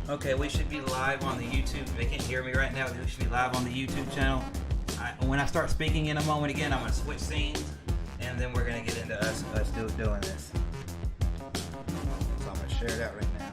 Okay, we should be live on the YouTube. They can't hear me right now. We should be live on the YouTube channel. When I start speaking in a moment again, I'm going to switch scenes, and then we're going to get into us doing this. So I'm going to share it out right now.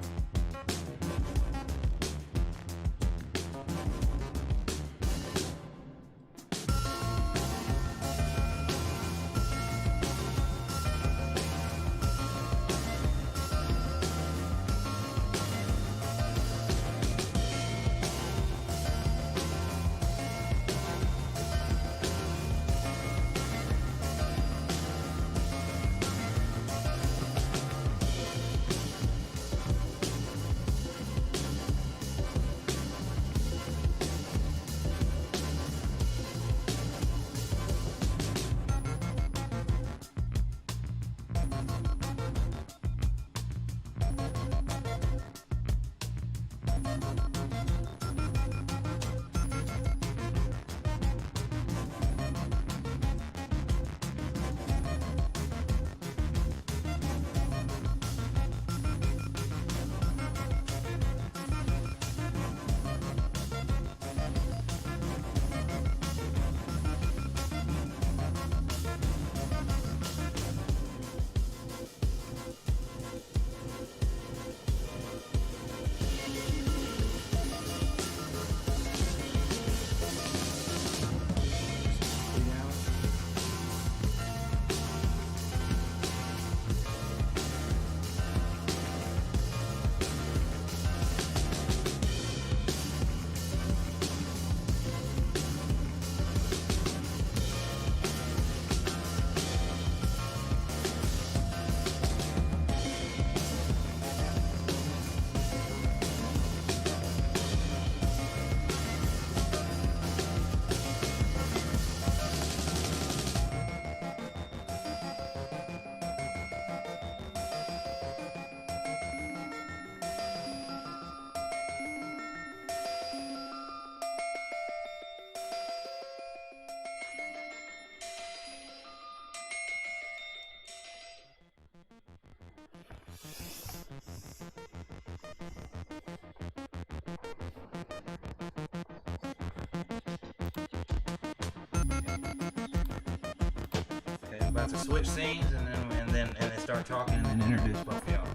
Okay, I'm about to switch scenes and then start talking and then introduce both of y'all.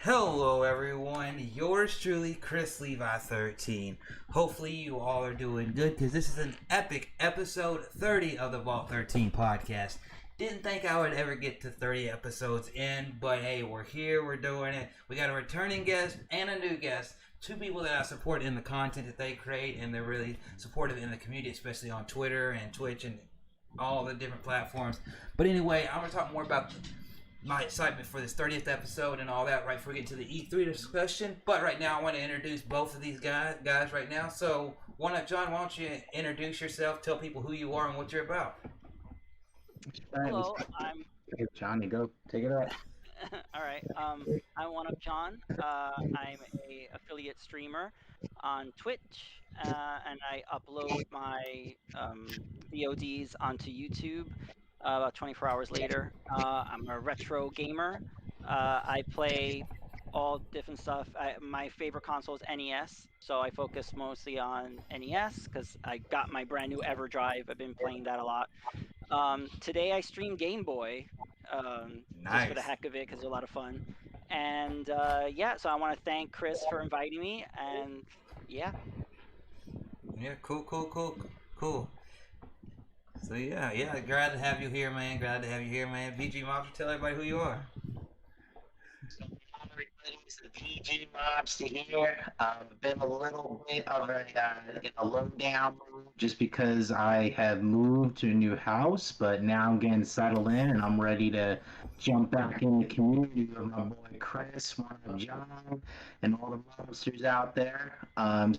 Hello everyone, yours truly, Chrislevi13. Hopefully you all are doing good because this is an epic episode 30 of the Vault 13 podcast. Didn't think I would ever get to 30 episodes in, but hey, we're here, we're doing it. We got a returning guest and a new guest. Two people that I support in the content that they create, and they're really supportive in the community, especially on Twitter and Twitch and all the different platforms. But anyway, I'm going to talk more about my excitement for this 30th episode and all that right before we get to the E3 discussion. But right now I want to introduce both of these guys right now. So 1UpJohn, why don't you introduce yourself, tell people who you are and what you're about. Hello, I'm Johnny, go take it out. all right. I'm 1UpJohn. I'm a affiliate streamer on Twitch, and I upload my VODs onto YouTube about 24 hours later. I'm a retro gamer. I play all different stuff. My favorite console is NES, so I focus mostly on NES because I got my brand new EverDrive. I've been playing that a lot. Today I stream Game Boy, just for the heck of it because it's a lot of fun. And yeah, so I want to thank Chris for inviting me. And yeah. Yeah, cool. So yeah, glad to have you here, man. VG Mobster, tell everybody who you are. Everybody's the VG Mobster here. Been a little bit of a lowdown move just because I have moved to a new house, but now I'm getting settled in and I'm ready to jump back in the community with my boy Chris, 1UpJohn, and all the Mobsters out there.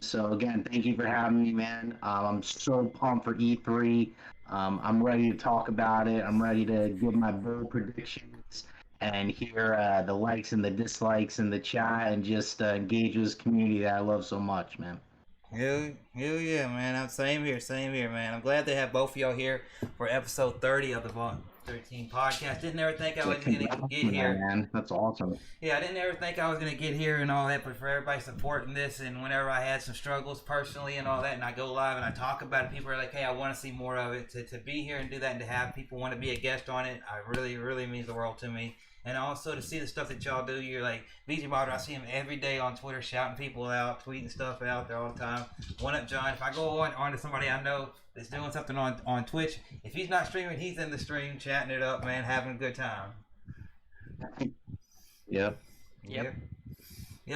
So again, thank you for having me, man. I'm so pumped for E3. I'm ready to talk about it. I'm ready to give my bold predictions and hear the likes and the dislikes in the chat and just engage with this community that I love so much, man. Hell yeah, man. Same here, man. I'm glad to have both of y'all here for episode 30 of the Vault 13 podcast. Didn't ever think I was going to get here. Man. That's awesome. Yeah, I didn't ever think I was going to get here and all that, but for everybody supporting this, and whenever I had some struggles personally and all that, and I go live and I talk about it, people are like, hey, I want to see more of it. To be here and do that and to have people want to be a guest on it, really means the world to me. And also to see the stuff that y'all do, you're like, BG Mobster, I see him every day on Twitter shouting people out, tweeting stuff out there all the time. 1UpJohn, if I go on to somebody I know that's doing something on Twitch, if he's not streaming, he's in the stream, chatting it up, man, having a good time. Yep.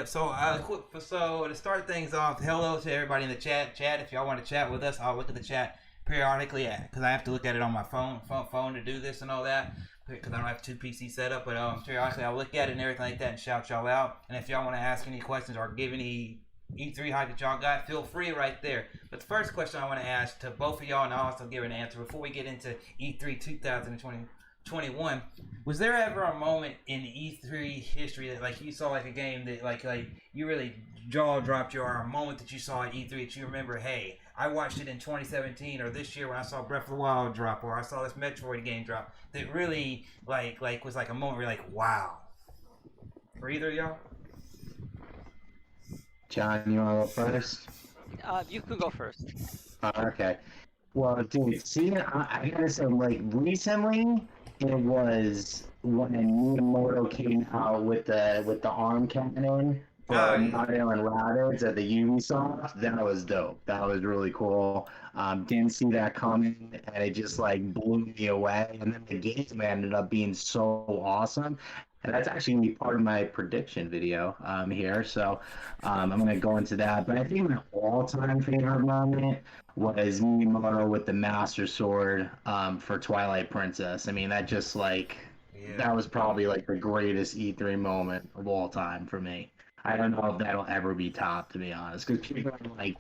So to start things off, hello to everybody in the chat. If y'all want to chat with us, I'll look at the chat periodically because I have to look at it on my phone to do this and all that. Because I don't have two PCs set up, but periodically I'll look at it and everything like that and shout y'all out. And if y'all want to ask any questions or give any E3 hype that y'all got, feel free right there. But the first question I want to ask to both of y'all, and I'll also give an answer before we get into E3 2021, was there ever a moment in E3 history that like you saw like a game that like you really jaw dropped you, or a moment that you saw at E3 that you remember, hey, I watched it in 2017 or this year when I saw Breath of the Wild drop, or I saw this Metroid game drop, that really like was like a moment where you're like, wow. For either of y'all? John, you want to go first? You could go first. Okay. Well, dude, see, I gotta say, like, recently, it was when Miyamoto came out with the arm cannon for Mario and Rabbids at the Ubisoft. That was dope. That was really cool. Didn't see that coming, and it just, like, blew me away. And then the game ended up being so awesome. And that's actually going to be part of my prediction video here. So I'm going to go into that. But I think my all-time favorite moment was Miyamoto with the Master Sword for Twilight Princess. I mean, that just, like, that was probably, like, the greatest E3 moment of all time for me. I don't know if that'll ever be topped, to be honest. Because people are, like,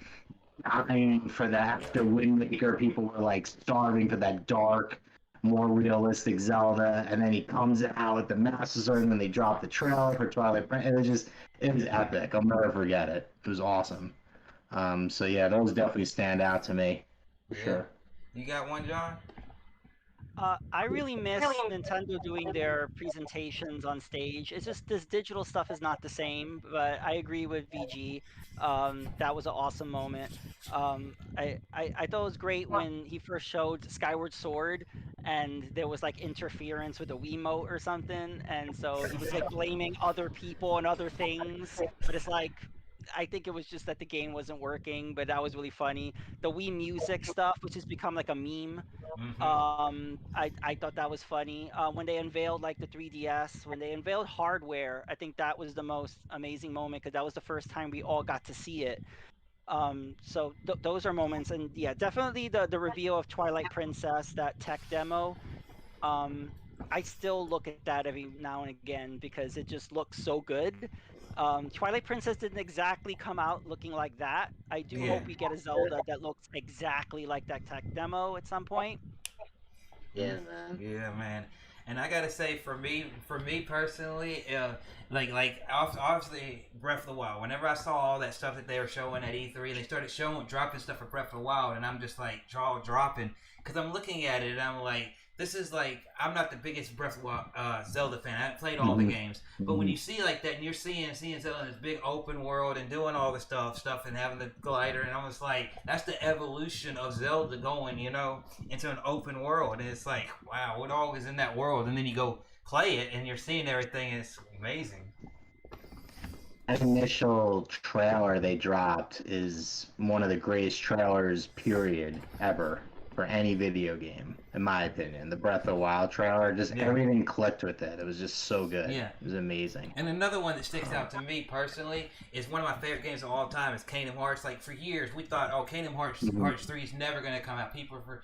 dying for that. After Wind Waker, people were, like, starving for that dark, more realistic Zelda, and then he comes out with the Master Sword, and then they drop the trailer for Twilight Princess. It was epic. I'll never forget it. It was awesome. So yeah, those definitely stand out to me. For sure. You got one, John? I really miss Nintendo doing their presentations on stage. It's just this digital stuff is not the same, but I agree with VG. That was an awesome moment. I thought it was great when he first showed Skyward Sword and there was like interference with a Wiimote or something, and so he was like blaming other people and other things, but it's like, I think it was just that the game wasn't working, but that was really funny. The Wii Music stuff, which has become like a meme, I thought that was funny. When they unveiled like the 3DS, when they unveiled hardware, I think that was the most amazing moment because that was the first time we all got to see it. So those are moments, and yeah, definitely the reveal of Twilight Princess, that tech demo. I still look at that every now and again because it just looks so good. Twilight Princess didn't exactly come out looking like that. I do hope we get a Zelda that looks exactly like that tech demo at some point. Yeah, man. Yeah, man. And I gotta say, for me personally, like obviously Breath of the Wild. Whenever I saw all that stuff that they were showing at E3, they started dropping stuff for Breath of the Wild, and I'm just like jaw dropping because I'm looking at it and I'm like, this is like, I'm not the biggest Breath of the Wild Zelda fan. I haven't played all the games, but when you see like that and you're seeing Zelda in this big open world and doing all the stuff and having the glider, and I'm just like, that's the evolution of Zelda going, into an open world, and it's like, wow, what all is in that world? And then you go play it and you're seeing everything, and it's amazing. That initial trailer they dropped is one of the greatest trailers, period, ever. For any video game, in my opinion. The Breath of the Wild trailer, just everything clicked with it. It was just so good. Yeah. It was amazing. And another one that sticks out to me personally is one of my favorite games of all time is Kingdom Hearts. Like for years we thought, Kingdom Hearts 3 is never going to come out. People for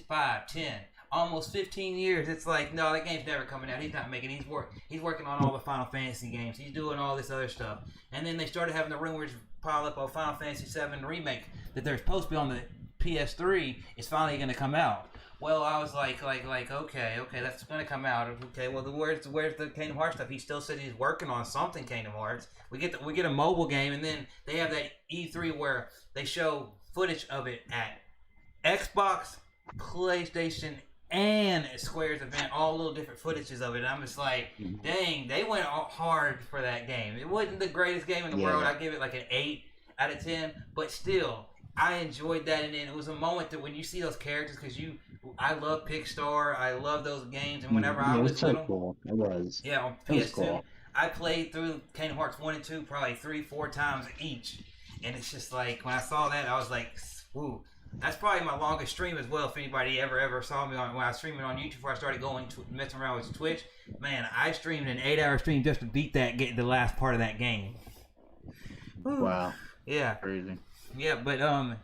5, 10, almost 15 years. It's like, no, that game's never coming out. He's not making it. He's working on all the Final Fantasy games. He's doing all this other stuff. And then they started having the rumors pile up on Final Fantasy 7 Remake that they're supposed to be on the PS3 is finally going to come out. Well, I was like, okay, that's gonna come out. Okay, well, where's the Kingdom Hearts stuff? He still said he's working on something Kingdom Hearts. We get a mobile game, and then they have that E3 where they show footage of it at Xbox, PlayStation, and Square's event, all little different footages of it. And I'm just like, dang, they went hard for that game. It wasn't the greatest game in the world. I give it like an 8 out of 10, but still, I enjoyed that. And then it was a moment that when you see those characters, because I love Pixar, I love those games, and whenever I was little, cool. It was. Yeah, on PS2, cool. I played through Kingdom Hearts 1 and 2 probably 3-4 times each, and it's just like when I saw that, I was like, woo. That's probably my longest stream as well. If anybody ever saw me when I was streaming on YouTube before I started messing around with Twitch, man, I streamed an 8-hour stream just to beat the last part of that game. Woo. Wow. Yeah. Crazy. Yeah, but how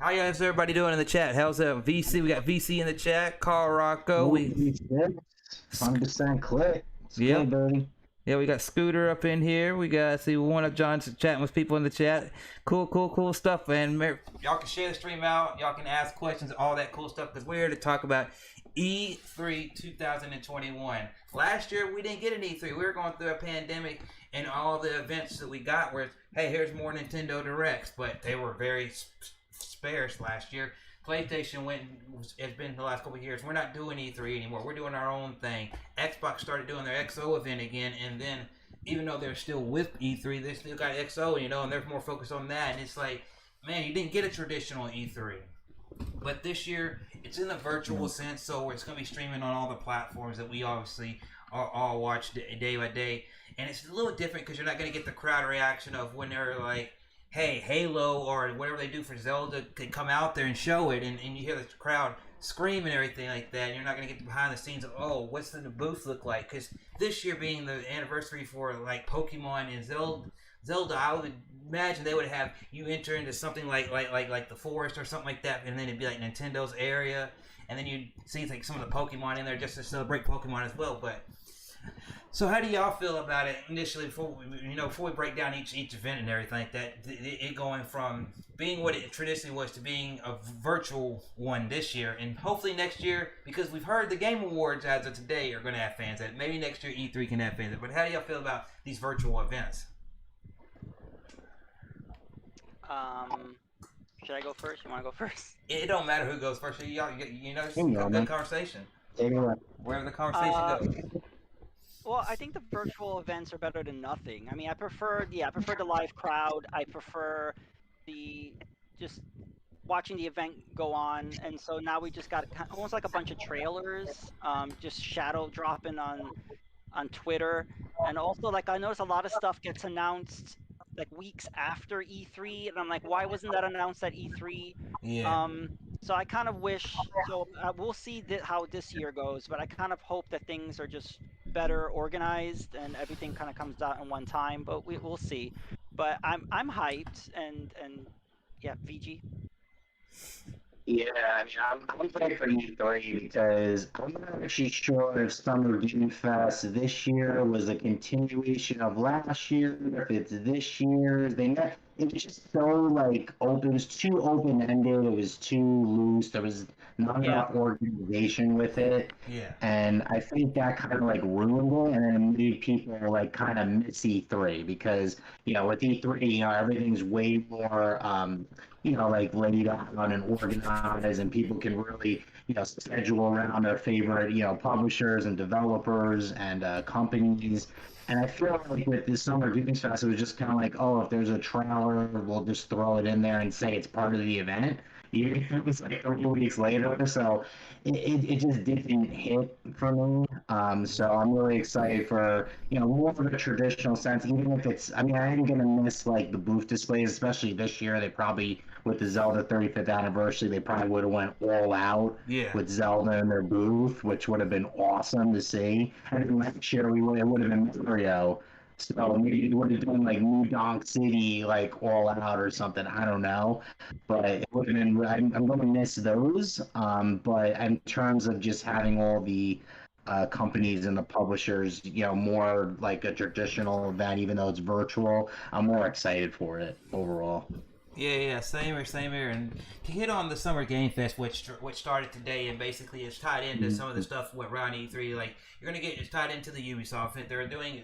is everybody doing in the chat? How's that VC? We got VC in the chat. Carl Rocco. 100% click. Yeah, buddy. Yeah, we got Scooter up in here. We got, see, 1UpJohn's chatting with people in the chat. Cool stuff, man. Y'all can share the stream out. Y'all can ask questions, all that cool stuff, because we're here to talk about E3 2021. Last year, we didn't get an E3. We were going through a pandemic, and all the events that we got were, hey, here's more Nintendo Directs, but they were very sparse last year. PlayStation it's been the last couple of years. We're not doing E3 anymore. We're doing our own thing. Xbox started doing their XO event again, and then even though they're still with E3, they still got XO, and they're more focused on that. And it's like, man, you didn't get a traditional E3. But this year, it's in the virtual sense, so it's going to be streaming on all the platforms that we obviously all watch day by day. And it's a little different because you're not going to get the crowd reaction of when they're like, hey, Halo or whatever they do for Zelda could come out there and show it, and you hear the crowd scream and everything like that, and you're not going to get the behind the scenes of, oh, what's the booth look like? Because this year being the anniversary for like Pokemon and Zelda, I would imagine they would have you enter into something like the forest or something like that, and then it'd be like Nintendo's area, and then you'd see like some of the Pokemon in there just to celebrate Pokemon as well. But so how do y'all feel about it initially before we break down each event and everything like that, it going from being what it traditionally was to being a virtual one this year, and hopefully next year, because we've heard the Game Awards as of today are going to have fans at it. Maybe next year E3 can have fans at it. But how do y'all feel about these virtual events? Should I go first? You want to go first? It don't matter who goes first. Y'all, it's a good conversation. Wherever the conversation goes. Well, I think the virtual events are better than nothing. I mean, I prefer the live crowd. I prefer just watching the event go on. And so now we just got almost like a bunch of trailers, just shadow dropping on Twitter. And also, like, I noticed a lot of stuff gets announced like weeks after E3, and I'm like, why wasn't that announced at E3? Yeah. So I kind of wish. So we'll see how this year goes, but I kind of hope that things are just better organized and everything kind of comes out in one time. But we'll see. But I'm hyped, and yeah, VG. Yeah, I mean, I'm playing for E3 because I'm not actually sure if Summer Game Fest this year was a continuation of last year, if it's this year. It was just so like open. It was too open-ended. It was too loose. There was not enough organization with it. Yeah. And I think that kind of like ruined it, and then it made people like kind of miss E3 because with E3, everything's way more like laid out and organized, and people can really, schedule around their favorite, publishers and developers and companies. And I feel like with this Summer Games Fest, it was just kind of like, oh, if there's a trailer, we'll just throw it in there and say it's part of the event. It was like 3 weeks later, so it just didn't hit for me. So I'm really excited for, more of a traditional sense, even if it's, I mean, I am going to miss like the booth displays, especially this year. They probably, with the Zelda 35th anniversary, they probably would have went all out with Zelda in their booth, which would have been awesome to see. And last year, it would have been Mario. So maybe it would have been like New Donk City, like all out or something. I don't know, but it would have been. I'm going to miss those. But in terms of just having all the companies and the publishers, more like a traditional event, even though it's virtual, I'm more excited for it overall. Yeah, same here. And to hit on the Summer Game Fest, which started today, and basically it's tied into some of the stuff with around E3. Like you're gonna get it's tied into the Ubisoft event.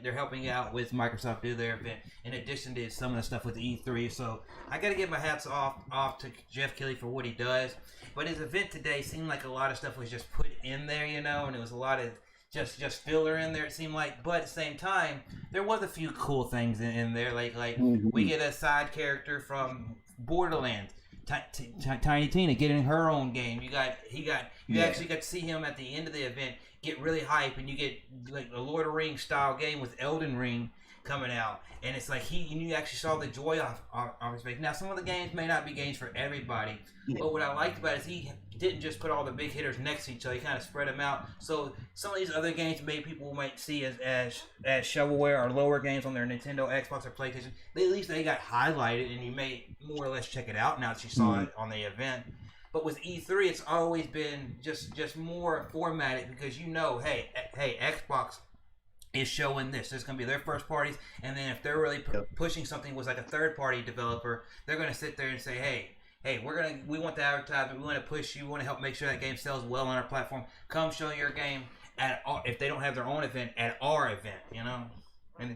They're helping out with Microsoft do their event in addition to some of the stuff with the E3. So I gotta give my hats off to Jeff Keighley for what he does. But his event today seemed like a lot of stuff was just put in there, and it was a lot of just filler in there. It seemed like, but at the same time, there was a few cool things in there. Like we get a side character from Borderlands, Tiny Tina, getting her own game. You actually got to see him at the end of the event get really hype, and you get like a Lord of the Rings style game with Elden Ring coming out, and it's like you actually saw the joy off his face. Now, some of the games may not be games for everybody, but what I liked about it is he didn't just put all the big hitters next to each other. He kind of spread them out. So some of these other games maybe people might see as shovelware or lower games on their Nintendo, Xbox, or PlayStation. At least they got highlighted, and you may more or less check it out now that you saw it on the event. But with E3, it's always been just more formatted because hey, Xbox is showing this. There's going to be their first parties, and then if they're really pushing something with like a third-party developer, they're going to sit there and say, hey, we want the advertisement, we want to push you, we want to help make sure that game sells well on our platform. Come show your game if they don't have their own event at our event, And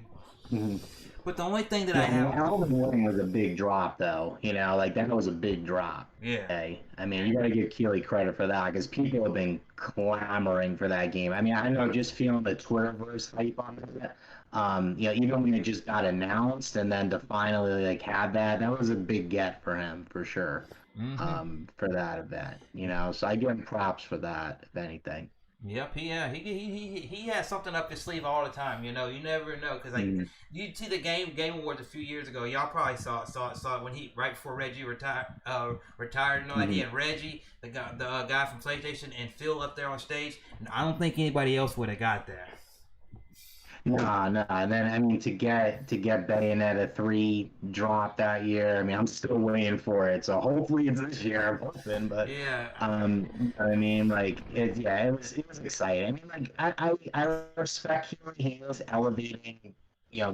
but the only thing that I have, Elden Ring was a big drop, though. Like that was a big drop. Yeah. Okay? I mean, you got to give Keighley credit for that because people have been clamoring for that game. I mean, I know just feeling the Twitterverse hype on it. Even when it just got announced, and then to finally have that was a big get for him for sure. For that event, So I give him props for that, if anything. Yep, he has something up his sleeve all the time. You never know because you see the Game Awards a few years ago. Y'all probably saw it when right before Reggie retired. He had Reggie, the guy from PlayStation, and Phil up there on stage. And I don't think anybody else would have got that. No. And then, I mean, to get Bayonetta 3 dropped that year, I mean, I'm still waiting for it. So hopefully it's this year. I'm hoping, but yeah. I mean, it was exciting. I mean, I respect he was elevating,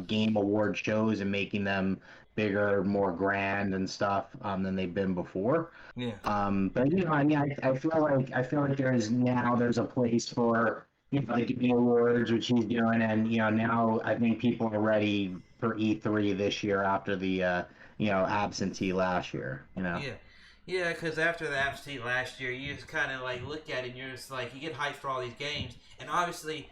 game award shows and making them bigger, more grand and stuff than they've been before. Yeah. But I mean, I feel like there's a place for the Game Awards, which he's doing, and now I think people are ready for E3 this year after the absentee last year. Yeah, because after the absentee last year, you just kind of look at it, and you're just you get hyped for all these games, and obviously,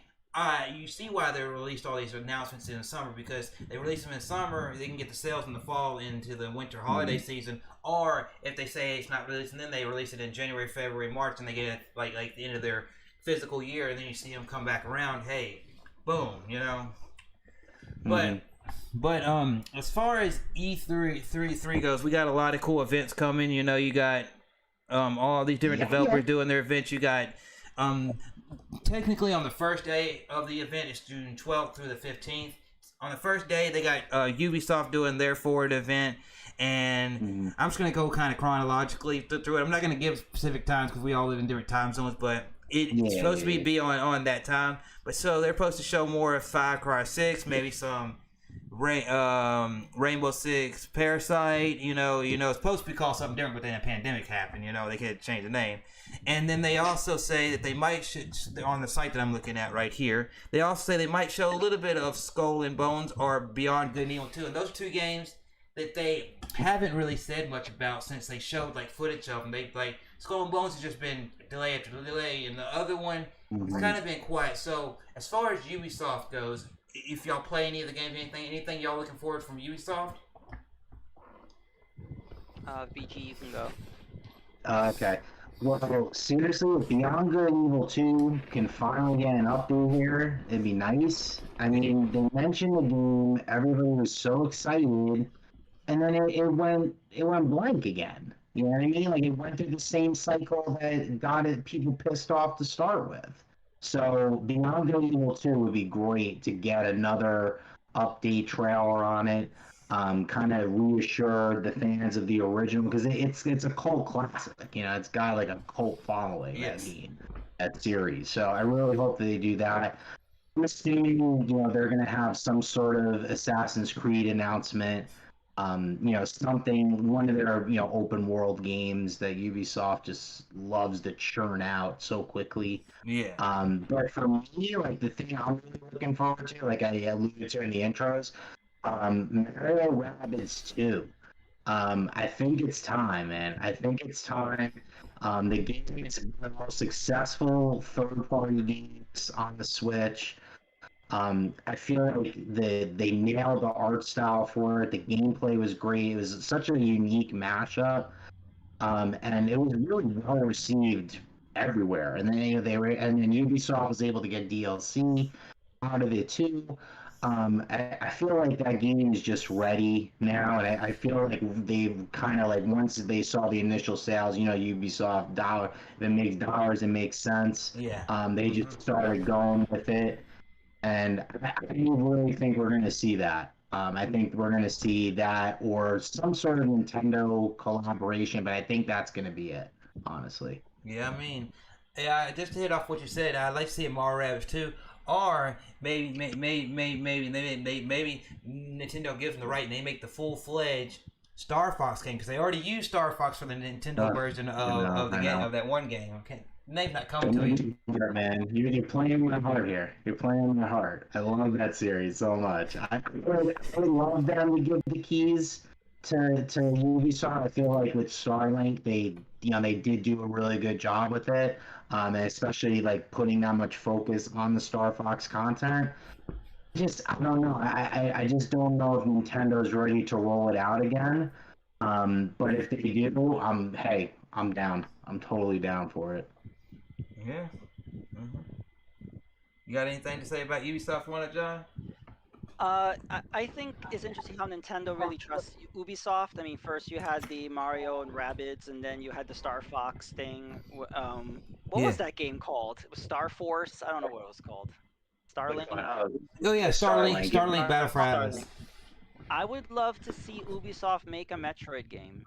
you see why they released all these announcements in the summer, because they release them in summer, they can get the sales in the fall into the winter holiday season, or if they say it's not released, and then they release it in January, February, March, and they get it like the end of their physical year, and then you see them come back around. Hey, boom, But as far as E3 goes, we got a lot of cool events coming. You got all these different developers doing their events. You got technically on the first day of the event, it's June 12th through the 15th. On the first day, they got Ubisoft doing their Forward event. And I'm just going to go kind of chronologically through it. I'm not going to give specific times because we all live in different time zones, but it's supposed to be on that time. But so they're supposed to show more of Far Cry 6, maybe some Rainbow Six Parasite. It's supposed to be called something different, but then a pandemic happened. They could change the name. And then they also say that they might on the site that I'm looking at right here, they also say they might show a little bit of Skull and Bones or Beyond Good and Evil 2. And those are two games that they haven't really said much about since they showed footage of them. They Skull and Bones has just been delay after delay, and the other one it's kind of been quiet. So as far as Ubisoft goes, if y'all play any of the games, anything y'all looking forward from Ubisoft? VG, you can go. Okay. Well, seriously, if Beyond Good and Evil 2 can finally get an update here, it'd be nice. I mean, they mentioned the game, everybody was so excited, and then it went blank again. You know what I mean? It went through the same cycle that got people pissed off to start with. So Beyond Good and Evil 2 would be great to get another update trailer on it. Kind of reassure the fans of the original, because it's a cult classic. It's got a cult following. Yes. That series. So I really hope that they do that. I'm assuming they're going to have some sort of Assassin's Creed announcement. Something, one of their, open world games that Ubisoft just loves to churn out so quickly. Yeah. But for me, like the thing I'm really looking forward to, like I alluded to in the intros, Mario Rabbids 2. I think it's time, man. I think it's time. The game is one of the most successful third-party games on the Switch. I feel like they nailed the art style for it. The gameplay was great. It was such a unique mashup, and it was really well received everywhere. And then and then Ubisoft was able to get DLC out of it too. I feel like that game is just ready now, and I feel like they've kind of like once they saw the initial sales, Ubisoft dollar, if it makes dollars, it makes sense. Yeah. They just started going with it. And I really think we're going to see that. I think we're going to see that or some sort of Nintendo collaboration, but I think that's going to be it, honestly. Yeah, I mean, just to hit off what you said, I'd like to see a Mario Rabbids 2, or maybe Nintendo gives them the right and they make the full-fledged Star Fox game, because they already used Star Fox for the Nintendo version of the game, of that one game. Okay. Name's not coming to you. Man, you're playing my heart here. You're playing my heart. I love that series so much. I would love them to give the keys to Ubisoft. I feel like with Starlink, they did do a really good job with it, and especially like putting that much focus on the Star Fox content. I don't know. I just don't know if Nintendo's ready to roll it out again. But if they do, I'm down. I'm totally down for it. Yeah. Mm-hmm. You got anything to say about Ubisoft 1UpJohn? I think it's interesting how Nintendo really trusts Ubisoft. I mean, first you had the Mario and Rabbids, and then you had the Star Fox thing. What was that game called? It was Star Force? I don't know what it was called. Starlink? Oh yeah, Starlink Battle for Atlas. I would love to see Ubisoft make a Metroid game.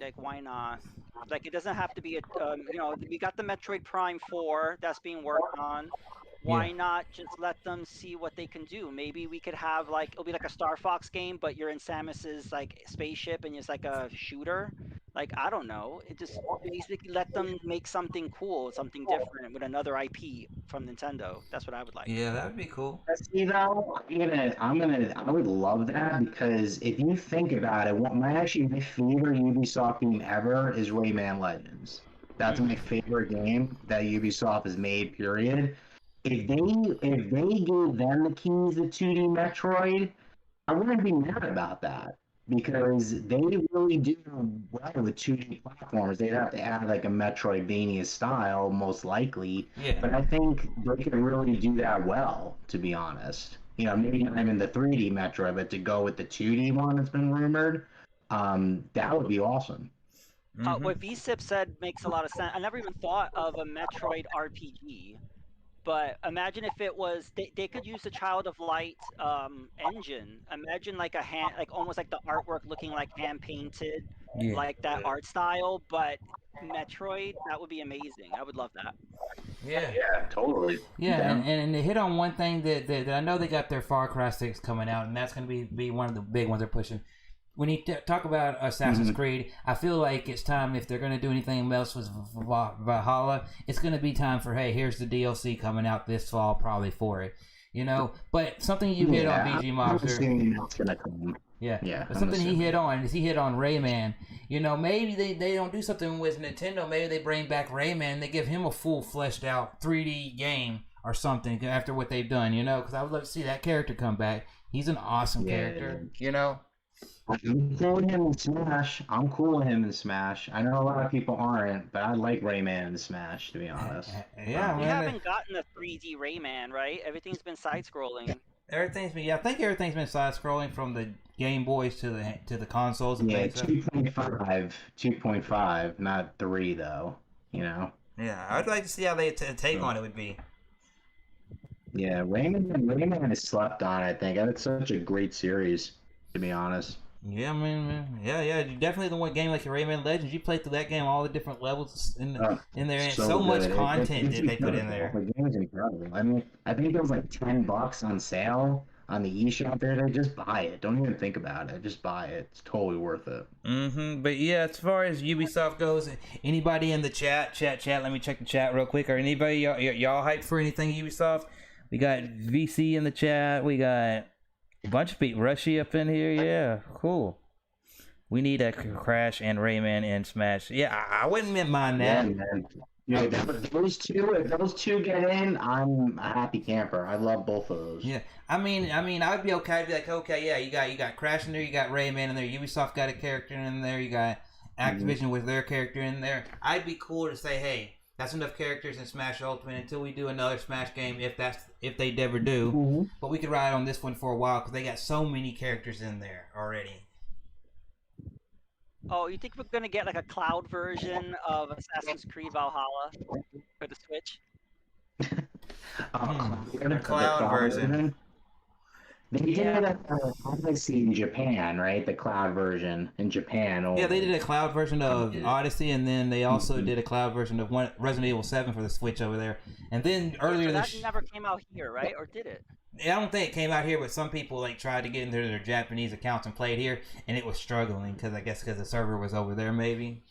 Like, why not? Like, it doesn't have to be we got the Metroid Prime 4 that's being worked on. Why not just let them see what they can do? Maybe we could have, like, it'll be like a Star Fox game, but you're in Samus's, like, spaceship and it's like a shooter. Like, I don't know. It just basically let them make something cool, something different with another IP from Nintendo. That's what I would like. Yeah, that would be cool. See, though, I would love that, because if you think about it, my favorite Ubisoft game ever is Rayman Legends. That's my favorite game that Ubisoft has made, period. If they gave them the keys to 2D Metroid, I wouldn't be mad about that, because they really do well with 2D platforms. They'd have to add like a Metroidvania style, most likely. Yeah. But I think they could really do that well, to be honest. Maybe not even the 3D Metroid, but to go with the 2D one that's been rumored, that would be awesome. Mm-hmm. What VSIP said makes a lot of sense. I never even thought of a Metroid RPG. But imagine if it was they could use the Child of Light engine. Imagine like almost like the artwork looking like hand painted, like that art style. But Metroid, that would be amazing. I would love that. Yeah, totally. Yeah, and they hit on one thing that I know they got their Far Cry 6 coming out, and that's going to be one of the big ones they're pushing. When you talk about Assassin's Creed, I feel like it's time, if they're going to do anything else with Valhalla, it's going to be time for, hey, here's the DLC coming out this fall, probably for it. But something you hit on, BG Mobster. Yeah. But something he hit on Rayman. Maybe they don't do something with Nintendo. Maybe they bring back Rayman. They give him a full fleshed out 3D game or something after what they've done. Because I would love to see that character come back. He's an awesome character. I'm cool with him in Smash. I know a lot of people aren't, but I like Rayman in Smash, to be honest. Yeah, we haven't gotten a 3D Rayman, right? Everything's been side-scrolling. I think everything's been side-scrolling from the Game Boys to the consoles. And 2.5, not 3 though. Yeah, I'd like to see how they take on it would be. Yeah, Rayman is slept on. I think it's such a great series, to be honest. Yeah, man. Yeah. Definitely the one game like your Rayman Legends. You played through that game, all the different levels in there, and so much content that they put in there. The game is incredible. I mean, I think it was like $10 on sale on the eShop there, just buy it. Don't even think about it. Just buy it. It's totally worth it. But yeah, as far as Ubisoft goes, anybody in the chat, let me check the chat real quick. Or anybody, y'all hyped for anything Ubisoft? We got VC in the chat. We got a bunch of people. Rushy up in here. Yeah, cool. We need a Crash and Rayman and Smash. Yeah, I wouldn't mind that. Yeah, man. Yeah, if those two get in, I'm a happy camper. I love both of those. Yeah, I mean, I'd be okay. I'd be like, okay, yeah, you got Crash in there, you got Rayman in there, Ubisoft got a character in there, you got Activision with their character in there. I'd be cool to say, hey, that's enough characters in Smash Ultimate until we do another Smash game, if they ever do. But we could ride on this one for a while because they got so many characters in there already. Oh, you think we're gonna get like a cloud version of Assassin's Creed Valhalla for the Switch? A cloud version. They did a Odyssey in Japan, right? The cloud version in Japan. Only. Yeah, they did a cloud version of Odyssey, and then they also did a cloud version of Resident Evil 7 for the Switch over there. And then earlier so that never came out here, right? Or did it? I don't think it came out here, but some people like tried to get into their Japanese accounts and play it here, and it was struggling because the server was over there maybe.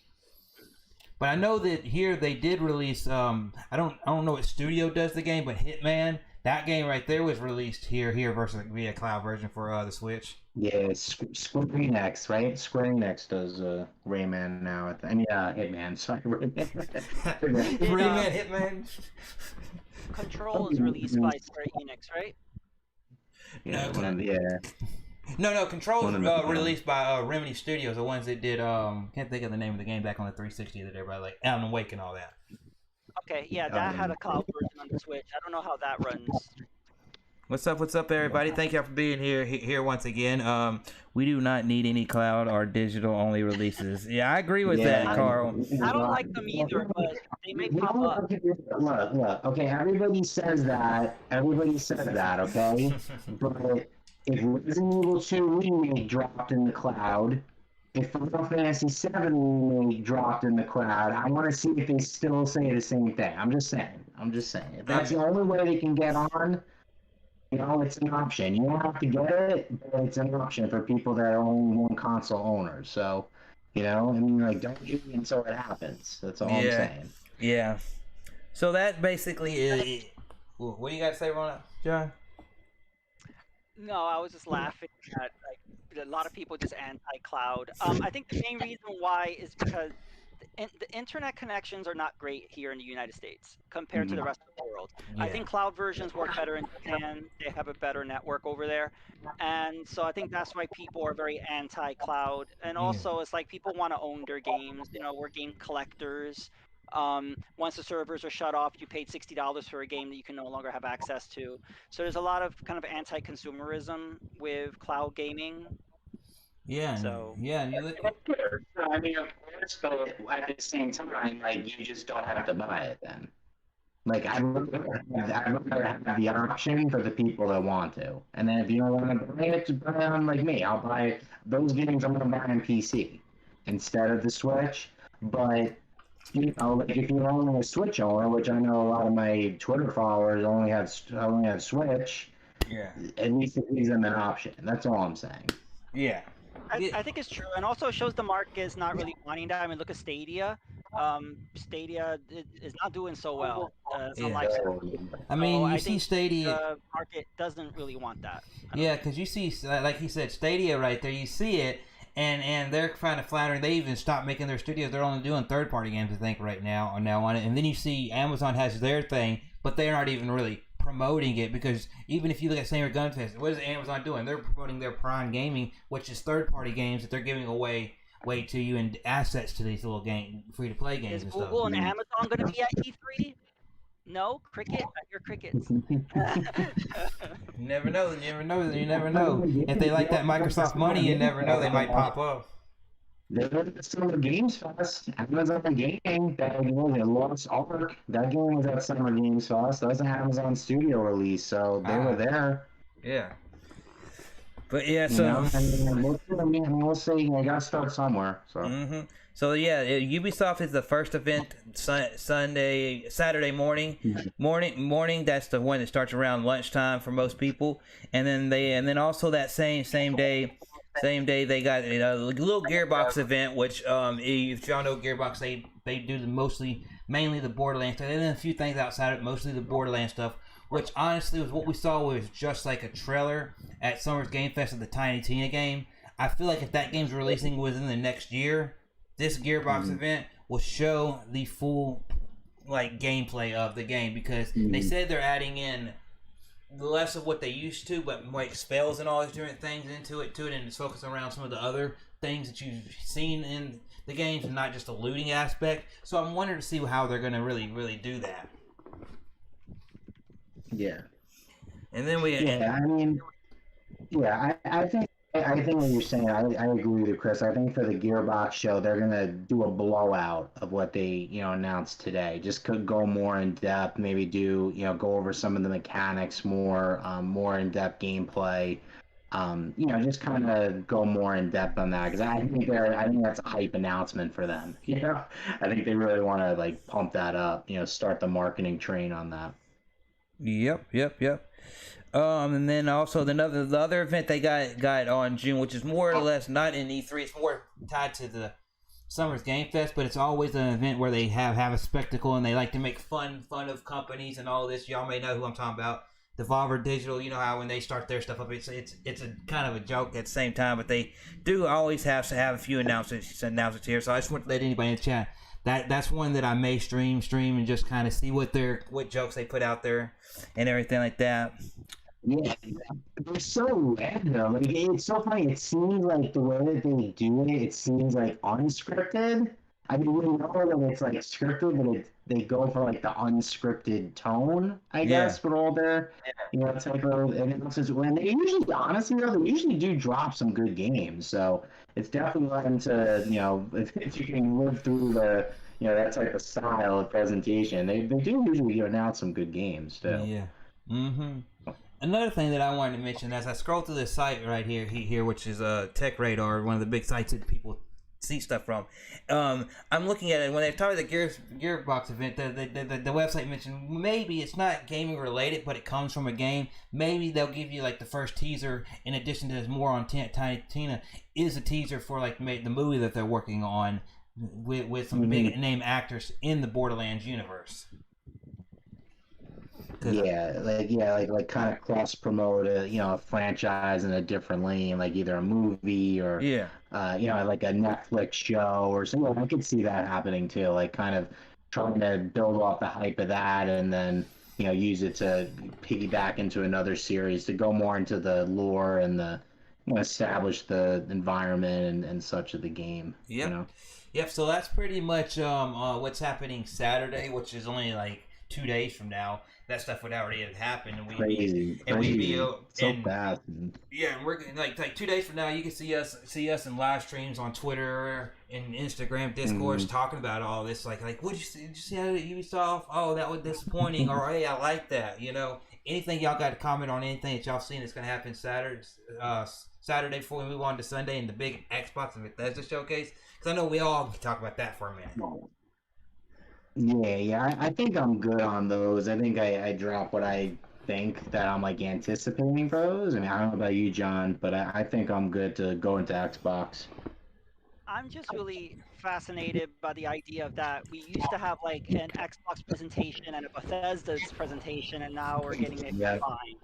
But I know that here they did release. I don't know what studio does the game, but Hitman, that game right there was released here versus via cloud version for the Switch. Yeah, Square Enix, right? Square Enix does Rayman now. Hitman. Sorry, Rayman, Hitman. Control is released by Square Enix, right? Yeah. No, Control was released by Remedy Studios, the ones that did can't think of the name of the game back on the 360 that everybody like Alan Wake and all that. Okay, yeah, that had a cloud version on the Switch. I don't know how that runs. What's up, everybody? Thank y'all for being here once again. We do not need any cloud or digital only releases. Yeah, I agree with that, Carl. I don't like them either, but they may pop up. Look. Okay, everybody says that. Okay, but if Resident Evil 2 remake dropped in the cloud, if Final Fantasy 7 remake dropped in the cloud, I want to see if they still say the same thing. I'm just saying. If that's the only way they can get on. It's an option. You don't have to get it, but it's an option for people that are only one console owners. So, don't do it until it happens. That's all I'm saying. Yeah. So that basically is. What do you got to say, John? No, I was just laughing at a lot of people just anti-cloud. I think the main reason why is because the internet connections are not great here in the United States compared to the rest of the world. Yeah. I think cloud versions work better in Japan. They have a better network over there. And so I think that's why people are very anti-cloud. And also it's like people want to own their games. We're game collectors. Once the servers are shut off, you paid $60 for a game that you can no longer have access to. So there's a lot of kind of anti-consumerism with cloud gaming. Yeah. So I mean, of course, but at the same time, you just don't have to buy it then. I'd rather have the option for the people that want to. And then if you don't want to buy it, just buy it on me. I'll buy those games I'm going to buy on PC instead of the Switch. But, if you're only a Switch owner, which I know a lot of my Twitter followers only have Switch, at least it gives them an option. That's all I'm saying. Yeah. I think it's true, and also it shows the market is not really wanting that. I mean, look at Stadia. Stadia is not doing so well. I mean, you see Stadia. The market doesn't really want that. Yeah, because you see, like he said, Stadia right there. You see it, and they're kind of flattering. They even stopped making their studios. They're only doing third-party games, I think, right now on it. And then you see Amazon has their thing, but they're not even really promoting it, because even if you look at Summer Gun Fest, what is Amazon doing? They're promoting their Prime Gaming, which is third-party games that they're giving away to you and assets to these little free-to-play games. Is and Google stuff. and Amazon going to be at E3? No, Cricket, your crickets. You never know. If they like that Microsoft money, you never know. They might pop up. They're at Summer Games Fest. Amazon Gaming, that Lost Ark, that game was at Summer Games Fest. That was an Amazon Studio release, so they were there. Yeah. But yeah, You know, and we'll see. I gotta start somewhere. So. Mm-hmm. So yeah, Ubisoft is the first event Saturday morning. That's the one that starts around lunchtime for most people, and then also that same day they got a little Gearbox event, which if y'all know Gearbox, they do mainly the Borderlands stuff, and then a few things outside of it, mostly the Borderlands stuff. Which honestly was what we saw was just like a trailer at Summer's Game Fest of the Tiny Tina game. I feel like if that game's releasing within the next year, this Gearbox event will show the full like gameplay of the game, because they said they're adding in less of what they used to, but like spells and all these different things into it, and it's focusing around some of the other things that you've seen in the games and not just a looting aspect. So I'm wondering to see how they're going to really do that. Yeah. And then we. Yeah, I mean, yeah, I think what you're saying. I agree with you, Chris. I think for the Gearbox show, they're gonna do a blowout of what they announced today. Just could go more in depth. Maybe do go over some of the mechanics more in depth gameplay. Just kind of go more in depth on that, because I think that's a hype announcement for them. I think they really want to like pump that up. Start the marketing train on that. Yep. And then also the other event they got on June, which is more or less not in E3. It's more tied to the Summer's Game Fest, but it's always an event where they have a spectacle and they like to make fun of companies and all this. Y'all may know who I'm talking about. Devolver Digital. You know how when they start their stuff up, it's a kind of a joke at the same time, but they do always have to have a few announcements here. So I just want to let anybody in the chat. That's one that I may stream and just kind of see what jokes they put out there and everything like that. Yeah, they're so random. Like, it's so funny. It seems like the way that they do it seems like unscripted. I mean, we know that it's like scripted, but they go for like the unscripted tone, I guess, for all their type of announcements. When they usually, honestly, though, they usually do drop some good games. So it's definitely led to if you can live through the that type of style of presentation, they do usually announce some good games too. Yeah. Mm-hmm. Another thing that I wanted to mention as I scroll through this site right here, which is Tech Radar, one of the big sites that people see stuff from. I'm looking at it when they talk about the Gearbox event. The website mentioned maybe it's not gaming related, but it comes from a game. Maybe they'll give you like the first teaser. In addition to this, more on Tiny Tina is a teaser for like the movie that they're working on with some big name actors in the Borderlands universe. Like kind of cross promote a franchise in a different lane, like either a movie or like a Netflix show or something. I could see that happening too, like kind of trying to build off the hype of that and then use it to piggyback into another series to go more into the lore and the establish the environment and such of the game. Yep. So that's pretty much what's happening Saturday, which is only like 2 days from now. That stuff would already have happened, and we'd be so fast. Yeah, and we're like 2 days from now. You can see us in live streams on Twitter and Instagram, Discord, talking about all this. Like what did you see how Ubisoft? Oh, that was disappointing. Or hey, I like that. Anything y'all got to comment on? Anything that y'all seen that's gonna happen Saturday before we move on to Sunday and the big Xbox and Bethesda showcase? Because I know we all can talk about that for a minute. Yeah. I think I'm good on those. I think I drop what I think that I'm like anticipating for those. I mean, I don't know about you, John, but I think I'm good to go into Xbox. I'm just really fascinated by the idea of that we used to have like an Xbox presentation and a Bethesda's presentation, and now we're getting it combined.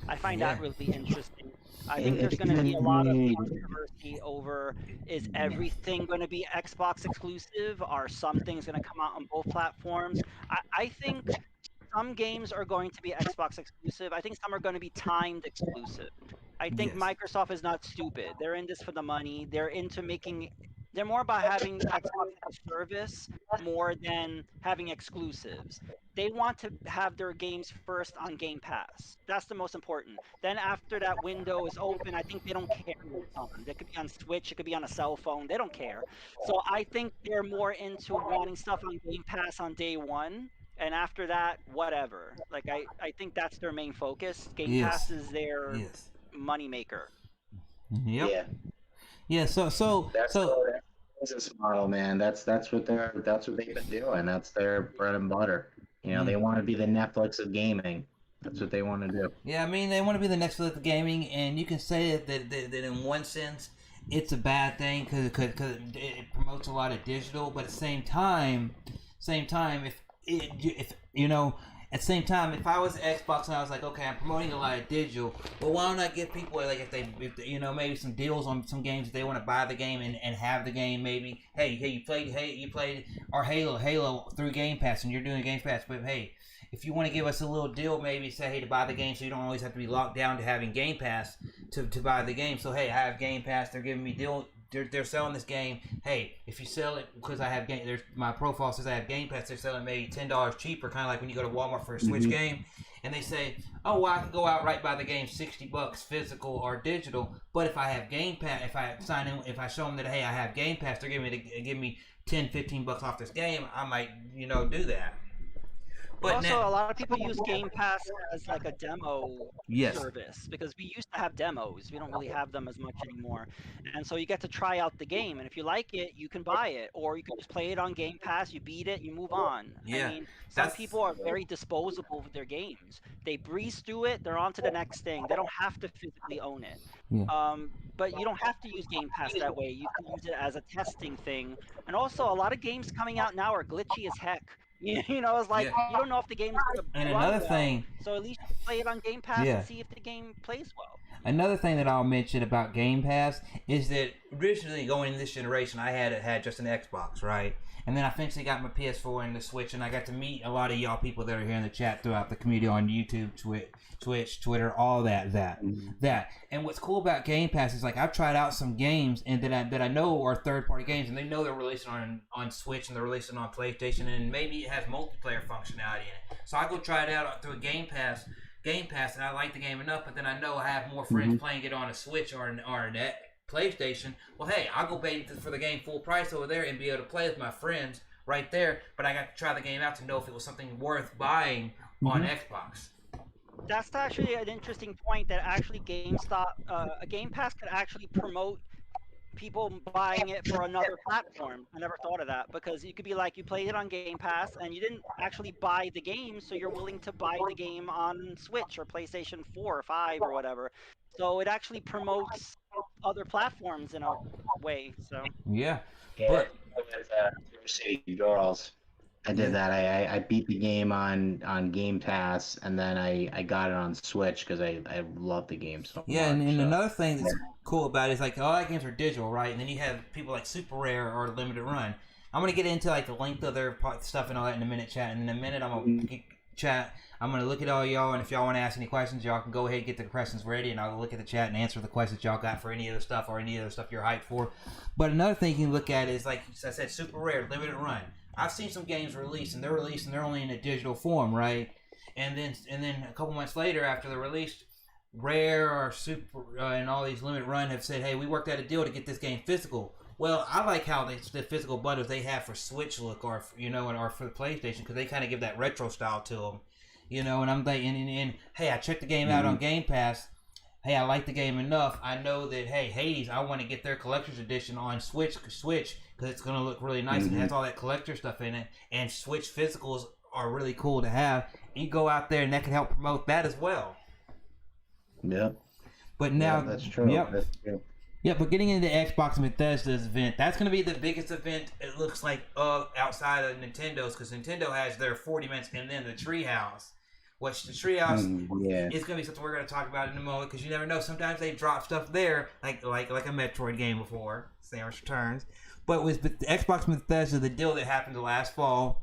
I find that really interesting. I think there's going to be a lot of controversy over, is everything going to be Xbox exclusive? Are some things going to come out on both platforms? I think some games are going to be Xbox exclusive. I think some are going to be timed exclusive. I think Microsoft is not stupid. They're in this for the money. They're more about having Xbox as a service more than having exclusives. They want to have their games first on Game Pass. That's the most important. Then after that window is open, I think they don't care what's on. It could be on Switch, it could be on a cell phone. They don't care. So I think they're more into wanting stuff on Game Pass on day one. And after that, whatever. Like I think that's their main focus. Game Pass is their money maker. Yep. Yeah. Yeah. So That's their business model, man. That's what they've been doing. That's their bread and butter. You know, they want to be the Netflix of gaming. That's what they want to do. Yeah, I mean, they want to be the next level of gaming, and you can say that in one sense, it's a bad thing because it promotes a lot of digital, but at the same time, if you know, at the same time, if I was Xbox and I was like, okay, I'm promoting a lot of digital, well, why don't I give people like if they you know, maybe some deals on some games if they want to buy the game and have the game, maybe hey you played our Halo through Game Pass and you're doing Game Pass, but hey, if you want to give us a little deal, maybe say, hey, to buy the game, so you don't always have to be locked down to having Game Pass to buy the game. So, hey, I have Game Pass. They're giving me deal. They're selling this game. Hey, if you sell it because I have game, my profile says I have Game Pass. They're selling maybe $10 cheaper, kind of like when you go to Walmart for a Switch game, and they say, oh, well, I can go outright buy the game $60 physical or digital. But if I have Game Pass, if I sign in, if I show them that hey, I have Game Pass, they're give me $10-15 off this game. I might do that. But also, a lot of people use Game Pass as like a demo Yes. service because we used to have demos. We don't really have them as much anymore. And so you get to try out the game. And if you like it, you can buy it. Or you can just play it on Game Pass, you beat it, you move on. Yeah. I mean, some people are very disposable with their games. They breeze through it, they're on to the next thing. They don't have to physically own it. Yeah. But you don't have to use Game Pass that way. You can use it as a testing thing. And also, a lot of games coming out now are glitchy as heck. You know, it's like you don't know if the game's gonna And run another well, thing, so at least you play it on Game Pass and see if the game plays well. Another thing that I'll mention about Game Pass is that originally going in this generation, I had just an Xbox, right? And then I eventually got my PS4 and the Switch, and I got to meet a lot of y'all people that are here in the chat throughout the community on YouTube, Twitch, Twitter, all that. And what's cool about Game Pass is like I've tried out some games and that I know are third-party games, and they know they're releasing on Switch and they're releasing on PlayStation, and maybe it has multiplayer functionality in it. So I go try it out through a Game Pass, and I like the game enough, but then I know I have more friends playing it on a Switch or a PlayStation. Well, hey, I'll go pay for the game full price over there and be able to play with my friends right there, but I got to try the game out to know if it was something worth buying on Xbox. That's actually an interesting point that actually GameStop, a Game Pass could actually promote people buying it for another platform. I never thought of that because you could be like, you played it on Game Pass and you didn't actually buy the game, so you're willing to buy the game on Switch or PlayStation 4 or 5 or whatever. So it actually promotes other platforms in a way. So yeah, but with City Girls, I did that. I beat the game on Game Pass, and then I got it on Switch because I love the game so much. Yeah, and another thing that's cool about it is like all that games are digital, right? And then you have people like Super Rare or Limited Run. I'm gonna get into like the length of their stuff and all that in a minute, chat. And in a minute, I'm gonna chat. I'm gonna look at all y'all, and if y'all want to ask any questions, y'all can go ahead and get the questions ready, and I'll look at the chat and answer the questions y'all got for any other stuff or any other stuff you're hyped for. But another thing you can look at is like I said, Super Rare, Limited Run. I've seen some games released, and they're only in a digital form, right? And then a couple months later, after they're released, Rare or Super and all these Limited Run have said, hey, we worked out a deal to get this game physical. Well, I like how the physical bundles they have for Switch look or for the PlayStation because they kind of give that retro style to them, And I'm like, and hey, I checked the game out on Game Pass. Hey, I like the game enough. I know that hey, Hades, I want to get their collector's edition on Switch because it's gonna look really nice and it has all that collector stuff in it. And Switch physicals are really cool to have. You go out there and that can help promote that as well. Yeah. But now that's true. Yep. That's true. Yeah, but getting into Xbox and Bethesda's event, that's going to be the biggest event, it looks like, outside of Nintendo's, because Nintendo has their 40 minutes and then the Treehouse, which the Treehouse is going to be something we're going to talk about in a moment, because you never know. Sometimes they drop stuff there, like a Metroid game before, Samus Returns. But with the Xbox and Bethesda, the deal that happened last fall,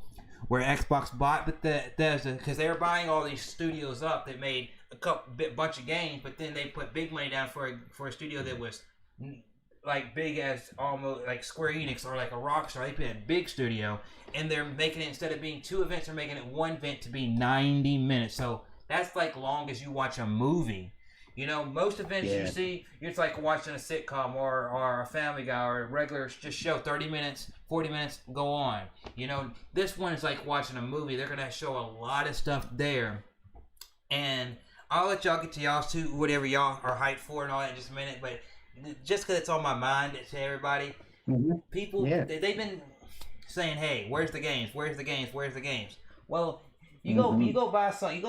where Xbox bought Bethesda, because they were buying all these studios up that made a bunch of games, but then they put big money down for a studio that was like big as almost like Square Enix or like a Rockstar. They put a big studio, and they're making it, instead of being 2 events, they're making it 1 event to be 90 minutes. So that's like long as you watch a movie. Most events you see, it's like watching a sitcom or a Family Guy or a regular just show, 30 minutes, 40 minutes, go on. This one is like watching a movie. They're gonna show a lot of stuff there, and I'll let y'all get to y'all's too, whatever y'all are hyped for and all that in just a minute, but just because it's on my mind to everybody, people they've been saying, "Hey, where's the games? Where's the games? Where's the games?" Well, you go buy something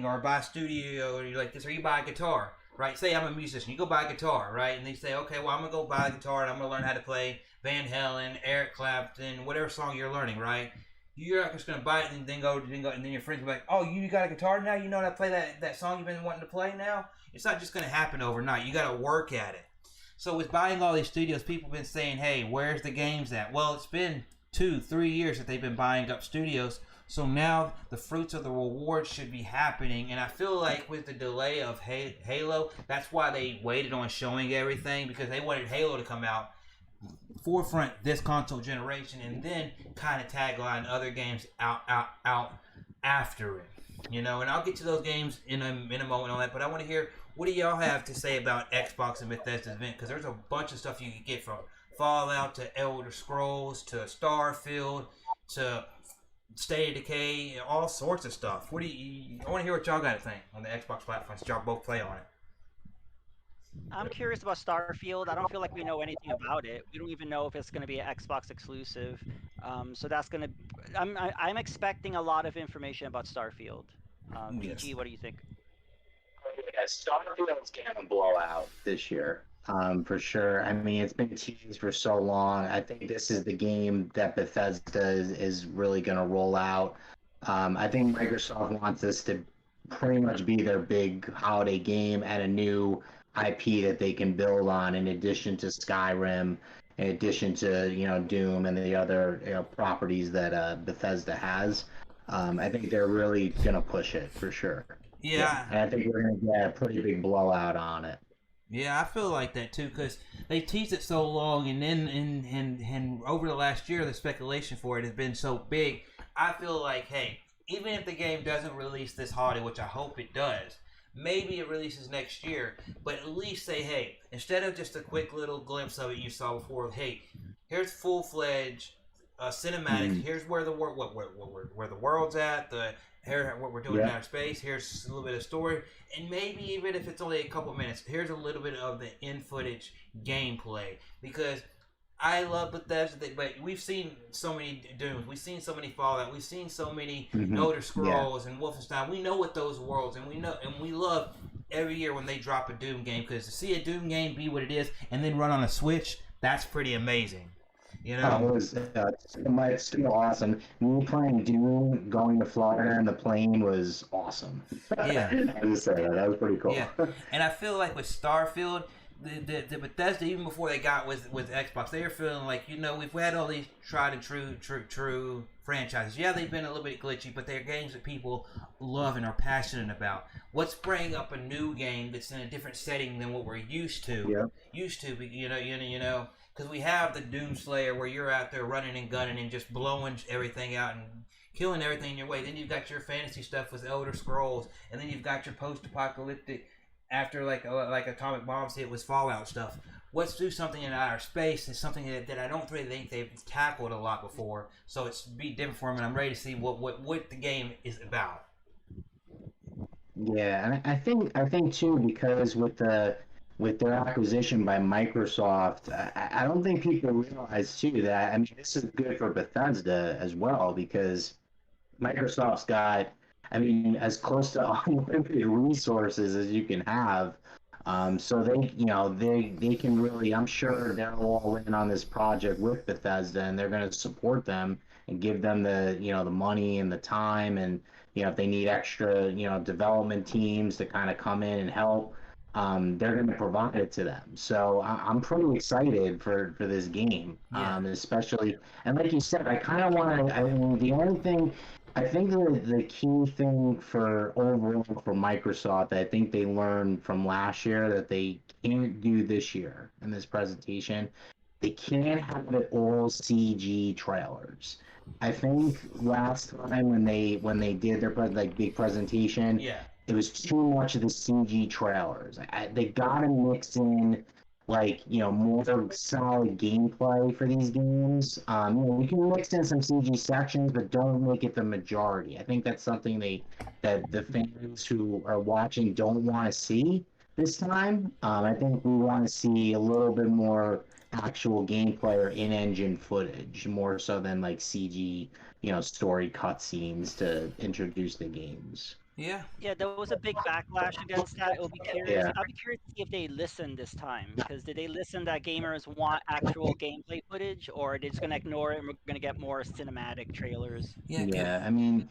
or buy a studio or like this, or you buy a guitar, right? Say I'm a musician, you go buy a guitar, right? And they say, okay, well I'm gonna go buy a guitar and I'm gonna learn how to play Van Halen, Eric Clapton, whatever song you're learning, right? You're not just gonna buy it and then go and then your friends will be like, oh, you got a guitar now? You know how to play that song you've been wanting to play now? It's not just gonna happen overnight. You gotta work at it. So with buying all these studios, people have been saying, hey, where's the games at? Well, it's been 2-3 years that they've been buying up studios. So now the fruits of the reward should be happening. And I feel like with the delay of Halo, that's why they waited on showing everything, because they wanted Halo to come out forefront this console generation and then kind of tagline other games out after it. You know, and I'll get to those games in a moment on that, but I want to hear, what do y'all have to say about Xbox and Bethesda's event? Because there's a bunch of stuff you can get, from Fallout to Elder Scrolls to Starfield to State of Decay, all sorts of stuff. I want to hear what y'all got to think on the Xbox platform, since y'all both play on it. I'm curious about Starfield. I don't feel like we know anything about it. We don't even know if it's going to be an Xbox exclusive. So that's going to. I'm expecting a lot of information about Starfield. PG, what do you think? Yeah, Starfield's gonna blow out this year, for sure. I mean, it's been teased for so long. I think this is the game that Bethesda is really gonna roll out. I think Microsoft wants this to pretty much be their big holiday game and a new IP that they can build on, in addition to Skyrim, in addition to Doom and the other properties that Bethesda has. I think they're really gonna push it for sure. Yeah. And I think we're gonna get a pretty big blowout on it. Yeah, I feel like that too, because they teased it so long, and then and over the last year, the speculation for it has been so big. I feel like, hey, even if the game doesn't release this holiday, which I hope it does, maybe it releases next year, but at least say, hey, instead of just a quick little glimpse of it you saw before, hey, here's full-fledged cinematics. Here's where the where the world's at. Here what we're doing in outer space. Here's a little bit of story, and maybe even if it's only a couple minutes, here's a little bit of the in-footage gameplay. Because I love Bethesda, but we've seen so many Dooms, we've seen so many Fallout, we've seen so many Elder Scrolls and Wolfenstein. We know what those worlds, and we love every year when they drop a Doom game, because to see a Doom game be what it is and then run on a Switch, that's pretty amazing. You know, it was it's still awesome. Me playing Doom, going to Florida in the plane was awesome. Yeah, I just say that was pretty cool. Yeah, and I feel like with Starfield, the Bethesda, even before they got with Xbox, they were feeling like, we've had all these tried and true franchises. Yeah, they've been a little bit glitchy, but they're games that people love and are passionate about. What's bringing up a new game that's in a different setting than what we're used to? Because we have the Doomslayer, where you're out there running and gunning and just blowing everything out and killing everything in your way. Then you've got your fantasy stuff with Elder Scrolls, and then you've got your post-apocalyptic, after like atomic bombs hit, with Fallout stuff. Let's do something in outer space, is something that I don't really think they've tackled a lot before. So it's be different for them, and I'm ready to see what the game is about. Yeah, and I think too, because with their acquisition by Microsoft, I don't think people realize too that, I mean, this is good for Bethesda as well, because Microsoft's got, I mean, as close to unlimited resources as you can have. So they can really, I'm sure they're all in on this project with Bethesda, and they're going to support them and give them the money and the time, and if they need extra development teams to kind of come in and help. They're going to provide it to them. So I'm pretty excited for this game, especially, and like you said, I kind of want to, I mean, the only thing, I think the key thing for overall for Microsoft, I think they learned from last year that they can't do this year in this presentation, they can't have it all CG trailers. I think last time when they did their big presentation, it was too much of the CG trailers. They gotta mix in more solid gameplay for these games. You can mix in some CG sections, but don't make it the majority. I think that's something that the fans who are watching don't want to see. this time. I think we want to see a little bit more actual gameplay or in-engine footage, more so than like CG, story cutscenes to introduce the games. Yeah. Yeah, there was a big backlash against that. It'll be curious. Yeah. I'll be curious to see if they listen this time. Because did they listen that gamers want actual gameplay footage, or are they just gonna ignore it and we're gonna get more cinematic trailers? Yeah. Yeah, I mean,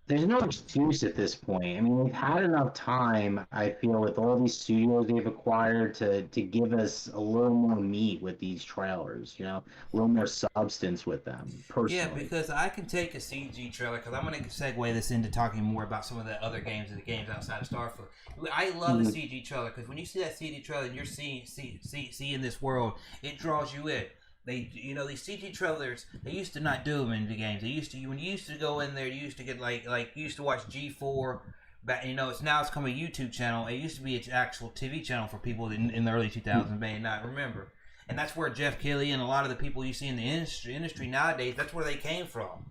there's no excuse at this point. I mean, we've had enough time, I feel, with all these studios they've acquired to give us a little more meat with these trailers, a little more substance with them, Yeah, personally. because I can take a CG trailer, because I'm going to segue this into talking more about some of the other games and the games outside of Starfield. I love a CG trailer, because when you see that CG trailer and you're seeing this world, it draws you in. These CG trailers, they used to not do them in the games. They used to, when you used to go in there, you used to get you used to watch G4. But it's come a YouTube channel. It used to be an actual TV channel for people in the early 2000s may not remember. And that's where Jeff Keighley and a lot of the people you see in the industry nowadays, that's where they came from.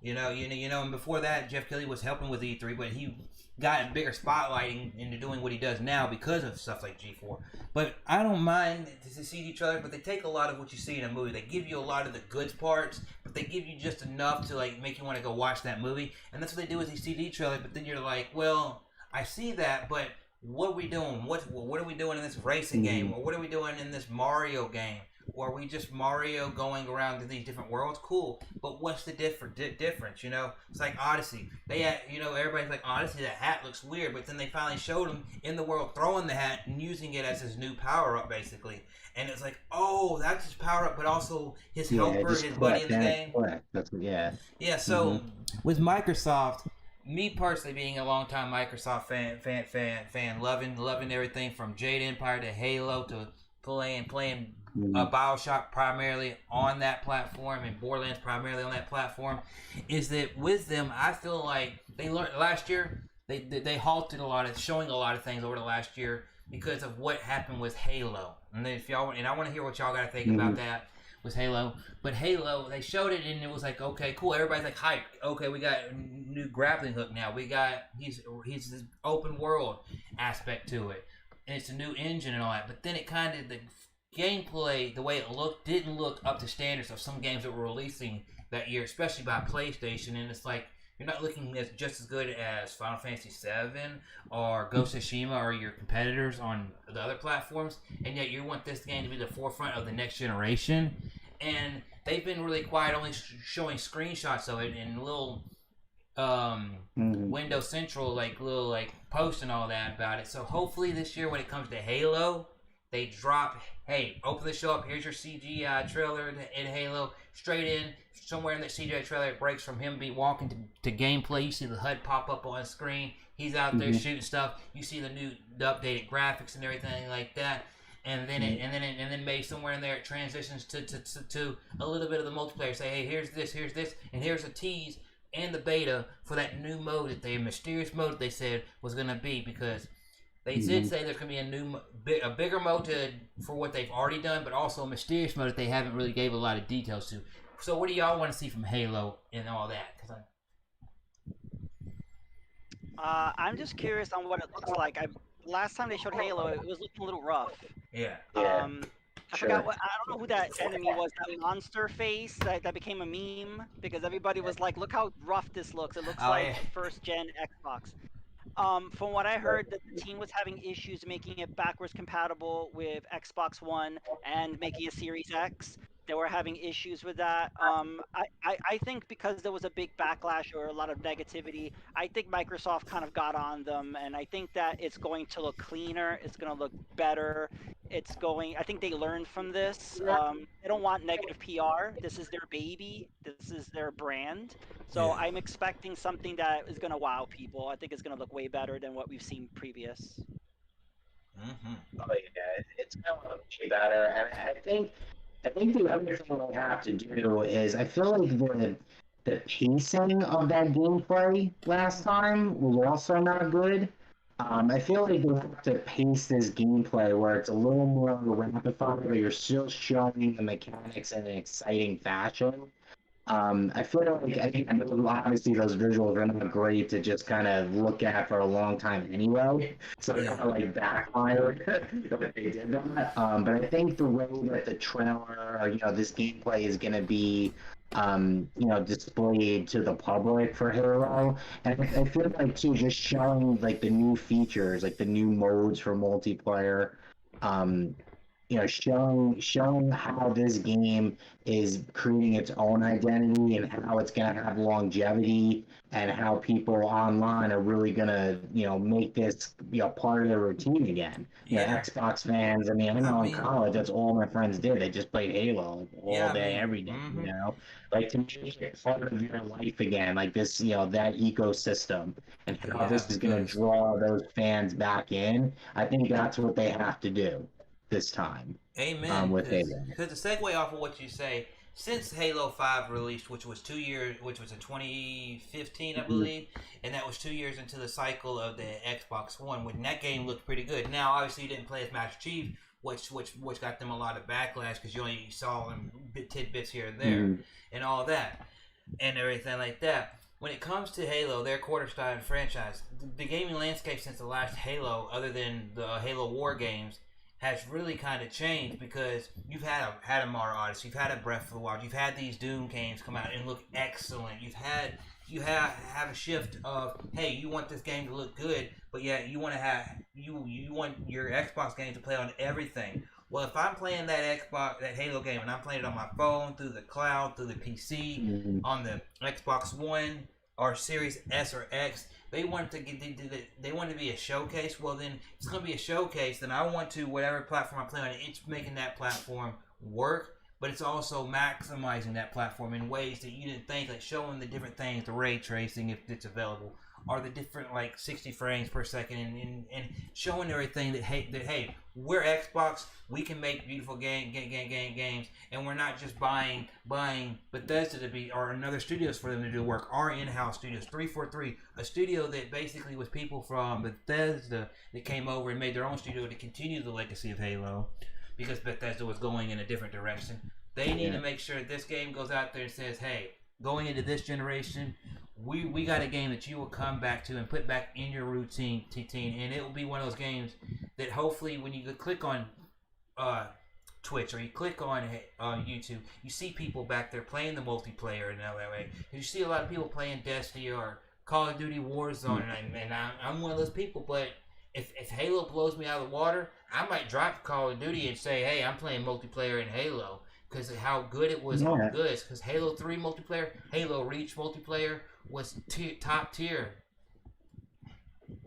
And before that, Jeff Keighley was helping with E3, but he got a bigger spotlighting into doing what he does now because of stuff like G4. But I don't mind the CG trailers, but they take a lot of what you see in a movie. They give you a lot of the good parts, but they give you just enough to make you want to go watch that movie. And that's what they do with these CG trailers. But then you're like, well, I see that, but what are we doing? What are we doing in this racing game? Or what are we doing in this Mario game? Or are we just Mario going around to these different worlds? Cool, but what's the difference? It's like Odyssey. They had, everybody's like, Odyssey, that hat looks weird, but then they finally showed him in the world throwing the hat and using it as his new power up, basically. And it's like, oh, that's his power up, but also his helper, his buddy in the game. Yeah. So with Microsoft, me personally being a longtime Microsoft fan, loving everything from Jade Empire to Halo to playing BioShock primarily on that platform and Borderlands primarily on that platform, is that with them, I feel like they learned last year. They halted showing a lot of things over the last year because of what happened with Halo. And then I want to hear what y'all got to think about that with Halo. But Halo, they showed it and it was like, okay, cool. Everybody's like hyped. Okay, we got a new grappling hook now. We got he's this open world aspect to it, and it's a new engine and all that. But then it kind of the gameplay, the way it looked, didn't look up to standards of some games that were releasing that year, especially by PlayStation. And it's like you're not looking just as good as Final Fantasy VII or Ghost of Tsushima or your competitors on the other platforms, and yet you want this game to be the forefront of the next generation. And they've been really quiet, only showing screenshots of it and little Windows Central little posts and all that about it. So hopefully this year when it comes to Halo, they drop, hey, open the show up, here's your CGI trailer in Halo, straight in, somewhere in that CGI trailer it breaks from him walking to gameplay. You see the HUD pop up on screen, he's out there shooting stuff, you see the updated graphics and everything like that, and then maybe somewhere in there it transitions to a little bit of the multiplayer, say, hey, here's this, and here's a tease and the beta for that new mode mysterious mode they said was going to be, because they did say there's going to be a bigger mode for what they've already done, but also a mysterious mode that they haven't really gave a lot of details to. So what do y'all want to see from Halo and all that? I'm just curious on what it looks like. Last time they showed Halo, it was looking a little rough. Yeah. I forgot I don't know who that enemy was, that monster face that became a meme, because everybody was like, look how rough this looks. It looks like first gen Xbox. From what I heard, that the team was having issues making it backwards compatible with Xbox One and making a Series X. They were having issues with that. I think because there was a big backlash or a lot of negativity, I think Microsoft kind of got on them, and I think that it's going to look cleaner. It's going to look better. I think they learned from this. They don't want negative PR. This is their baby. This is their brand. So I'm expecting something that is going to wow people. I think it's going to look way better than what we've seen previous. Oh yeah, it's going to look way better, and I think the other thing we have to do is, I feel like the pacing of that gameplay last time was also not good. I feel like they have to pace this gameplay where it's a little more rapid fire, but you're still showing the mechanics in an exciting fashion. I feel like I know obviously those visuals are not great to just kind of look at for a long time anyway, so it kind of like backfired that they did that. But I think the way that the trailer or this gameplay is going to be displayed to the public for Halo, and I feel like too just showing like the new features, like the new modes for multiplayer. Um, showing how this game is creating its own identity and how it's going to have longevity and how people online are really going to, make this, part of their routine again. Xbox fans, I mean, I know in college, that's all my friends did. They just played Halo all day, every day, Like, to make it part of your life again, like this, that ecosystem and how this is going to draw those fans back in. I think that's what they have to do this time. Amen. With Halo. Because to segue off of what you say, since Halo 5 released, which was 2 years, which was in 2015, I believe, and that was 2 years into the cycle of the Xbox One, when that game looked pretty good. Now, obviously, you didn't play as Master Chief, which got them a lot of backlash because you only saw them tidbits here and there, and all that, and everything like that. When it comes to Halo, their cornerstone franchise, the gaming landscape since the last Halo, other than the Halo War games, has really kind of changed because you've had a Mario Odyssey, you've had a Breath of the Wild, you've had these Doom games come out and look excellent. You have a shift of, hey, you want this game to look good, but yet you want to have you want your Xbox game to play on everything. Well, if I'm playing that Halo game, and I'm playing it on my phone, through the cloud, through the PC, on the Xbox One or Series S or X, they want to be a showcase. Well, then it's going to be a showcase. Then I want to, whatever platform I play on, it's making that platform work, but it's also maximizing that platform in ways that you didn't think, like showing the different things, the ray tracing if it's available, or the different like 60 frames per second, and showing everything that hey, we're Xbox, we can make beautiful games, and we're not just buying Bethesda to be, or another studios for them to do work. Our in-house studios, 343, a studio that basically was people from Bethesda that came over and made their own studio to continue the legacy of Halo, because Bethesda was going in a different direction. They need to make sure this game goes out there and says, hey, going into this generation, we got a game that you will come back to and put back in your routine, and it will be one of those games that hopefully when you click on Twitch or you click on YouTube, you see people back there playing the multiplayer in that way. You see a lot of people playing Destiny or Call of Duty Warzone, and I'm one of those people. But if Halo blows me out of the water, I might drop Call of Duty and say, hey, I'm playing multiplayer in Halo because of how good it was on goods. Because Halo 3 multiplayer, Halo Reach multiplayer was top tier.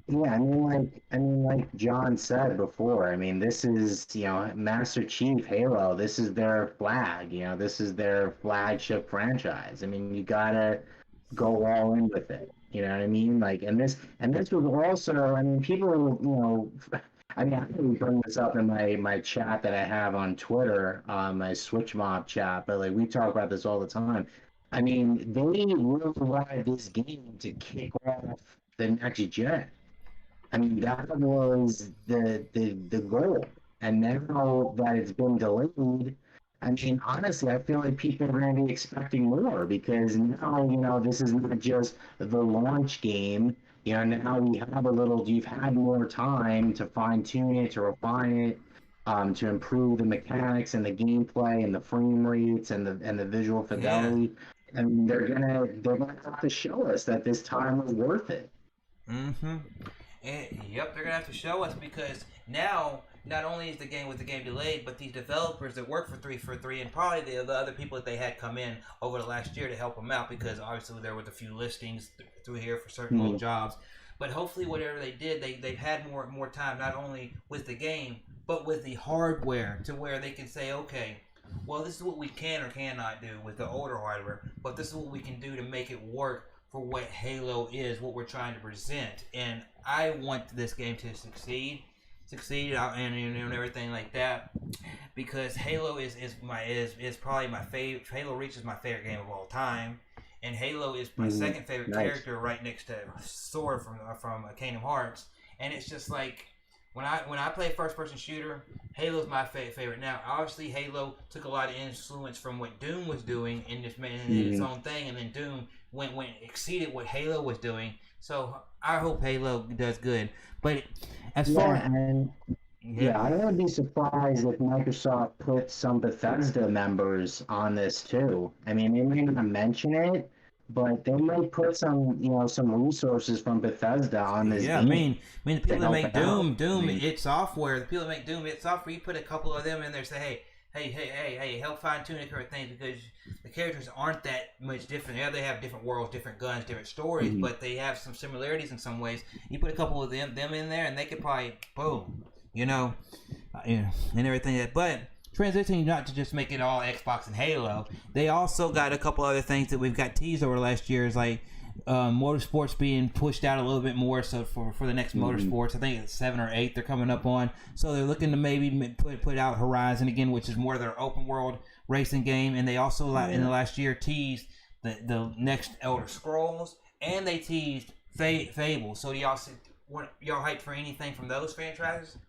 Yeah, I mean, like John said before. I mean, this is Master Chief Halo. This is their flag. This is their flagship franchise. I mean, you gotta go all in with it. You know what I mean? Like, and this was also. I mean, people. I mean, I can bring this up in my chat that I have on Twitter, my Switch Mob chat. But like, we talk about this all the time. I mean, they really wanted this game to kick off the next gen. I mean, that was the goal. And now that it's been delayed, I mean, honestly, I feel like people are going to be expecting more because now, this is not just the launch game. Now you've had more time to fine tune it, to refine it, to improve the mechanics and the gameplay and the frame rates and the visual fidelity. And they're gonna have to show us that this time was worth it. Mm-hmm. Yep, they're gonna have to show us, because now not only is the game delayed, but these developers that work for 343 and probably the other people that they had come in over the last year to help them out, because obviously there was a few listings through here for certain little jobs. But hopefully whatever they did, they've had more time, not only with the game, but with the hardware, to where they can say, okay, well, this is what we can or cannot do with the older hardware, but this is what we can do to make it work for what Halo is, what we're trying to present. And I want this game to succeed and everything like that, because Halo is probably my favorite. Halo Reach is my favorite game of all time, and Halo is my second favorite character, right next to Sora from Kingdom Hearts. And it's just like, when I play first person shooter, Halo's my favorite. Now, obviously, Halo took a lot of influence from what Doom was doing and just made it its own thing, and then Doom went exceeded what Halo was doing. So I hope Halo does good. But as far yeah, I wouldn't be surprised if Microsoft put some Bethesda members on this too. I mean, they may not mention it, but they might put some, some resources from Bethesda on this yeah, game. the people that make Doom, I mean, its software, the people that make Doom, its software, you put a couple of them in there, say, hey, help fine tune the current things because the characters aren't that much different. Yeah, they have different worlds, different guns, different stories, but they have some similarities in some ways. You put a couple of them in there, and they could probably boom, and everything. But transitioning not to just make it all Xbox and Halo, they also got a couple other things that we've got teased over the last year. Is like motorsports being pushed out a little bit more. So for the next motorsports, I think it's 7 or 8 they're coming up on. So they're looking to maybe put out Horizon again, which is more their open world racing game. And they also in the last year teased the next Elder Scrolls, and they teased Fable. So y'all hyped for anything from those franchises?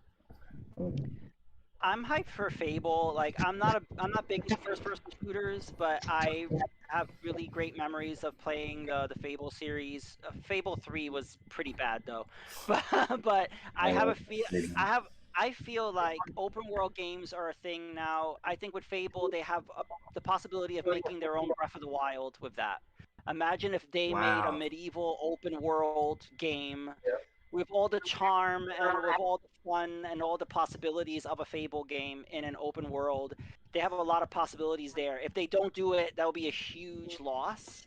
I'm hyped for Fable. Like I'm not big into first-person shooters, but I have really great memories of playing the Fable series. Fable 3 was pretty bad though, but I feel like open world games are a thing now. I think with Fable they have the possibility of making their own Breath of the Wild with that. Imagine if they made a medieval open world game with all the charm and with all the fun and all the possibilities of a Fable game in an open world. They have a lot of possibilities there. If they don't do it, that will be a huge loss.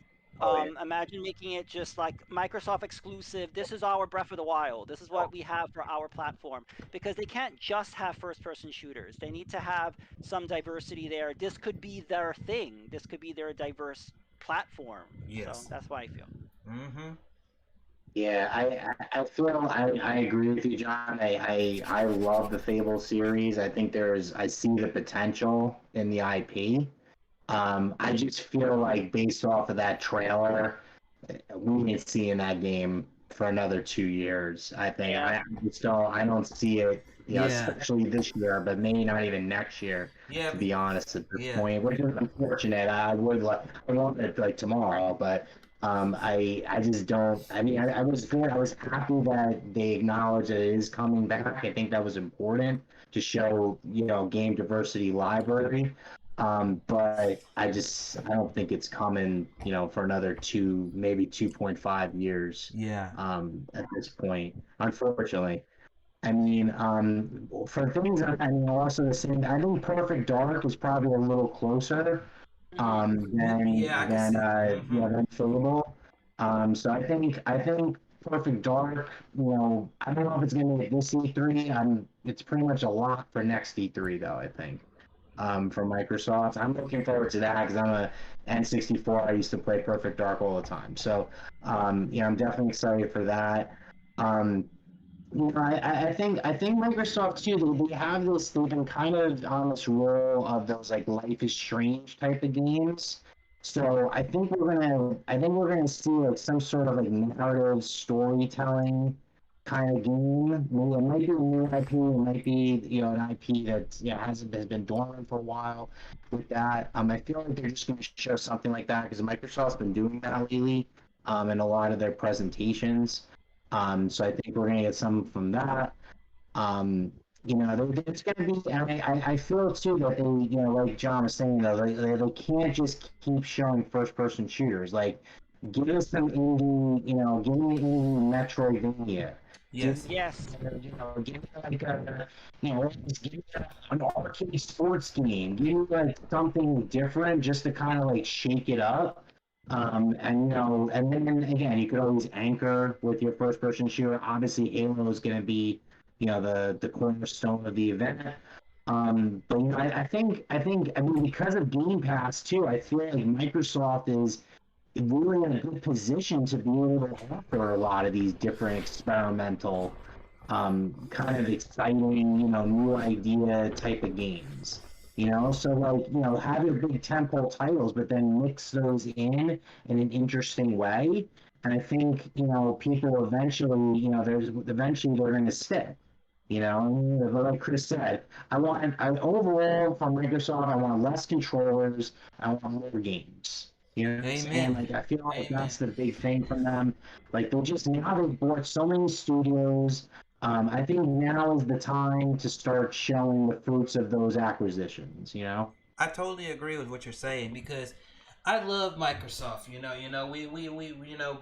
Imagine making it just like Microsoft exclusive. This is our Breath of the Wild. This is what we have for our platform. Because they can't just have first-person shooters. They need to have some diversity there. This could be their thing. This could be their diverse platform. Yes. So that's why I feel. Mm-hmm. Yeah, I feel I agree with you, John. I love the Fable series. I think I see the potential in the IP. I just feel like based off of that trailer, we ain't seeing that game for another 2 years. I think I don't see it, especially this year, but maybe not even next year. Yeah, to be honest, at this point, which is unfortunate. I want it like tomorrow, but I just don't. I mean, I was good. I was happy that they acknowledged that it is coming back. I think that was important to show, game diversity library. But I don't think it's coming, for another maybe 2.5 years. Yeah. At this point, unfortunately. I mean, for things, also the same. I think Perfect Dark is probably a little closer than Fable. So I think Perfect Dark. I don't know if it's going to be this E3. It's pretty much a lock for next E3 though. I think. For Microsoft, I'm looking forward to that because I'm a N64. I used to play Perfect Dark all the time. So I'm definitely excited for that. I think Microsoft too. They have this. They've been kind of on this role of those like Life is Strange type of games. So I think we're gonna see like some sort of like narrative storytelling kind of game. It might be a new IP. It might be an IP that has been dormant for a while. With that, I feel like they're just going to show something like that because Microsoft's been doing that lately, in a lot of their presentations. So I think we're going to get some from that. It's going to be. I feel too that they, like John was saying, though, they can't just keep showing first-person shooters. Like, give us some indie, give me indie Metroidvania. Yes. Give me like give me an arcade sports game. Give me like something different just to kind of like shake it up. And then again, you could always anchor with your first-person shooter. Obviously, Halo is going to be, the cornerstone of the event. But I think because of Game Pass too, I feel like Microsoft is really in a good position to be able to offer a lot of these different experimental, kind of exciting, new idea type of games. So like, have your big tempo titles, but then mix those in an interesting way. And I think, people eventually, they're going to stick. You know, but like Chris said, overall from Microsoft, I want less controllers. I want more games. You know what I'm saying? Amen. Like I feel like Amen. that's the big thing from them. Like they just now they've bought so many studios. I think now is the time to start showing the fruits of those acquisitions. You know? I totally agree with what you're saying because I love Microsoft.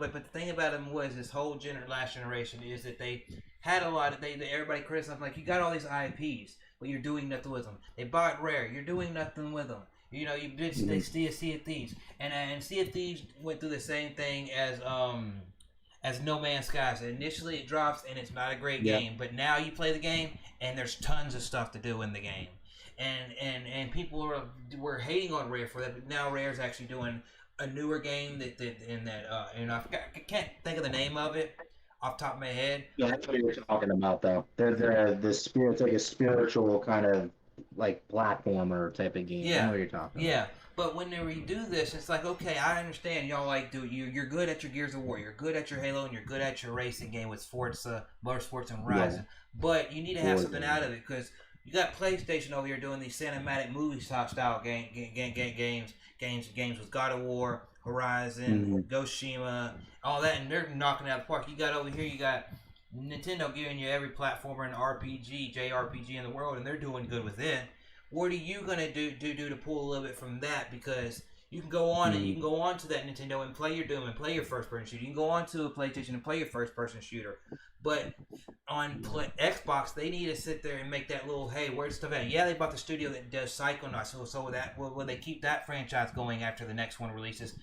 But the thing about them was this whole last generation is that they had a lot of everybody criticized like you got all these IPs, but you're doing nothing with them. They bought Rare, you're doing nothing with them. You know, you did they Sea of Thieves, and Sea of Thieves went through the same thing as No Man's Sky. So initially it drops and it's not a great game, but now you play the game and there's tons of stuff to do in the game. And people were hating on Rare for that, but now Rare's actually doing a newer game I can't think of the name of it off the top of my head. Yeah, that's what you're talking about, though. They're the spirit, it's like a spiritual kind of like platformer type of game. I know what you're talking about. Yeah. But when they redo this, it's like, okay, I understand y'all you're good at your Gears of War, you're good at your Halo, and you're good at your racing game with Forza, Motorsports, and Horizon. Yeah. But you need to have something out of it because you got PlayStation over here doing these cinematic movie style games with God of War, Horizon, Ghoshima, all that, and they're knocking it out of the park. You got over here, you got Nintendo giving you every platformer and RPG, JRPG in the world, and they're doing good with it. What are you gonna do to pull a little bit from that? Because you can go on and you can go on to that Nintendo and play your Doom and play your first person shooter. You can go on to a PlayStation and play your first person shooter. But on Xbox, they need to sit there and make that little, hey, where's stuff at? Yeah, they bought the studio that does Psychonauts, so that will they keep that franchise going after the next one releases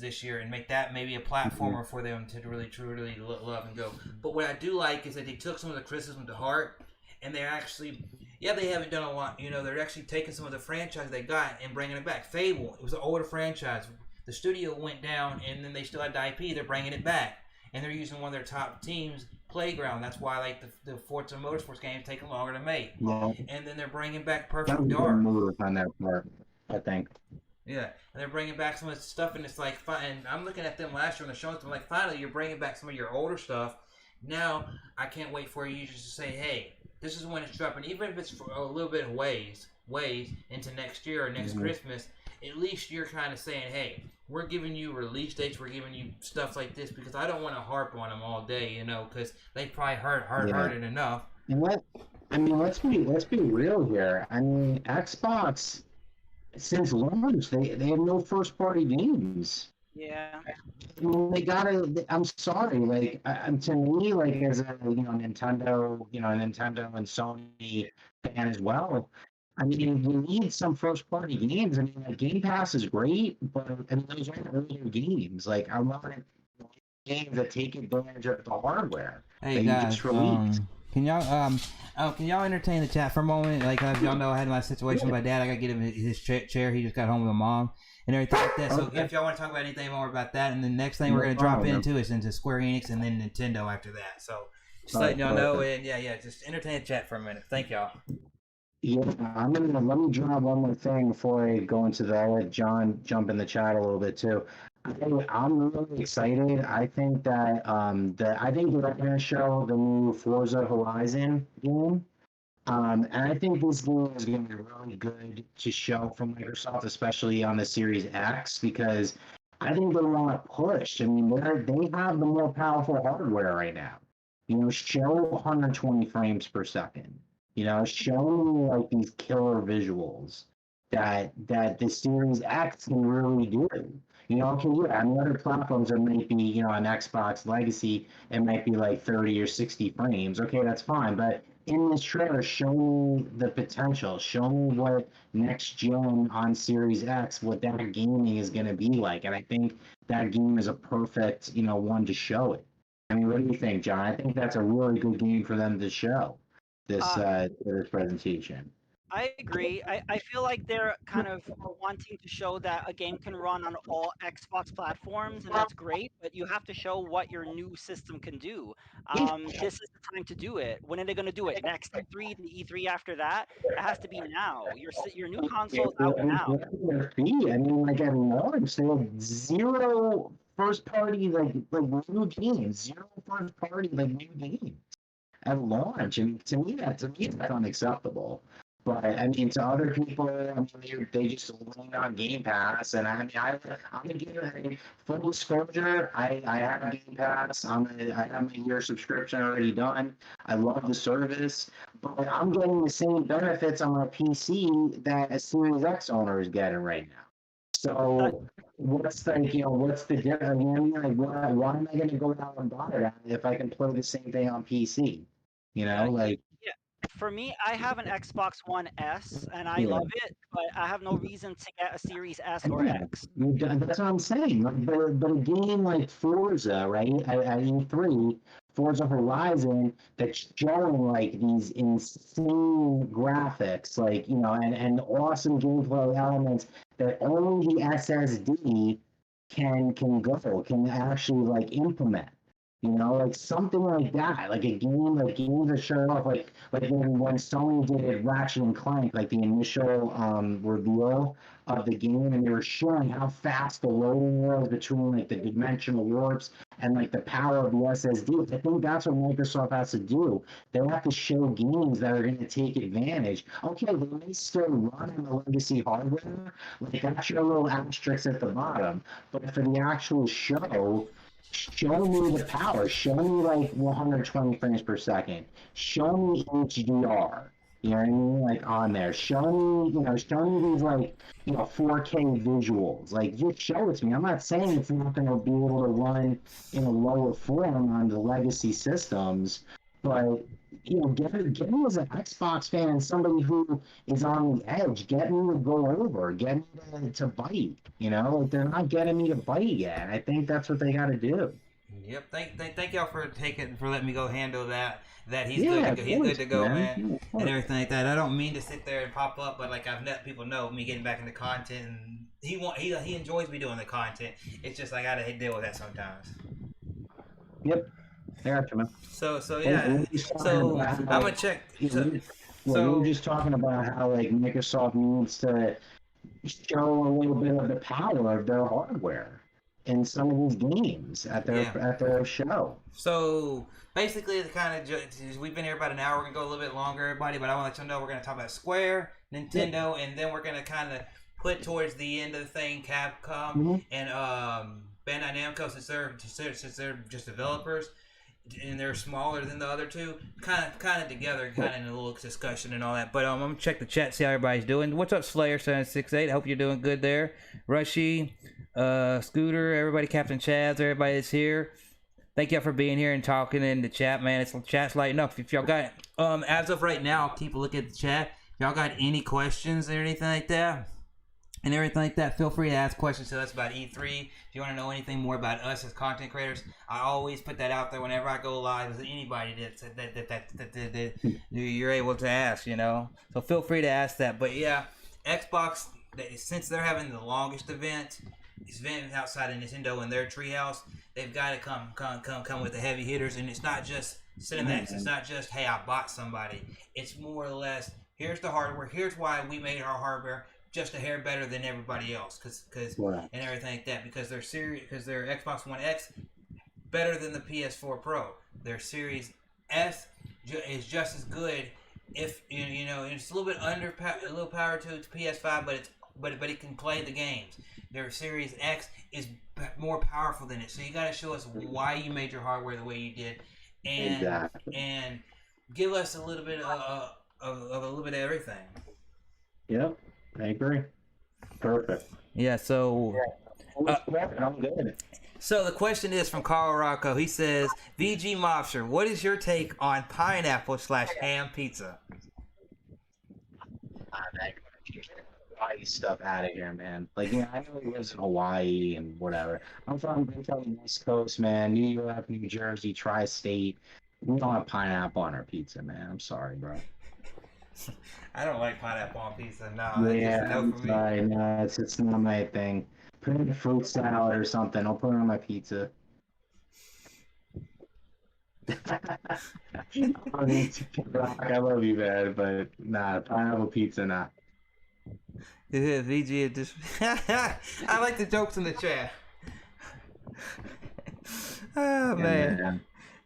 this year and make that maybe a platformer for them to really truly love and go. But what I do like is that they took some of the criticism to heart and they're actually, they haven't done a lot. They're actually taking some of the franchise they got and bringing it back. Fable, it was an older franchise. The studio went down and then they still had the IP. They're bringing it back. And they're using one of their top teams, Playground. That's why like the Forza Motorsports games take longer to make. Yeah. And then they're bringing back Perfect Dark. Move on that part, I think. Yeah, and they're bringing back some of the stuff, and it's like, and I'm looking at them last year on the shows, and I'm like, finally, you're bringing back some of your older stuff. Now, I can't wait for you just to say, hey, this is when it's dropping, even if it's for a little bit of ways into next year or next Christmas. At least you're kind of saying, hey, we're giving you release dates, we're giving you stuff like this, because I don't want to harp on them all day, because they probably heard it enough. And let's be real here. I mean, Xbox, since launch, they have no first party games. Yeah. I mean, they gotta. I'm sorry. Like, to me, like as a Nintendo, Nintendo and Sony fan as well. I mean, we need some first party games. I mean, like Game Pass is great, but those aren't earlier games. Like, I love games that take advantage of the hardware. Hey guys, can y'all entertain the chat for a moment? Like, as y'all know, I had my situation with my dad. I gotta get him his chair. He just got home with my mom and everything like that. So if y'all want to talk about anything more about that, and the next thing we're gonna drop into is into Square Enix and then Nintendo after that. So just letting y'all know, and just entertain the chat for a minute. Thank y'all. Yeah, let me drop one more thing before I go into that. I'll let John jump in the chat a little bit too. I'm really excited. I think that I think they're going to show the new Forza Horizon game. And I think this game is going to be really good to show from Microsoft, especially on the Series X, because I think they want to push. I mean, they have the more powerful hardware right now. Show 120 frames per second. Show me like these killer visuals that the Series X can really do. On other platforms, it might be, on Xbox Legacy, it might be like 30 or 60 frames. Okay, that's fine. But in this trailer, show me the potential. Show me what next gen on Series X, what that gaming is going to be like. And I think that game is a perfect, one to show it. I mean, what do you think, John? I think that's a really good game for them to show this presentation. I agree. I feel like they're kind of wanting to show that a game can run on all Xbox platforms, and that's great, but you have to show what your new system can do. This is the time to do it. When are they going to do it? Next E3, the E3 after that? It has to be now. Your new console's out now. I mean, like at launch, they have zero first party like new games, zero first party like new games. at launch. And to me, that's unacceptable. But I mean, to other people, I mean, they just lean on Game Pass, and I mean, I'm gonna give it full disclosure. I have Game Pass. I have my year subscription already done. I love the service, but I'm getting the same benefits on my PC that a Series X owner is getting right now. So what's the difference? I mean, like, why am I going to go out and buy that if I can play the same thing on PC? Like. Yeah. For me, I have an Xbox One S, and I Yeah. love it, but I have no reason to get a Series S or Yeah, X. that's what I'm saying. But a game like Forza, right? At E3, Forza Horizon, that's showing like these insane graphics, like and awesome gameplay elements that only the SSD can actually like implement. Like something like that, like a game, like games that show off, like when Sony did Ratchet and Clank, like the initial reveal of the game, and they were showing how fast the loading was between like the dimensional warps and like the power of the SSD. I think that's what Microsoft has to do. They have to show games that are going to take advantage. Okay, they may still run on the legacy hardware, like that's your little asterisk at the bottom, but for the actual show me the power. Show me like 120 frames per second. Show me HDR. You know what I mean? Like on there. Show me these like 4K visuals. Like just show it to me. I'm not saying it's not going to be able to run in a lower form on the legacy systems, but get me as an Xbox fan and somebody who is on the edge. Get me to go over. Get me to bite. Like they're not getting me to bite yet. I think that's what they got to do. Yep. Thank y'all for letting me go handle that. He's Yeah, good to go, man, Yeah. and everything like that. I don't mean to sit there and pop up, but like I've let people know me getting back into content, and he enjoys me doing the content. It's just I gotta deal with that sometimes. Yep. I got you, man. So yeah. So I'm gonna check. We were just talking about how like Microsoft needs to show a little bit of the power of their hardware in some of these games at their show. So basically, we've been here about an hour. We're gonna go a little bit longer, everybody. But I want to let you know we're gonna talk about Square, Nintendo, and then we're gonna kind of put towards the end of the thing Capcom and Bandai Namco, since they're just developers and they're smaller than the other two, kind of together, kind of in a little discussion and all that. But I'm gonna check the chat, see how everybody's doing. What's up, Slayer768? I hope you're doing good there. Rushy, Scooter, everybody, Captain Chaz, everybody that's here. Thank y'all for being here and talking in the chat, man. Chat's lighting up. If y'all got as of right now, keep a look at the chat. If y'all got any questions or anything like that, feel free to ask questions to us about E3. If you want to know anything more about us as content creators, I always put that out there whenever I go live with anybody that you're able to ask, So feel free to ask that. But yeah, Xbox, since they're having the longest event outside of Nintendo in their treehouse, they've got to come with the heavy hitters, and it's not just cinematics. It's not just, hey, I bought somebody. It's more or less, here's the hardware. Here's why we made our hardware just a hair better than everybody else, and everything like that, because their Xbox One X better than the PS4 Pro. Their Series S is just as good, if it's a little bit a little power to PS5, but it can play the games. Their Series X is more powerful than it, so you got to show us why you made your hardware the way you did, and give us a little bit of a little bit of everything. Yep. I agree. Perfect. Yeah, so I'm good. So the question is from Carl Rocco. He says, VG Mobster, what is your take on pineapple/ham pizza? Hawaii stuff out of here, man. Like, I know he lives in Hawaii and whatever. I'm from the East Coast, man. New York, New Jersey, tri-state. We don't have pineapple on our pizza, man. I'm sorry, bro. I don't like pineapple on pizza. No, yeah, that's just no for me. Sorry, no, it's not my thing. Put it in a fruit salad or something. I'll put it on my pizza. I love you, man, but nah, pineapple pizza, nah. Yeah, VG just. I like the jokes in the chat. Oh man.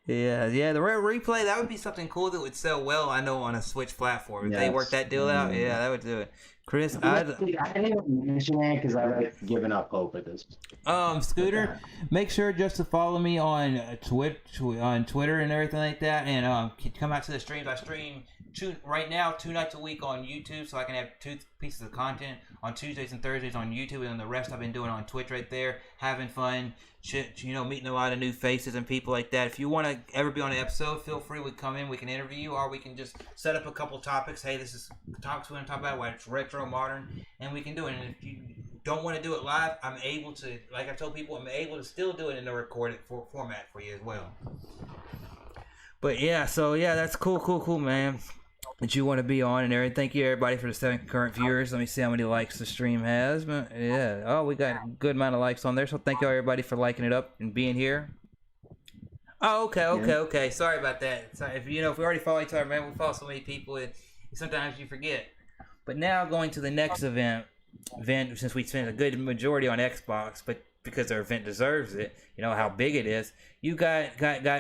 Yeah. The replay, that would be something cool that would sell well. I know on a Switch platform. If they work that deal out, yeah, that would do it. Chris, I didn't even mention it because I've given up hope at this. Scooter, make sure just to follow me on Twitter and everything like that, and come out to the streams. I stream right now 2 nights a week on YouTube, so I can have 2 pieces of content on Tuesdays and Thursdays on YouTube, and then the rest I've been doing on Twitch right there, having fun, meeting a lot of new faces and people like that. If you want to ever be on an episode, feel free to come in. We can interview you, or we can just set up a couple topics. Hey, this is topics we want to talk about, whether it's retro, modern, and we can do it. And if you don't want to do it live, I'm able to, like I told people, I'm able to still do it in a recorded format for you as well. But yeah, so yeah, that's cool, man, that you want to be on and everything. Thank you everybody for the 7 concurrent viewers. Let me see how many likes the stream has. But yeah, we got a good amount of likes on there, so thank you everybody for liking it up and being here. Oh, okay. Sorry about that. Sorry, if we already follow each other, man, we follow so many people, and sometimes you forget. But now going to the next event, since we spent a good majority on Xbox, but because their event deserves it, how big it is. You got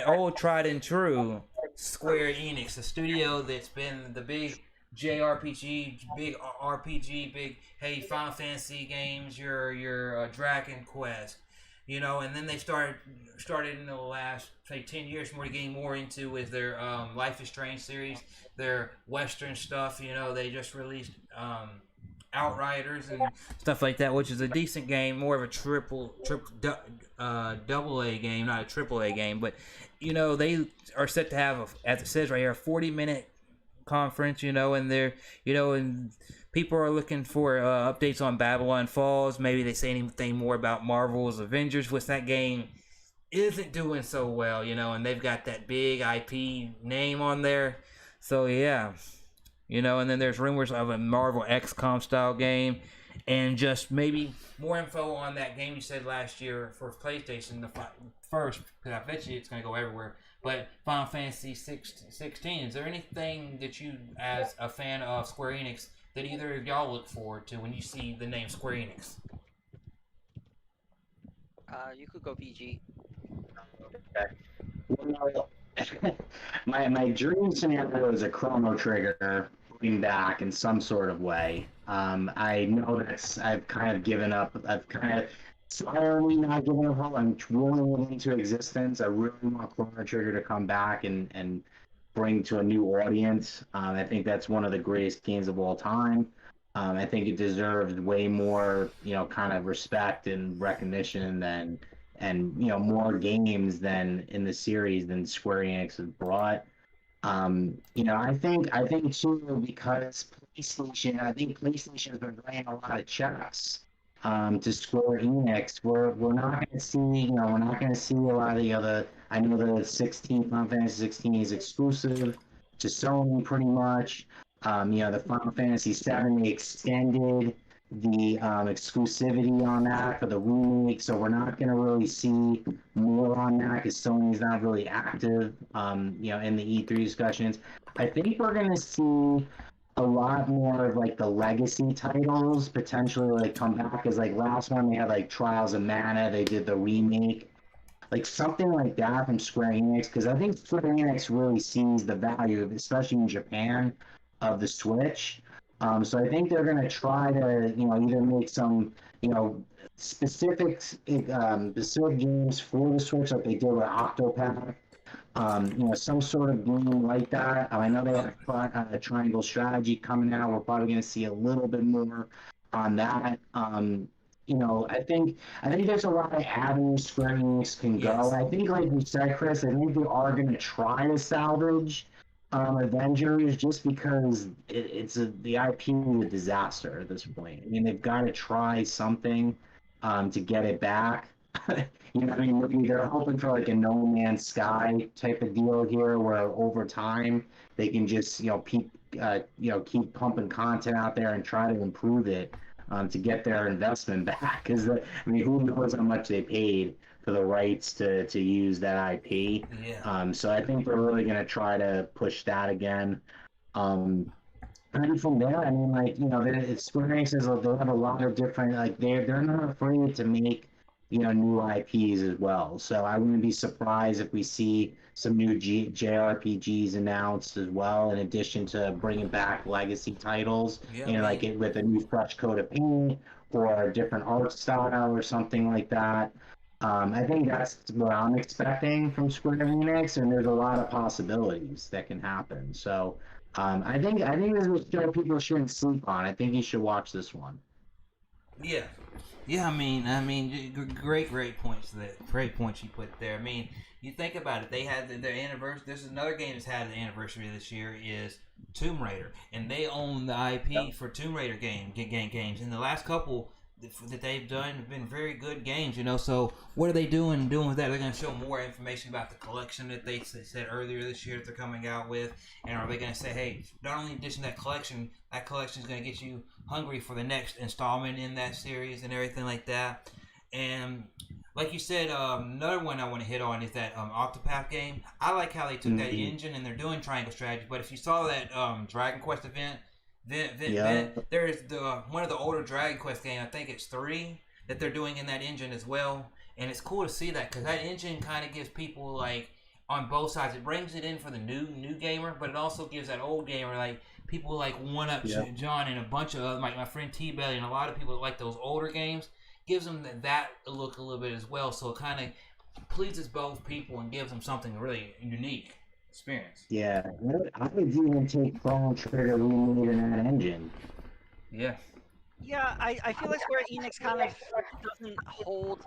old tried and true Square Enix, the studio that's been the big JRPG, big RPG, big Final Fantasy games, your Dragon Quest, and then they started in the last 10 years more getting more into with their Life is Strange series, their Western stuff. They just released Outriders and stuff like that, which is a decent game, more of a double A game, not a triple A game. But they are set to have, as it says right here, a 40-minute conference. And they're and people are looking for updates on Babylon Falls. Maybe they say anything more about Marvel's Avengers, which that game isn't doing so well. And they've got that big IP name on there. So yeah. And then there's rumors of a Marvel XCOM style game, and just maybe more info on that game you said last year for PlayStation, the first, because I bet you it's going to go everywhere, but Final Fantasy 16. Is there anything that you, as a fan of Square Enix, that either of y'all look forward to when you see the name Square Enix? You could go PG. Well, my dream scenario is a Chrono Trigger looking back in some sort of way. I know that I've kind of given up. I've kind of slowly not given up hope. I'm willing it into existence. I really want Chrono Trigger to come back and bring to a new audience. I think that's one of the greatest games of all time. I think it deserves way more, kind of respect and recognition and more games than in the series than Square Enix has brought. I think too, because I think PlayStation has been playing a lot of chess to Square Enix. We're not going to see we're not going to see a lot of the other. I know the Final Fantasy 16 is exclusive to Sony pretty much. The Final Fantasy 7 they extended the exclusivity on that for the remake, so we're not going to really see more on that because Sony's not really active, in the E3 discussions. I think we're going to see a lot more of like the legacy titles potentially like come back, because like last one they had like Trials of Mana, they did the remake, like something like that from Square Enix, because I think Square Enix really sees the value, especially in Japan, of the Switch. So I think they're going to try to, either make some, specific games for the Switch, like they did with Octopath. Some sort of game like that. I know they have a Triangle Strategy coming out. We're probably going to see a little bit more on that. I think there's a lot of avenues Square Enix can go. Yes. I think, like you said, Chris, I think they are going to try to salvage Avengers, just because the IP is a disaster at this point. I mean, they've got to try something to get it back. Maybe they're hoping for like a No Man's Sky type of deal here, where over time they can just keep pumping content out there and try to improve it to get their investment back. Because who knows how much they paid for the rights to use that IP. Yeah. So I think they're really going to try to push that again. And from there, Square Enix they have a lot of different, they're not afraid to make, new IPs as well. So I wouldn't be surprised if we see some new JRPGs announced as well, in addition to bringing back legacy titles, Yeah, and like man. it with a new fresh coat of paint or a different art style or something like that. I think that's what I'm expecting from Square Enix, and there's a lot of possibilities that can happen. So I think this is a show people shouldn't sleep on. I think you should watch this one. Yeah, yeah. Great points. Great points you put there. I mean, you think about it. They had their anniversary. There's another game that's had an anniversary this year is Tomb Raider, and they own the IP for Tomb Raider games. And the last couple that they've done have been very good games. So what are they doing with that? They're going to show more information about the collection that they said earlier this year that they're coming out with, and are they going to say, hey, not only addition that collection is going to get you hungry for the next installment in that series and everything like that. And like you said, another one I want to hit on is that Octopath game. I like how they took that engine and they're doing triangle strategy. But if you saw that Dragon Quest event, there's one of the older Dragon Quest game. I think it's 3 that they're doing in that engine as well. And it's cool to see that because that engine kind of gives people like on both sides. It brings it in for the new gamer, but it also gives that old gamer like people like 1UpJohn and a bunch of like my friend T-Belly and a lot of people that like those older games. Gives them that look a little bit as well, so it kind of pleases both people and gives them something really unique experience. Yeah, I would even take Chrono Trigger remade in that engine. Yeah. Yeah, I feel like Square Enix kind of doesn't hold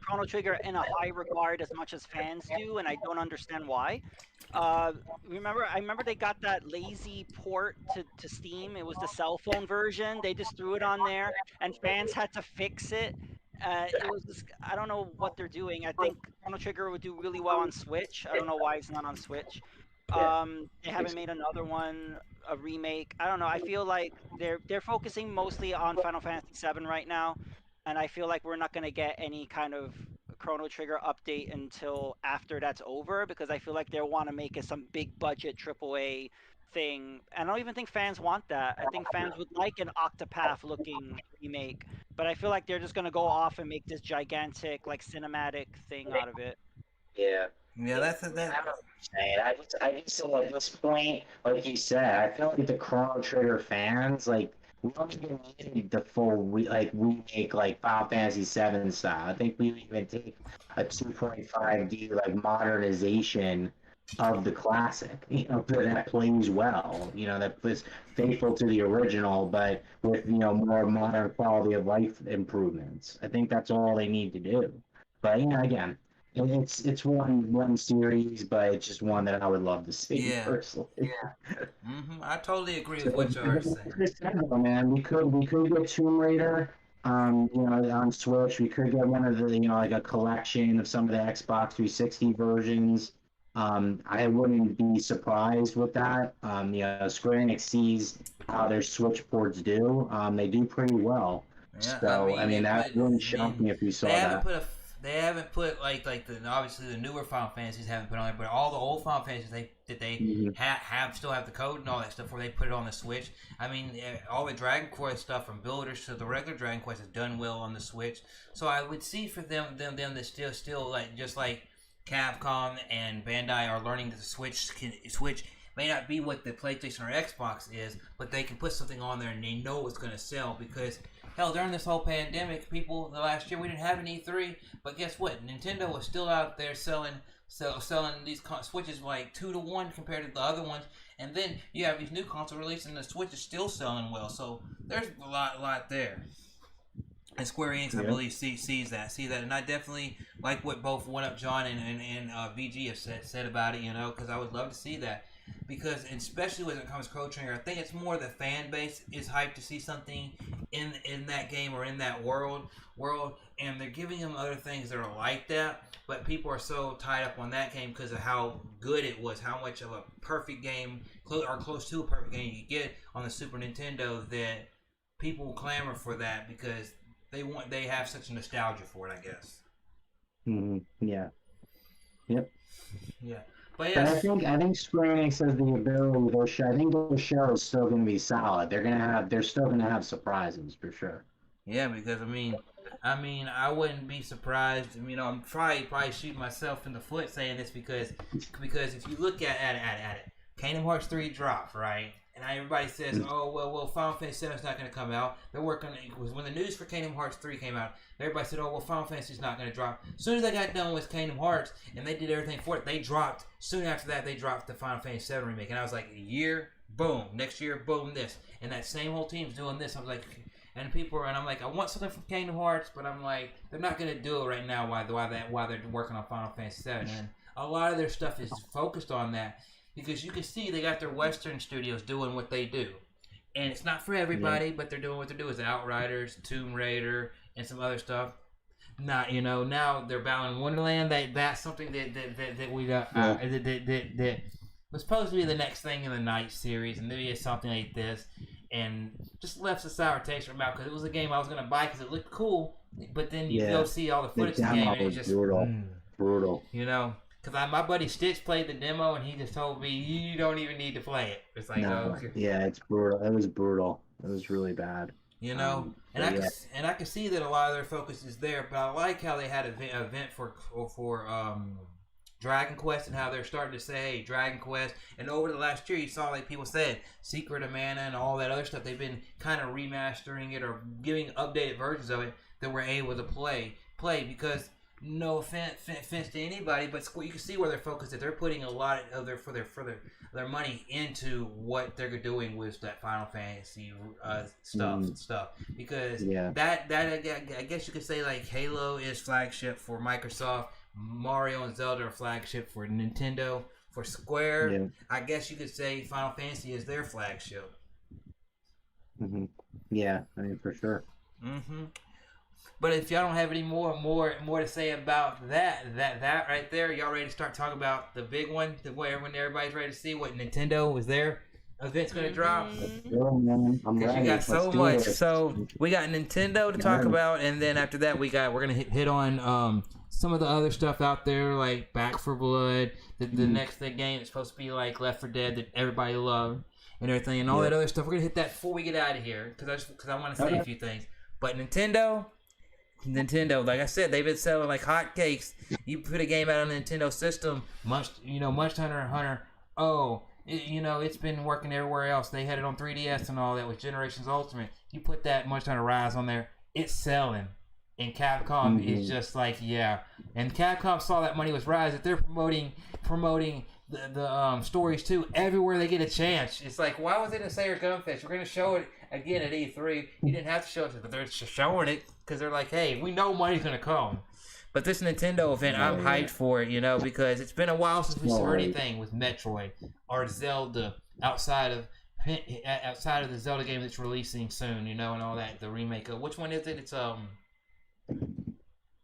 Chrono Trigger in a high regard as much as fans do, and I don't understand why. I remember they got that lazy port to Steam. It was the cell phone version. They just threw it on there, and fans had to fix it. It was just, I don't know what they're doing. I think Chrono Trigger would do really well on Switch. I don't know why it's not on Switch. They haven't made another one, a remake. I don't know. I feel like they're focusing mostly on Final Fantasy VII right now, and I feel like we're not going to get any kind of Chrono Trigger update until after that's over, because I feel like they'll want to make it some big budget AAA thing. And I don't even think fans want that. I think fans would like an Octopath looking remake, but I feel like they're just going to go off and make this gigantic like cinematic thing out of it. Yeah. Yeah, that's I don't understand. I just feel at this point, like you said, I feel like the Chrono Trigger fans, like, we don't even need the full remake like Final Fantasy VII style. I think we would even take a 2.5D like modernization of the classic, that plays well, that was faithful to the original, but with more modern quality of life improvements. I think that's all they need to do. But again, it's one series, but it's just one that I would love to see personally. I totally agree with what you're saying. Man, we could get Tomb Raider, on Switch. We could get one of the, like a collection of some of the Xbox 360 versions. I wouldn't be surprised with that. Square Enix sees how their Switch ports do. They do pretty well. Yeah, So that wouldn't shock me if we saw that. They haven't put like obviously the newer Final Fantasies haven't put on there, but all the old Final Fantasies have still have the code and all that stuff where they put it on the Switch. All the Dragon Quest stuff from Builders to the regular Dragon Quest is done well on the Switch. So I would see for them to still like just like Capcom and Bandai are learning that the Switch may not be what the PlayStation or Xbox is, but they can put something on there and they know it's going to sell because. Hell, during this whole pandemic, the last year we didn't have an E3, but guess what? Nintendo was still out there selling these Switches like 2-to-1 compared to the other ones, and then you have these new consoles released, and the Switch is still selling well. So there's a lot there. And Square Enix, I believe, sees that, and I definitely like what both 1UpJohn and VG have said about it, because I would love to see that. Because especially when it comes to Chrono Trigger, I think it's more the fan base is hyped to see something in that game or in that world, and they're giving them other things that are like that. But people are so tied up on that game because of how good it was, how much of a perfect game or close to a perfect game you get on the Super Nintendo that people will clamor for that because they have such a nostalgia for it, I guess. Yeah. Yep. Yeah. But I think Square Enix has the ability. I think the show is still going to be solid. They're still going to have surprises for sure. Yeah, because I wouldn't be surprised. I'm probably shooting myself in the foot saying this because if you look at it, Kingdom Hearts 3 dropped, right? And everybody says, oh well, Final Fantasy 7 is not going to come out. They're working. It was when the news for Kingdom Hearts 3 came out. Everybody said, oh well, Final Fantasy is not going to drop. As soon as they got done with Kingdom Hearts and they did everything for it, they dropped. Soon after that, they dropped the Final Fantasy 7 remake, and I was like, a year, boom. Next year, boom, this, and that same whole team's doing this. I was like. And I'm like, I want something from Kingdom Hearts, but I'm like, they're not gonna do it right now. Why they're working on Final Fantasy VII, and a lot of their stuff is focused on that because you can see they got their Western studios doing what they do, and it's not for everybody, but they're doing what they do. Is Outriders, Tomb Raider, and some other stuff. Not now they're Balan Wonderland. That's something that we got that was supposed to be the next thing in the Night series, and maybe it's something like this. And just left a sour taste in my mouth because it was a game I was going to buy because it looked cool. But then you go see all the footage of the game and it's just brutal. Because my buddy Stitch played the demo and he just told me you don't even need to play it. It's like it's brutal. It was brutal. It was really bad. And I can see that a lot of their focus is there. But I like how they had an event for Dragon Quest and how they're starting to say, hey, Dragon Quest. And over the last year, you saw like people said, Secret of Mana and all that other stuff. They've been kind of remastering it or giving updated versions of it that we're able to play because no offense to anybody, but you can see where their focus is. They're putting a lot of their money into what they're doing with that Final Fantasy stuff because that I guess you could say like Halo is flagship for Microsoft. Mario and Zelda are flagship for Nintendo. For Square, I guess you could say Final Fantasy is their flagship. Mm-hmm. Yeah, I mean for sure. Mm-hmm. But if y'all don't have any more to say about that right there, y'all ready to start talking about the big one, when everybody's ready to see what Nintendo was their event's gonna drop? Because you got so much. So we got Nintendo to talk about, and then after that we're gonna hit on some of the other stuff out there like Back 4 Blood, the next game that's supposed to be like Left 4 Dead that everybody loved and everything, and all that other stuff. We're gonna hit that before we get out of here because I want to say a few things. But Nintendo, like I said, they've been selling like hotcakes. You put a game out on the Nintendo system, Monster Hunter. Oh, it's been working everywhere else. They had it on 3DS and all that with Generations Ultimate. You put that Monster Hunter Rise on there, it's selling. And Capcom is just like, and Capcom saw that money was Rise, that they're promoting the stories too everywhere they get a chance. It's like, why was it in Sayer Gunfest? We're going to show it again at E3. You didn't have to show it, but they're showing it because they're like, hey, we know money's going to come. But this Nintendo event, I'm hyped for it, because it's been a while since we saw anything with Metroid or Zelda outside of the Zelda game that's releasing soon, and all that, the remake of, which one is it? It's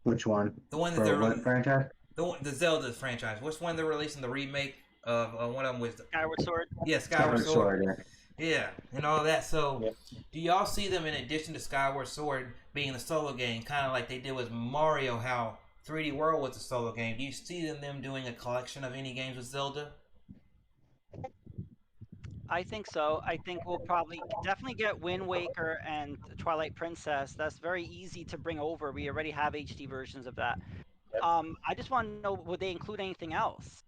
Which one? The one that they're franchise? The Zelda franchise. Which one they're releasing the remake of? One of them was Skyward Sword. Yeah, Skyward Sword. Yeah, and all that. So, do y'all see them in addition to Skyward Sword being the solo game, kind of like they did with Mario? How 3D World was a solo game. Do you see them doing a collection of any games with Zelda? I think so. I think we'll definitely get Wind Waker and Twilight Princess. That's very easy to bring over. We already have HD versions of that. I just want to know, would they include anything else?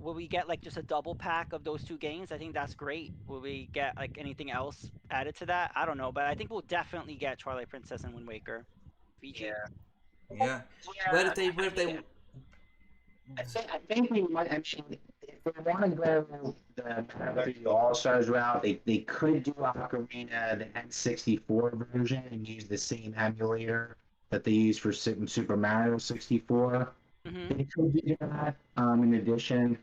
Will we get like just a double pack of those two games? I think that's great. Will we get like anything else added to that? I don't know, but I think we'll definitely get Twilight Princess and Wind Waker. Fiji. Yeah. What if they? I think we might actually. If we want to go the All-Stars route, they could do Ocarina, the N64 version, and use the same emulator that they use for Super Mario 64. They could do that. In addition,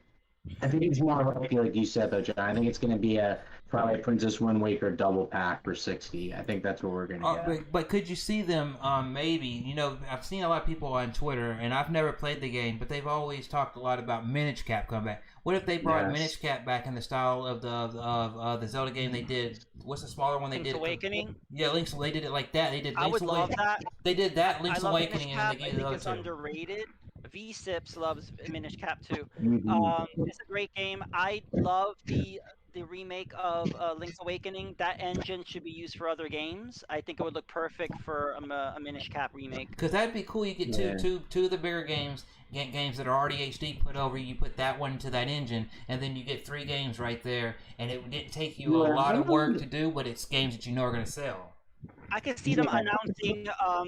I think it's more like you said, though, John. I think it's going to be a Twilight Princess Wind Waker double pack for 60. I think that's what we're going to get. But could you see them maybe, I've seen a lot of people on Twitter, and I've never played the game, but they've always talked a lot about Minish Cap comeback. What if they brought Minish Cap back in the style of the Zelda game they did? What's the smaller one they Link's did? Awakening? Yeah, Link's. They did it like that. They did Link's I would love that. They did that, Link's Awakening, and they I think it's underrated. V-Sips loves Minish Cap too. It's a great game. I love the the remake of Link's Awakening, that engine should be used for other games. I think it would look perfect for a Minish Cap remake. Because that'd be cool. You get two of the bigger games that are already HD put over. You put that one into that engine, and then you get 3 games right there. And it didn't take you a lot of work to do, but it's games that you know are going to sell. I could see them announcing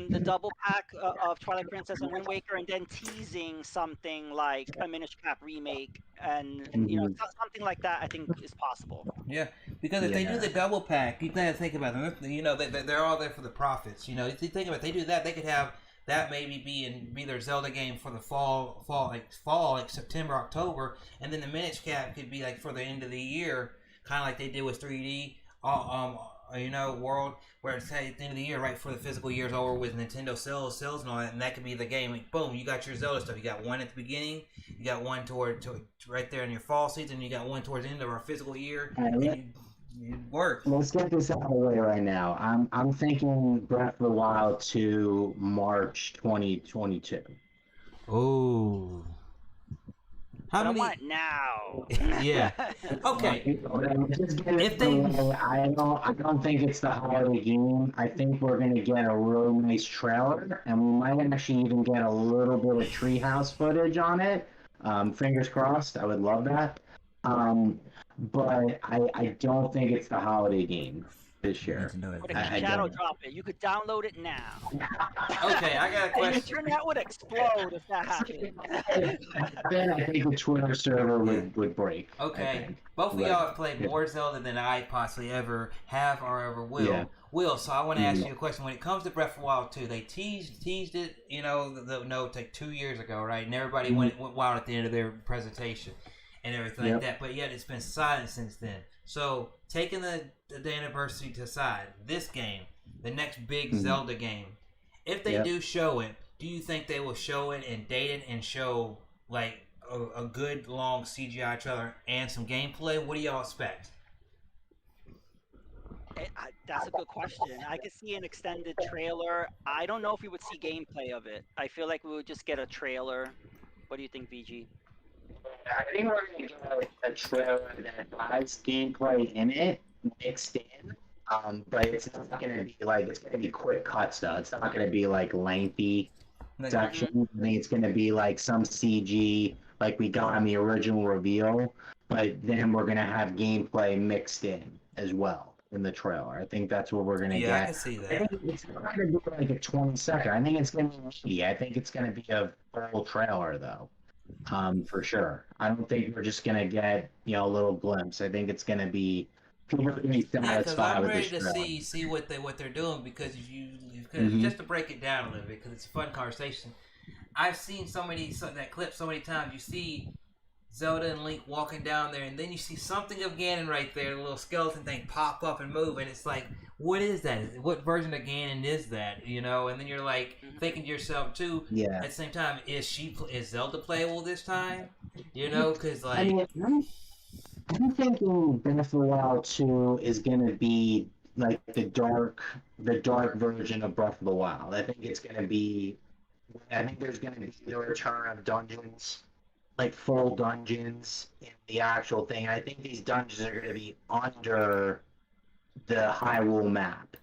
the double pack of Twilight Princess and Wind Waker, and then teasing something like a Minish Cap remake, and something like that. I think is possible. Yeah, because if they do the double pack, you got to think about them. You know, they're all there for the profits. You know, if you think about it, they do that, they could have that maybe be their Zelda game for the fall like September, October, and then the Minish Cap could be like for the end of the year, kind of like they did with 3D. World, where it's at the end of the year, right before the physical year's over with Nintendo sales and all that, and that could be the game. Like, boom, you got your Zelda stuff. You got one at the beginning, you got one toward right there in your fall season, you got one towards the end of our physical year. It works. Let's get this out of the way right now. I'm thinking Breath of the Wild to March 2022. Oh. I want now. Yeah. Okay. If they, I don't think it's the holiday game. I think we're gonna get a really nice trailer, and we might actually even get a little bit of treehouse footage on it. Fingers crossed. I would love that. But I don't think it's the holiday game this year. Would shadow drop it? You could download it now. Okay, I got a question. And the internet would explode if that happened. Then I think the Twitter server would break. Okay, both of y'all have played more Zelda than I possibly ever have or ever will. Yeah. So I want to ask you a question. When it comes to Breath of the Wild 2, they teased it, the note like 2 years ago, right? And everybody went wild at the end of their presentation and everything like that. But yet it's been silent since then. So taking the anniversary to side, this game, the next big Zelda game, if they do show it, do you think they will show it and date it and show like a good long CGI trailer and some gameplay? What do y'all expect? That's a good question. I could see an extended trailer. I don't know if we would see gameplay of it. I feel like we would just get a trailer. What do you think, VG? I think we're going to get a trailer that has gameplay in it, mixed in. But it's not going to be like, it's going to be quick cuts though. It's not going to be like lengthy sections. I think it's going to be like some CG like we got on the original reveal, but then we're going to have gameplay mixed in as well in the trailer. I think that's what we're going to get. Yeah, I can see that. I think it's not going to be like a 20-second. I think it's going to be meaty. I think it's going to be a full trailer though. For sure. I don't think we're just gonna get a little glimpse. I think it's gonna be people are gonna be satisfied with this trailer. I'm ready to see what they're doing because just to break it down a little bit because it's a fun conversation. I've seen that clip so many times. You see Zelda and Link walking down there, and then you see something of Ganon right there, the little skeleton thing pop up and move, and it's like, what is that? What version of Ganon is that? And then you're like thinking to yourself too. Yeah. At the same time, is Zelda playable this time? Because like. I'm thinking Breath of the Wild 2 is gonna be like the dark version of Breath of the Wild. I think there's gonna be the return of dungeons, like full dungeons in the actual thing. And I think these dungeons are gonna be under the Hyrule map.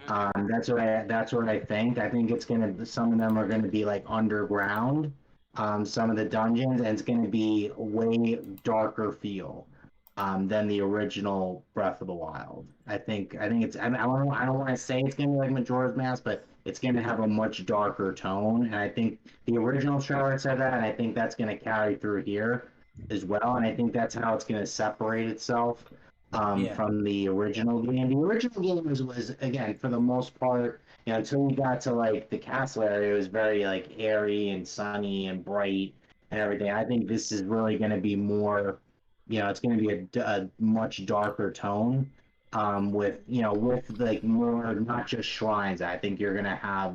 That's what I think. I think some of them are gonna be like underground. Some of the dungeons, and it's gonna be a way darker feel than the original Breath of the Wild. I think it's. I don't want to say it's gonna be like Majora's Mask, but it's gonna have a much darker tone. And I think the original trailer said that, and I think that's gonna carry through here as well. And I think that's how it's gonna separate itself from the original game. The original game was again, for the most part, until we got to like the castle area, it was very like airy and sunny and bright and everything. I think this is really going to be more, it's going to be a much darker tone, with like more, not just shrines. I think you're going to have,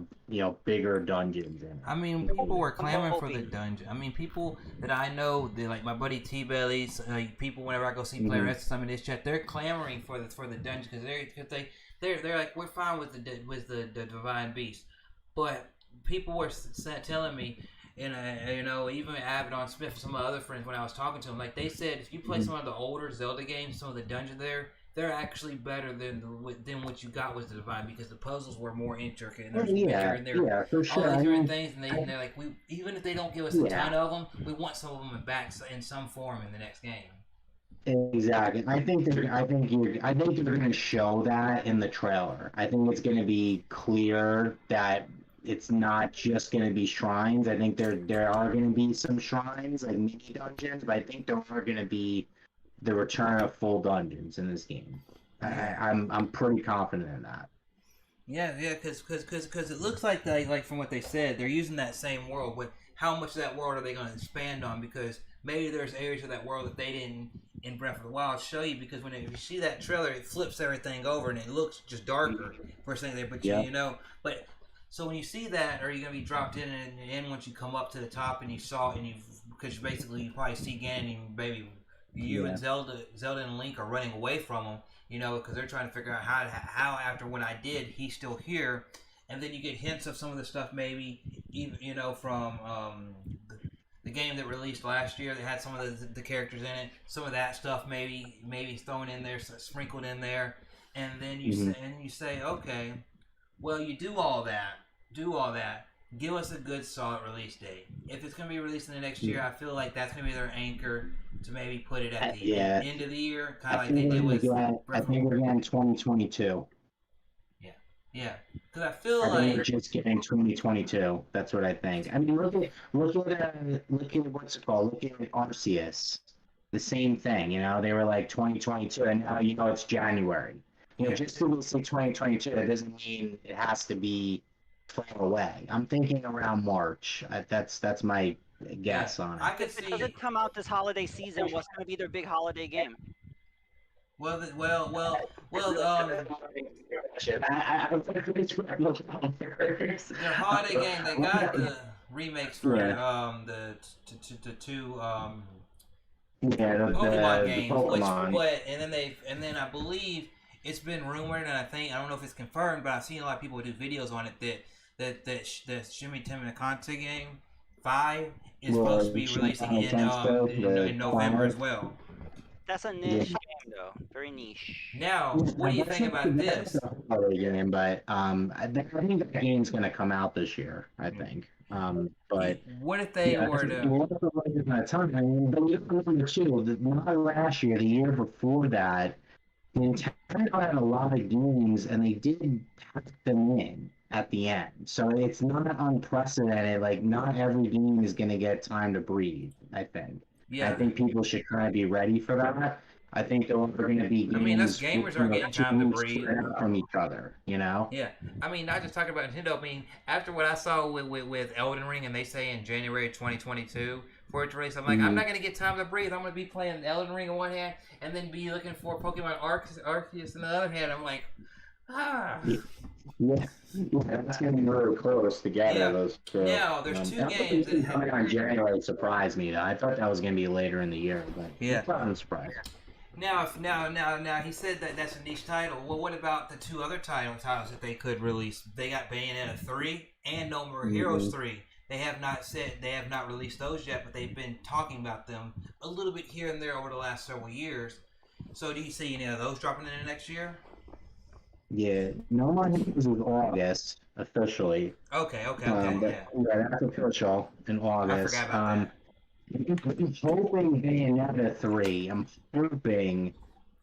bigger dungeons in it. I mean, people were clamoring for the dungeon. I mean, people that I know, like my buddy T-Bellies, like people whenever I go see Player S, some in this chat, they're clamoring for the dungeon because they're like, we're fine with the Divine Beast, but people were telling me And you know, even Abaddon Smith and some of my other friends, when I was talking to them, like they said, if you play some of the older Zelda games, some of the dungeons there, they're actually better than what you got with the Divine, because the puzzles were more intricate and there's bigger and they're for sure. all these different things, and they're like, we even if they don't give us a ton of them, we want some of them back in some form in the next game. Exactly. I think they're going to show that in the trailer. I think it's going to be clear that it's not just going to be shrines. I think there are going to be some shrines, like mini dungeons, but I think there are going to be the return of full dungeons in this game. I'm pretty confident in that. Yeah, because it looks like from what they said, they're using that same world. But how much of that world are they going to expand on? Because maybe there's areas of that world that they didn't in Breath of the Wild show you. Because if you see that trailer, it flips everything over and it looks just darker. First thing there, but you know, but. So when you see that, are you going to be dropped in and once you come up to the top and you saw it, and because basically you probably see Ganon and baby you and Zelda and Link are running away from him, you know, because they're trying to figure out how after what I did he's still here, and then you get hints of some of the stuff maybe even, you know, from the game that released last year that had some of the characters in it, some of that stuff maybe thrown in there, sprinkled in there, and then you say okay, well you do all that. Give us a good solid release date. If it's going to be released in the next year, I feel like that's going to be their anchor to maybe put it at the end of the year, kind of like they did with. I think we're getting 2022. Yeah. Because I feel I like think we're just getting 2022. That's what I think. I mean, look at what's it called? Look at Arceus. The same thing. You know, they were like 2022, and now you know it's January. You know, just because we say 2022, that doesn't mean it has to be far away. I'm thinking around March. That's my guess on it. I could see. If it doesn't come out this holiday season, what's going to be their big holiday game? Well. The holiday game, they got the remakes for the two Pokemon games, Pokemon. and then I believe it's been rumored, and I don't know if it's confirmed, but I've seen a lot of people do videos on it that Shimmy Tim and the Conte game 5 is supposed to be releasing in November as well. That's a niche game, though. Very niche. Now, what do you think about this? Game, but I think the game's going to come out this year. I think. But what if they were to? Not last year, the year before that, Nintendo had a lot of games, and they did pack them in at the end. So it's not unprecedented. Like, not every game is going to get time to breathe, I think. Yeah. I think people should kind of be ready for that. I think there are going to be games. I mean, us gamers are getting time to breathe from each other, you know? Yeah. I mean, not just talking about Nintendo. I mean, after what I saw with Elden Ring, and they say in January 2022 for it to release, I'm like, I'm not going to get time to breathe. I'm going to be playing Elden Ring on one hand and then be looking for Pokemon Arceus on the other hand. I'm like, Yeah, that's going to be really close together. Yeah. Those two. Now, there's two games that coming on January surprised me. Though. I thought that was going to be later in the year, but I'm surprised. Now, he said that that's a niche title. Well, what about the two other titles that they could release? They got Bayonetta 3 and No More Heroes 3. They have not released those yet, but they've been talking about them a little bit here and there over the last several years. So, do you see any of those dropping in the next year? Yeah, No More Heroes is August officially. Okay, that's official in August. I forgot about that. I'm hoping Bayonetta 3. I'm hoping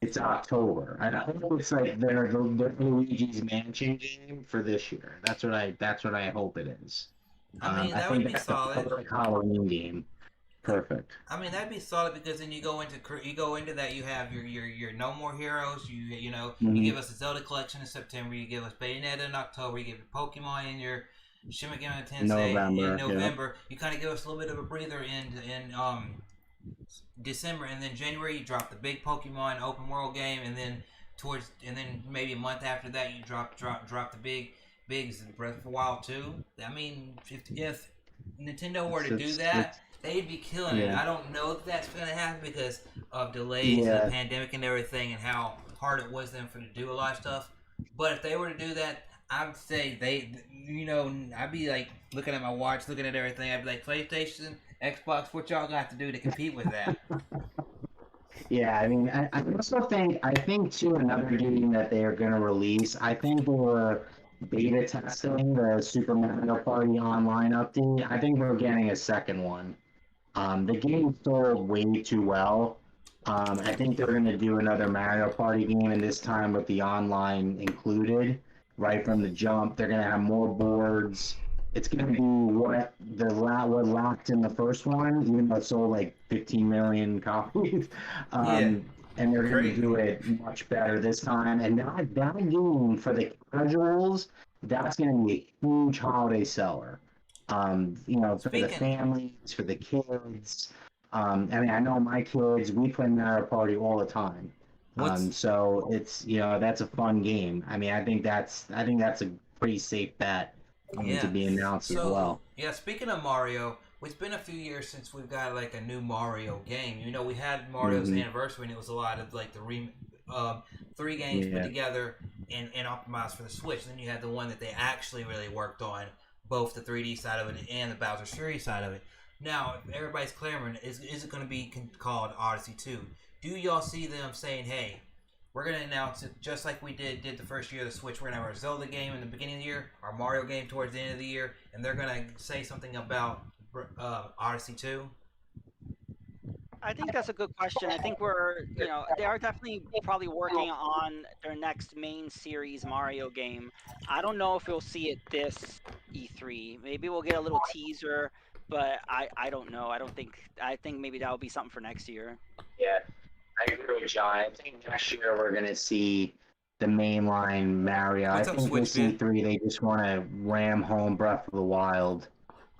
it's October. I hope it's like their Luigi's Mansion game for this year. That's what I hope it is. I mean, that would be solid. Like Halloween game. Perfect. I mean, that'd be solid because then you go into that. You have your No More Heroes. You give us the Zelda collection in September. You give us Bayonetta in October. You give us Pokemon in your Shin Megami Tensei in November. You kind of give us a little bit of a breather in December, and then January you drop the big Pokemon open world game, and then maybe a month after that you drop the big Breath of the Wild 2. I mean, if Nintendo were to do that, they'd be killing it. I don't know if that's going to happen because of delays and the pandemic and everything, and how hard it was for them to do a lot of stuff. But if they were to do that, I'd say I'd be like looking at my watch, looking at everything. I'd be like, PlayStation, Xbox, what y'all got to do to compete with that? Yeah, I mean, I also think too another game that they are going to release. I think they were beta testing the Super Mario Party online update. I think we're getting a second one. The game sold way too well. I think they're going to do another Mario Party game, and this time with the online included, right from the jump. They're going to have more boards. It's going to be what lacked in the first one, even though it sold like 15 million copies. Yeah, And they're going to crazy. do it much better this time. And that game for the casuals, that's going to be a huge holiday seller. For the Speaking, families, for the kids. I mean, I know my kids, we play Mario Party all the time. what's So it's, that's a fun game. I mean, I think that's a pretty safe bet to yeah. be announced as So well. yeah, speaking of Mario, it's been a few years since we've got like a new Mario game. We had Mario's Hmm. anniversary, and it was a lot of like three games put Yeah. together and optimized for the Switch. Then you had the one that they actually really worked on, both the 3D side of it and the Bowser Fury side of it. Now everybody's clamoring: is it going to be called Odyssey 2? Do y'all see them saying, "Hey, we're going to announce it just like we did the first year of the Switch. We're going to have our Zelda game in the beginning of the year, our Mario game towards the end of the year, and they're going to say something about Odyssey 2?" I think that's a good question. I think they are definitely probably working on their next main series Mario game. I don't know if we'll see it this E3. Maybe we'll get a little teaser, but I don't know. I think maybe that'll be something for next year. Yeah, I agree with John. I think next year we're going to see the mainline Mario. I What's up, think Switch this Ben? E3 they just want to ram home Breath of the Wild.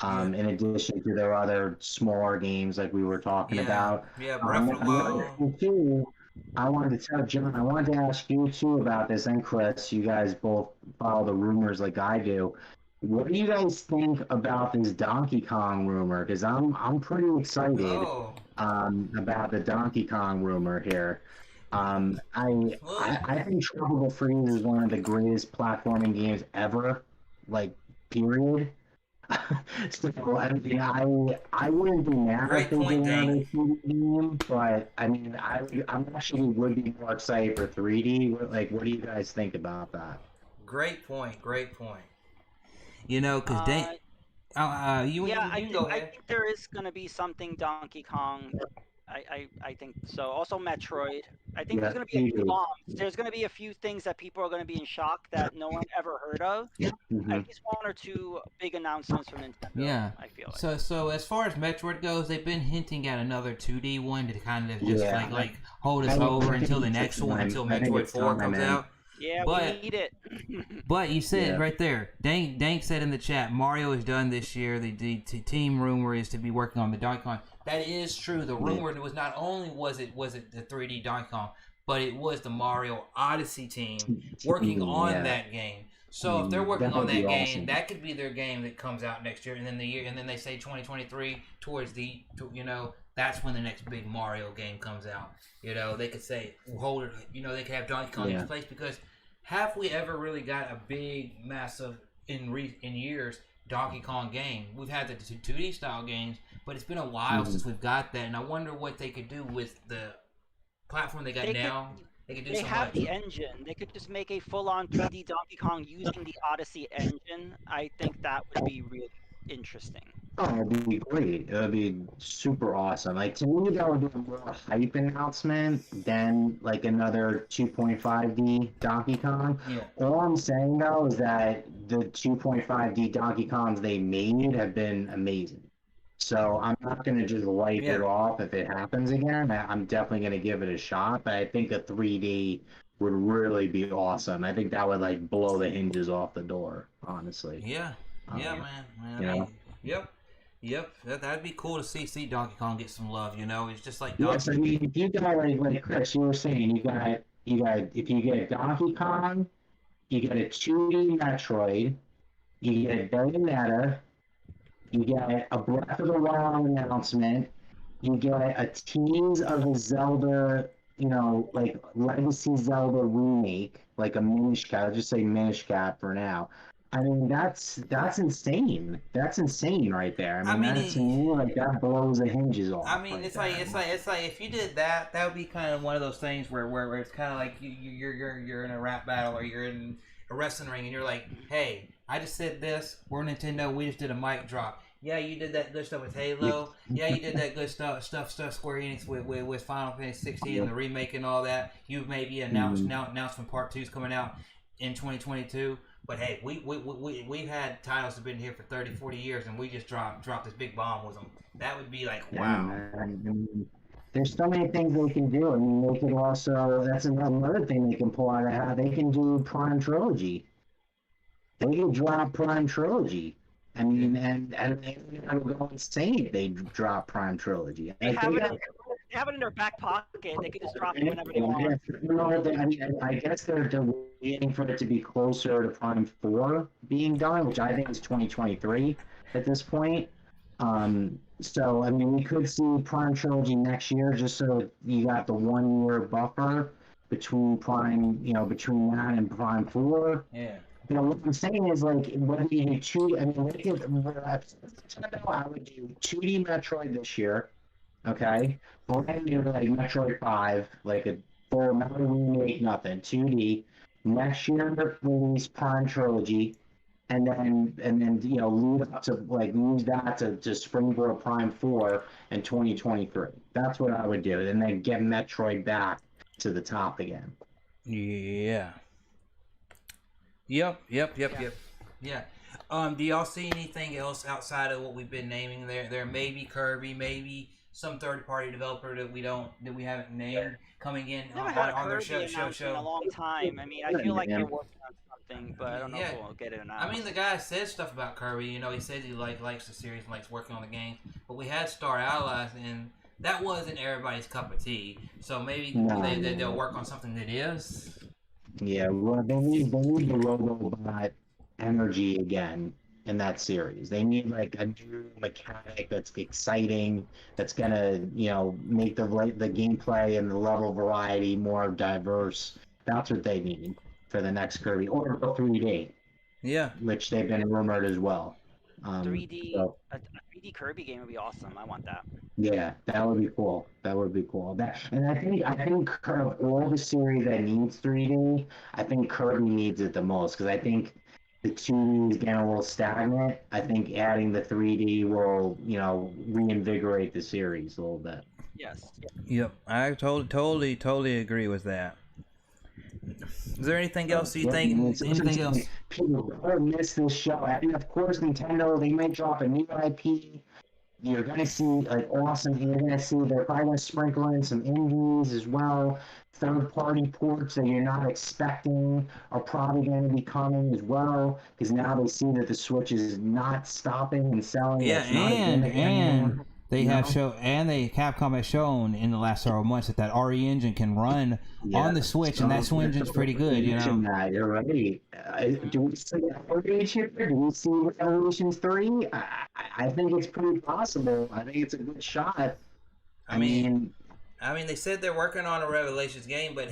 Yeah, In addition to their other smaller games like we were talking yeah, about. yeah. Breath of the The other Wild. thing too, I wanted to tell John, I wanted to ask you too about this, and Chris, you guys both follow the rumors like I do. What do you guys think about this Donkey Kong rumor? Because I'm pretty excited Oh, about the Donkey Kong rumor here. well, I think Tropical Freeze is one of the greatest platforming games ever, like period. So I mean, I wouldn't be mad if great they did point, Dane. another 2D game, but I mean, I'm actually would be more excited for 3D. What do you guys think about that? Great point. Great point. Because Dane, Uh, you yeah, you can go I ahead. think there is gonna be something Donkey Kong. I think so. Also Metroid. I think there's Yeah, going to be a few 2D. bombs. There's going to be a few things that people are going to be in shock that no one ever heard of. At Hmm. least one or two big announcements from Nintendo, Yeah. I feel like. So as far as Metroid goes, they've been hinting at another 2D one to kind of just Yeah, like hold us I over think until the it's next one, time. until I think Metroid it's 4 time, comes man. out. Yeah, we But need it. you said Yeah. right there, Dank said in the chat, Mario is done this year. The team rumor is to be working on the Donkey Kong. That is true. The rumor was not only was it the 3D Donkey Kong, but it was the Mario Odyssey team working on Yeah, that game. So if they're working that on would be that game, awesome. that could be their game that comes out next year, and then they say 2023 towards that's when the next big Mario game comes out. They could say hold it. They could have Donkey Kong in Yeah. place because have we ever really got a big, massive in years Donkey Kong game? We've had the 2D style games, but it's been a while Mhm. since we've got that, and I wonder what they could do with the platform they got They could. now. They could do They so have much. the engine. They could just make a full-on 3D Donkey Kong using the Odyssey engine. I think that would be really interesting. Oh, it'd be great. It would be super awesome. Like to me, that would be a more hype announcement than like another 2.5D Donkey Kong. Yeah, All I'm saying though is that the 2.5D Donkey Kongs they made have been amazing. So I'm not going to just wipe it yeah, off if it happens again. I'm definitely going to give it a shot, but I think a 3D would really be awesome. I think that would like blow the hinges off the door, honestly. yeah, yeah, Um, man. you I know. mean, yep. That'd be cool to see Donkey Kong get some love. It's just like Yes, I Donkey. mean, if you got like Chris, you were saying, you got if you get Donkey Kong, you get a 2D Metroid, you get a Bayonetta, you get a Breath of the Wild announcement, you get a tease of a Zelda, like Legacy Zelda remake, like a Minish Cap. I'll just say Minish Cap for now. I mean, that's insane. That's insane right there. I mean, that to me, like that blows the hinges off. I mean, it's like if you did that, that would be kind of one of those things where it's kind of like you're in a rap battle or you're in a wrestling ring and you're like, hey, I just said this. We're Nintendo. We just did a mic drop. Yeah, you did that good stuff with Halo. Yeah, you did that good stuff Square Enix with Final Fantasy 16 and the remake and all that. You maybe announced when Part 2 is coming out in 2022. But hey, we've had titles that have been here for 30, 40 years, and we just dropped this big bomb with them. That would be like, wow. I mean, there's so many things they can do. I mean, they could also, that's another thing they can pull out of how they can do Prime Trilogy. They can drop Prime Trilogy. I mean, and they would go insane if they drop Prime Trilogy. They have it in their back pocket. They could just drop it whenever they want. I mean, I guess they're waiting for it to be closer to Prime 4 being done, which I think is 2023 at this point. So, I mean, we could see Prime Trilogy next year, just so you got the 1 year buffer between Prime, between that and Prime 4. Yeah. What I'm saying is, like, whether you do 2D, I mean, I would do 2D Metroid this year, okay? Brand new, like, Metroid 5, like a full Metroid remake, nothing, 2D. Next year, release Prime Trilogy, and then lead up to, like, use that to springboard Prime 4 in 2023. That's what I would do, and then get Metroid back to the top again. Yeah. Yep. Yeah. Do y'all see anything else outside of what we've been naming there? There may be Kirby, maybe some third-party developer that we haven't named coming in on their show. In a long time. I mean, I feel like they're working on something, but I don't know if we'll get it or not. I mean, the guy says stuff about Kirby. He says he likes the series and likes working on the game. But we had Star Allies, and that wasn't everybody's cup of tea. So maybe they'll work on something that is. Yeah, well, they need the Robobot energy again in that series. They need like a new mechanic that's exciting, that's gonna make the gameplay and the level variety more diverse. That's what they need for the next Kirby or 3D. Yeah, which they've been rumored as well. 3D, a 3D Kirby game would be awesome. I want that. Yeah, that would be cool. And I think of all the series that needs 3D, I think Kirby needs it the most because I think the 2D is getting a little stagnant. I think adding the 3D will, reinvigorate the series a little bit. Yes. Yep, I totally agree with that. Is there anything else you think? Anything else? People miss this show. I mean, of course, Nintendo, they might drop a new IP. You're going to see, like, awesome. You're going to see, they're probably going to sprinkle in some indies as well. Third-party ports that you're not expecting are probably going to be coming as well. Because now they see that the Switch is not stopping and selling. Yeah, and they have Capcom has shown in the last several months that RE engine can run on the Switch, and that Switch engine's pretty good, You're right. Do we see Outrage here? Do we see Revolutions 3? I think it's pretty possible. I think it's a good shot. I mean, they said they're working on a Revelations game, but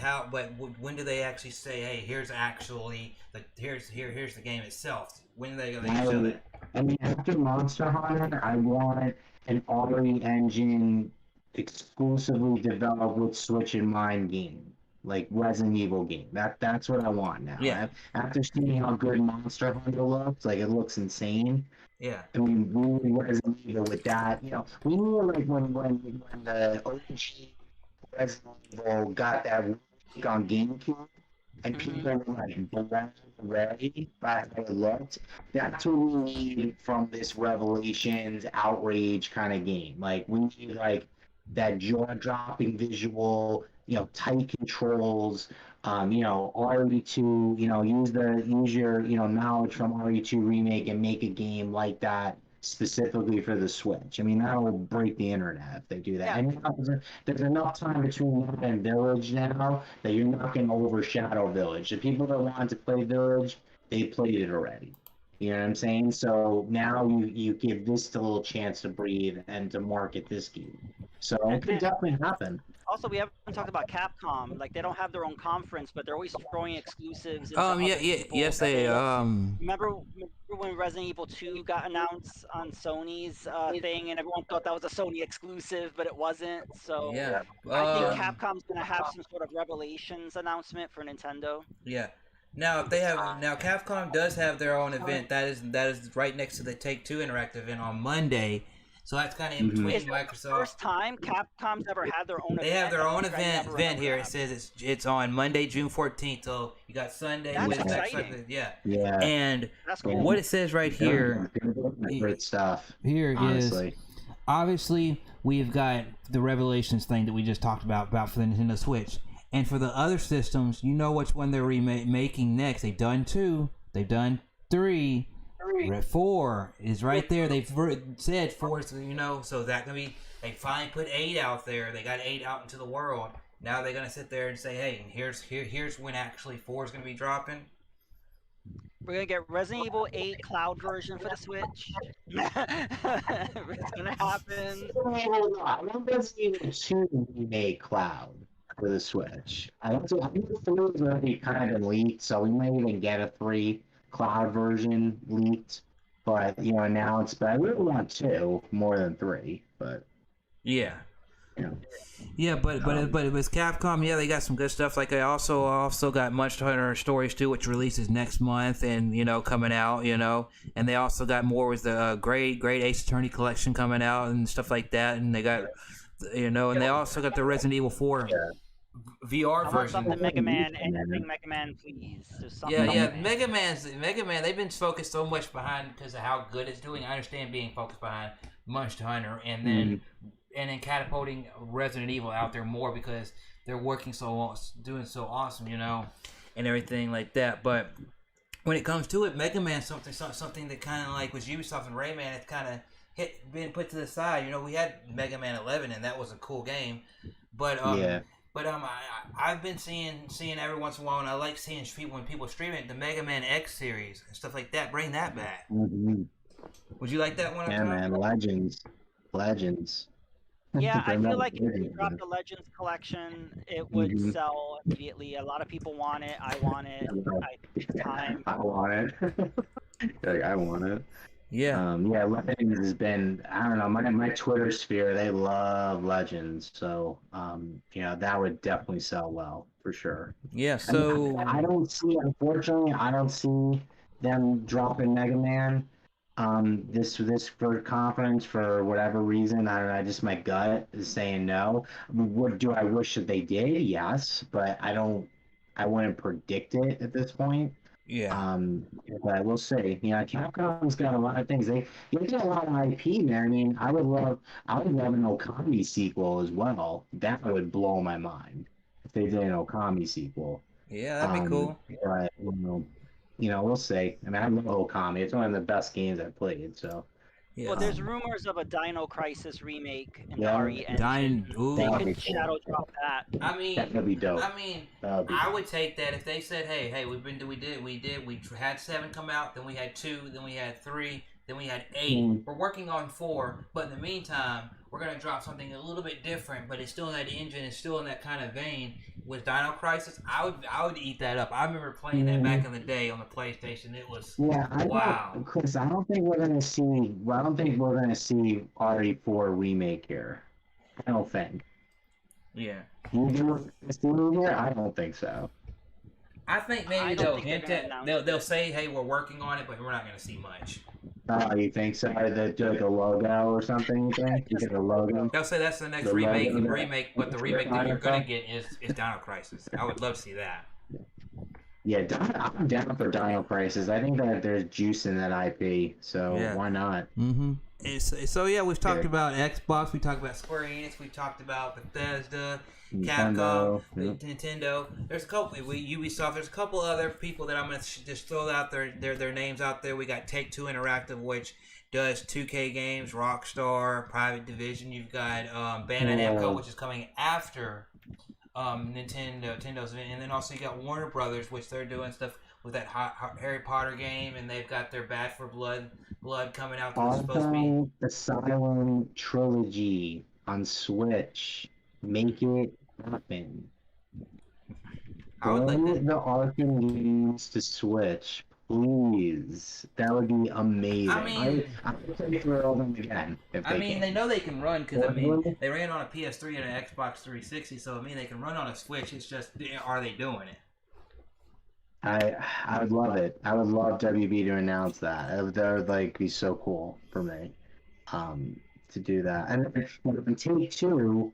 when do they actually say, hey, here's the game itself? When are they going to show that? I mean, after Monster Hunter, I want an RE engine exclusively developed with Switch in mind game, like Resident Evil game. That's what I want now. Yeah. After seeing how good Monster Hunter looks, like it looks insane. Yeah. I mean, we need Resident Evil with that. We knew like when the OG Resident Evil got that remake on GameCube, and people were like blown away by how it looked. That's what we need from this Revelations Outrage kind of game. Like we need like that jaw-dropping visual, tight controls, RE2, use your knowledge from RE2 remake and make a game like that specifically for the Switch. I mean, that'll break the internet if they do that. Yeah. And there's enough time between that and Village now that you're not going to overshadow Village. The people that want to play Village, they played it already. You know what I'm saying? So now you give this a little chance to breathe and to market this game. So it could definitely happen. Also, we haven't talked about Capcom. Like, they don't have their own conference, but they're always throwing exclusives into Yeah, other yeah, people. yes, they Remember when Resident Evil 2 got announced on Sony's thing, and everyone thought that was a Sony exclusive, but it wasn't. So yeah, I think Capcom's gonna have some sort of Revelations announcement for Nintendo. yeah. Now, if they have Capcom does have their own event that is right next to the Take-Two Interactive event on Monday. So that's kind of in between Is Microsoft. It's the first time Capcom's ever had their own event. They have their own event here. It says it's on Monday, June 14th. So you got Sunday. That's with exciting. Yeah. Yeah. And That's cool. what it says right here. Great stuff. Here honestly. is obviously we've got the Revelations thing that we just talked about for the Nintendo Switch, and for the other systems, you know which one they're remaking next. They've done 2. They've done 3. 4 is right there. They've said 4, so that can be. They finally put 8 out there. They got 8 out into the world. Now they're gonna sit there and say, "Hey, here's when actually 4 is gonna be dropping." We're gonna get Resident Evil 8 cloud version for the Switch. It's gonna happen. I want Resident Evil 2 remake cloud for the Switch. I think 3 is already kind of leaked, so we might even get a 3 cloud version leaked. But announced. But I really want 2 more than 3. But yeah. Yeah, but with Capcom, they got some good stuff. Like they also got Monster Hunter Stories 2, which releases next month, and coming out, and they also got more with the Great Ace Attorney collection coming out and stuff like that, and they got and they also got the Resident Evil 4 VR version. Something Mega Man, anything Mega Man, please. Mega Man. They've been focused so much behind because of how good it's doing. I understand being focused behind Monster Hunter, and then. And then catapulting Resident Evil out there more because they're doing so awesome, and everything like that. But when it comes to it, Mega Man something that kind of like was Ubisoft and Rayman, it's kind of been put to the side. We had Mega Man 11, and that was a cool game. But I've been seeing every once in a while, and I like seeing when people stream it, the Mega Man X series and stuff like that. Bring that back. Mm-hmm. Would you like that one? Yeah, man, Legends. Yeah, I feel like if you drop the Legends collection, it would sell immediately. A lot of people want it. I want it. Time. I want it. I want it. Yeah. Legends has been, I don't know, my Twitter sphere, they love Legends. So, that would definitely sell well, for sure. Yeah, so... Unfortunately, I don't see them dropping Mega Man. This for conference for whatever reason. I don't know. Just my gut is saying no. What do I wish that they did? Yes, but I wouldn't predict it at this point. Yeah. But we'll see. Capcom's got a lot of things. They got a lot of IP, man. I mean, I would love an Okami sequel as well. That would blow my mind if they did an Okami sequel. Yeah, that'd be cool. But, we'll see. I mean, I love Okami. It's one of the best games I've played. So. Yeah. Well, there's rumors of a Dino Crisis remake in the RE engine. They could shadow drop that. I mean, that would be dope. I mean, I would take that if they said, "Hey, we had 7 come out, then we had 2, then we had 3, then we had 8. We're working on 4, but in the meantime, we're gonna drop something a little bit different, but it's still in that engine, it's still in that kind of vein." With Dino Crisis, I would eat that up. I remember playing that back in the day on the PlayStation. It was wow. Chris, I don't think we're gonna see RE4 remake here. I don't think. Yeah. You do here? I don't think so. I think maybe they'll say, "Hey, we're working on it," but we're not gonna see much. Oh, you think so? They do like a logo or something? You think? You get a logo? They'll say that's the next remake, but the remake that you're gonna get is Dino Crisis. I would love to see that. Yeah, I'm down for Dino Crisis. I think that there's juice in that IP, so why not? Mm-hmm. So we've talked about Xbox, we talked about Square Enix, we talked about Bethesda, Capcom, Nintendo. There's a couple. Ubisoft. There's a couple other people that I'm gonna just throw out their names out there. We got Take-Two Interactive, which does 2K games, Rockstar, Private Division. You've got Bandai Namco, which is coming after Nintendo's, and then also you got Warner Brothers, which they're doing stuff with that Harry Potter game, and they've got their Bad for Blood coming out. Also, supposed to be the Asylum trilogy on Switch. Make it happen, I would like bring that. the Arkham games to Switch, please. That would be amazing. I mean, I would play through all of them again if they they can. know they can run because Or they ran on a PS3 and an Xbox 360, so they can run on a Switch. It's just, are they doing it? I would love it. I would love WB to announce that. That would like be so cool for me, to do that. And Take Two,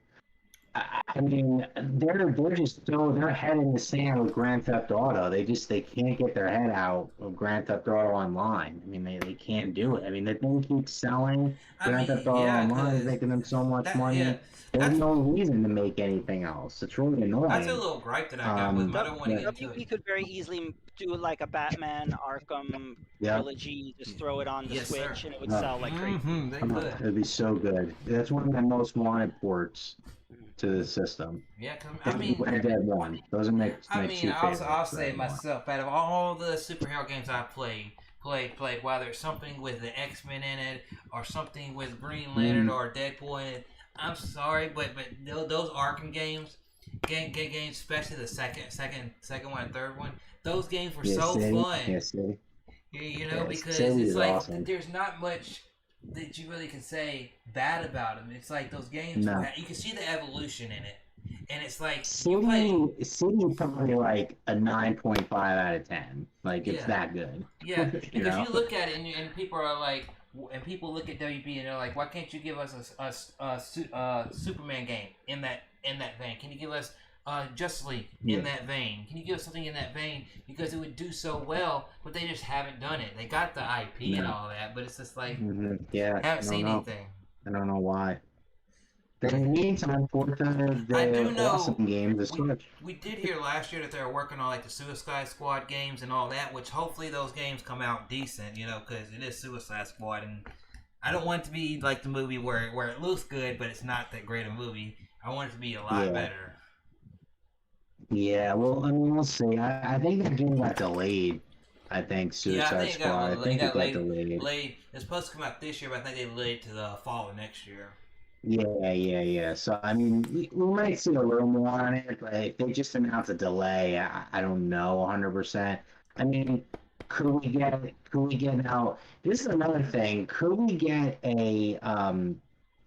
I mean, they're just they're head in the sand with Grand Theft Auto. They can't get their head out of Grand Theft Auto Online. I mean, they can't do it. I mean, the thing keeps selling. I Grand mean, Theft Auto yeah, Online is because making them so much money. There's that's no reason to make anything else. It's really that's a annoying. little gripe that I got with them. I don't want to get into WB it. could very easily do like a Batman Arkham Yeah. trilogy, just throw it on the Yes, sir. Switch, and it would sell like crazy. They could. It'd be so good. That's one of the most wanted ports to the system. Yeah, I mean, Red Dead 1. Those are my two favorites. I'll say right now. myself, out of all the superhero games I've played, whether it's something with the X-Men in it, or something with Green Lantern or Deadpool in it, I'm sorry, but those Arkham games, especially the second one and third one, those games were so fun. Yes, City. You know, because City it's is like awesome. there's not much that you really can say bad about them. It's like those games, No. you can see the evolution in it, and it's like you play. City probably like a 9.5 out of 10. Like, it's Yeah. that good. Yeah, because know? you look at it and people are like, and people look at WB and they're like, why can't you give us a Superman game in that vein? Can you give us Justice League in that vein? Can you give us something in that vein? Because it would do so well, but they just haven't done it. They got the IP and all that, but it's just like, Yeah, haven't seen anything. I don't know why. But in the meantime, for I do the know awesome game, the Switch. we did hear last year that they were working on like the Suicide Squad games and all that, which hopefully those games come out decent, you know, because it is Suicide Squad, and I don't want it to be like the movie where it looks good, but it's not that great a movie. I want it to be a lot better. Yeah, well, I mean, we'll see. I think that game got delayed. I think Suicide Squad. I think it got delayed. It's supposed to come out this year, but I think they delayed it to the fall of next year. Yeah. So, I mean, we might see a little more on it, but if they just announced a delay, I don't know 100%. I mean, could we get out? This is another thing. Could we get a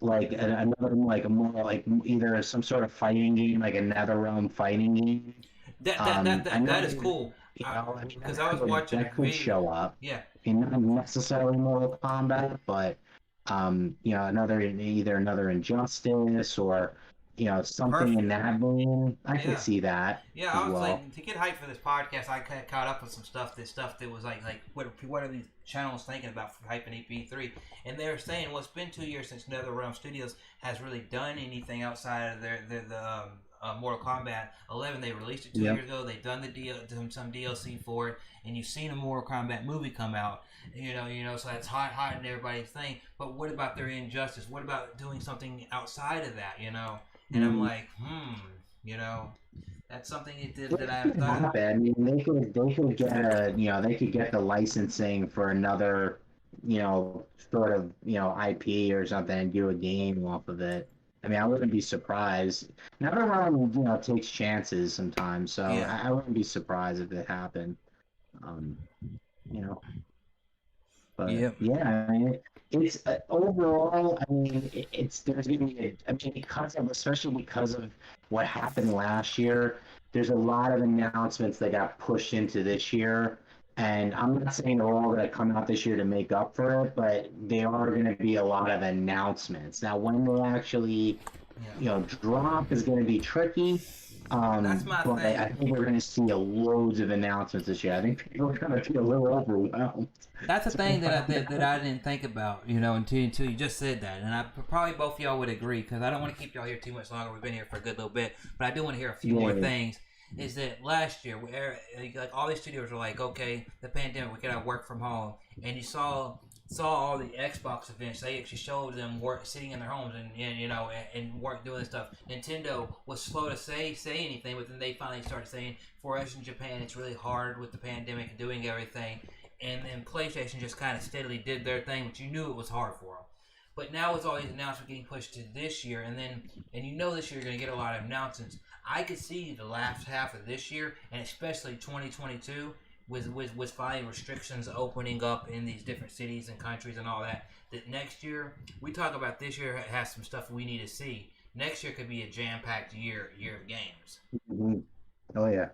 another like a more like either some sort of fighting game, like a NetherRealm fighting game? That is cool. You know, I mean, Because I was watching that could show up. Yeah. I mean, not necessarily Mortal Kombat, but you know, either another Injustice or something in that vein. I could see that. Yeah, I was like, to get hyped for this podcast, I caught up with some stuff that was like what are these channels thinking about for hyping EP3? And they were saying, well, it's been 2 years since NetherRealm Studios has really done anything outside of the Mortal Kombat 11. They released it 2 years ago. They've done some DLC for it, and you've seen a Mortal Kombat movie come out. You know, so that's hot in everybody's thing. But what about their Injustice? What about doing something outside of that? You know, and I'm like, you know, that's something that I haven't thought of. I mean, they could get they could get the licensing for another, sort of, IP or something and do a game off of it. I mean, I wouldn't be surprised. NetherRealm, takes chances sometimes, so I wouldn't be surprised if it happened. But I mean, it's overall. I mean, there's going to be. Especially because of what happened last year. There's a lot of announcements that got pushed into this year, and I'm not saying they're all going to come out this year to make up for it, but there are going to be a lot of announcements. Now, when they actually, drop is going to be tricky. That's my thing. I think we're going to see loads of announcements this year. I think people are going to be a little overwhelmed. That's a thing that I didn't think about, until you just said that. And probably both of y'all would agree, because I don't want to keep y'all here too much longer. We've been here for a good little bit. But I do want to hear a few more things. Is that last year, like all these studios were like, okay, the pandemic, we gotta work from home. And you saw all the Xbox events. They actually showed them sitting in their homes and work doing this stuff. Nintendo was slow to say anything, but then they finally started saying, for us in Japan, it's really hard with the pandemic and doing everything. And then PlayStation just kind of steadily did their thing, but you knew it was hard for them. But now with all these announcements getting pushed to this year, and this year you're going to get a lot of announcements. I could see the last half of this year, and especially 2022, with finally restrictions opening up in these different cities and countries and all that. That next year, we talk about this year has some stuff we need to see. Next year could be a jam-packed year of games. Mhm. Oh yeah.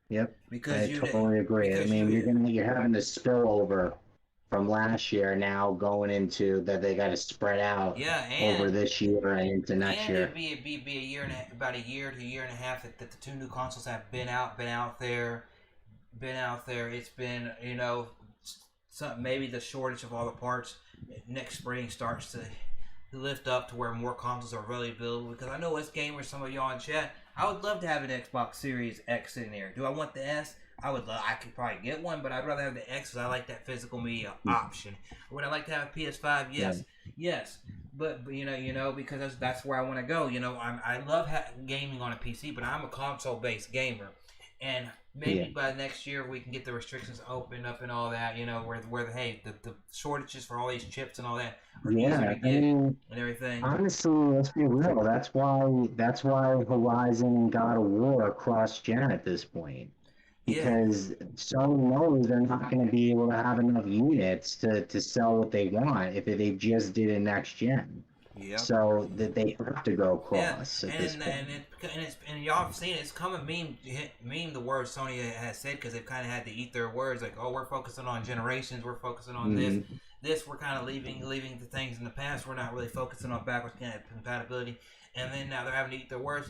Yep. Because I totally agree. I mean, you're having the spillover from last year now going into that they got to spread out yeah, over this year and into next and year. it'd be a year and about a year to a year and a half that the two new consoles have been out there. It's been maybe the shortage of all the parts next spring starts to lift up to where more consoles are really available. Because I know us gamers, some of y'all in chat, I would love to have an Xbox Series X in there. Do I want the S? I could probably get one, but I'd rather have the X because I like that physical media option. Would I like to have a PS5? Yes, yes. But because that's where I want to go. I love gaming on a PC, but I'm a console based gamer, and maybe by next year we can get the restrictions opened up and all that. Where the shortages for all these chips and all that are easier to get and everything. Honestly, let's be real. That's why Horizon and God of War cross gen at this point. Because Sony knows they're not going to be able to have enough units to sell what they want if they just did a next gen. Yeah. So that they have to go cross at this point. And y'all have seen it. It's come a meme the words Sony has said because they've kind of had to eat their words. Like, oh, we're focusing on generations. We're focusing on this. We're kind of leaving the things in the past. We're not really focusing on backwards compatibility. And then now they're having to eat their words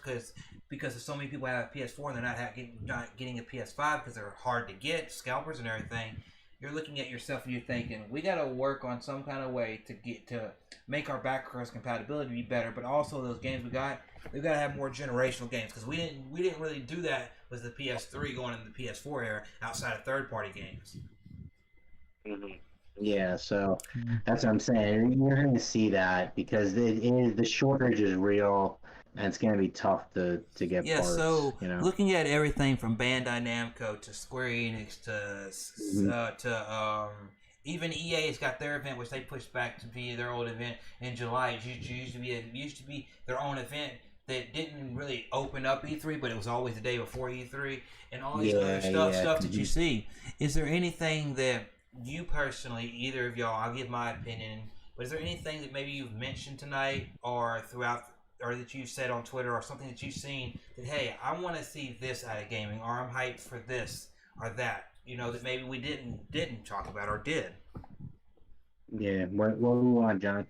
because so many people have a PS4 and they're not getting a PS5 because they're hard to get, scalpers and everything. You're looking at yourself and you're thinking, we got to work on some kind of way to make our backwards compatibility be better, but also those games we've got to have more generational games because we didn't really do that with the PS3 going into the PS4 era outside of third-party games. Mm-hmm. Yeah, so that's what I'm saying. You're going to see that because the shortage is real, and it's going to be tough to get parts. Yeah, so looking at everything from Bandai Namco to Square Enix to even EA's got their event, which they pushed back to be their old event in July. It used to be their own event that didn't really open up E3, but it was always the day before E3, and all these other stuff that you see. Is there anything that you personally, either of y'all, I'll give my opinion, but is there anything that maybe you've mentioned tonight or throughout, or that you've said on Twitter or something that you've seen that, hey, I want to see this out of gaming, or I'm hyped for this or that, that maybe we didn't talk about or did? Yeah, what do you want, John?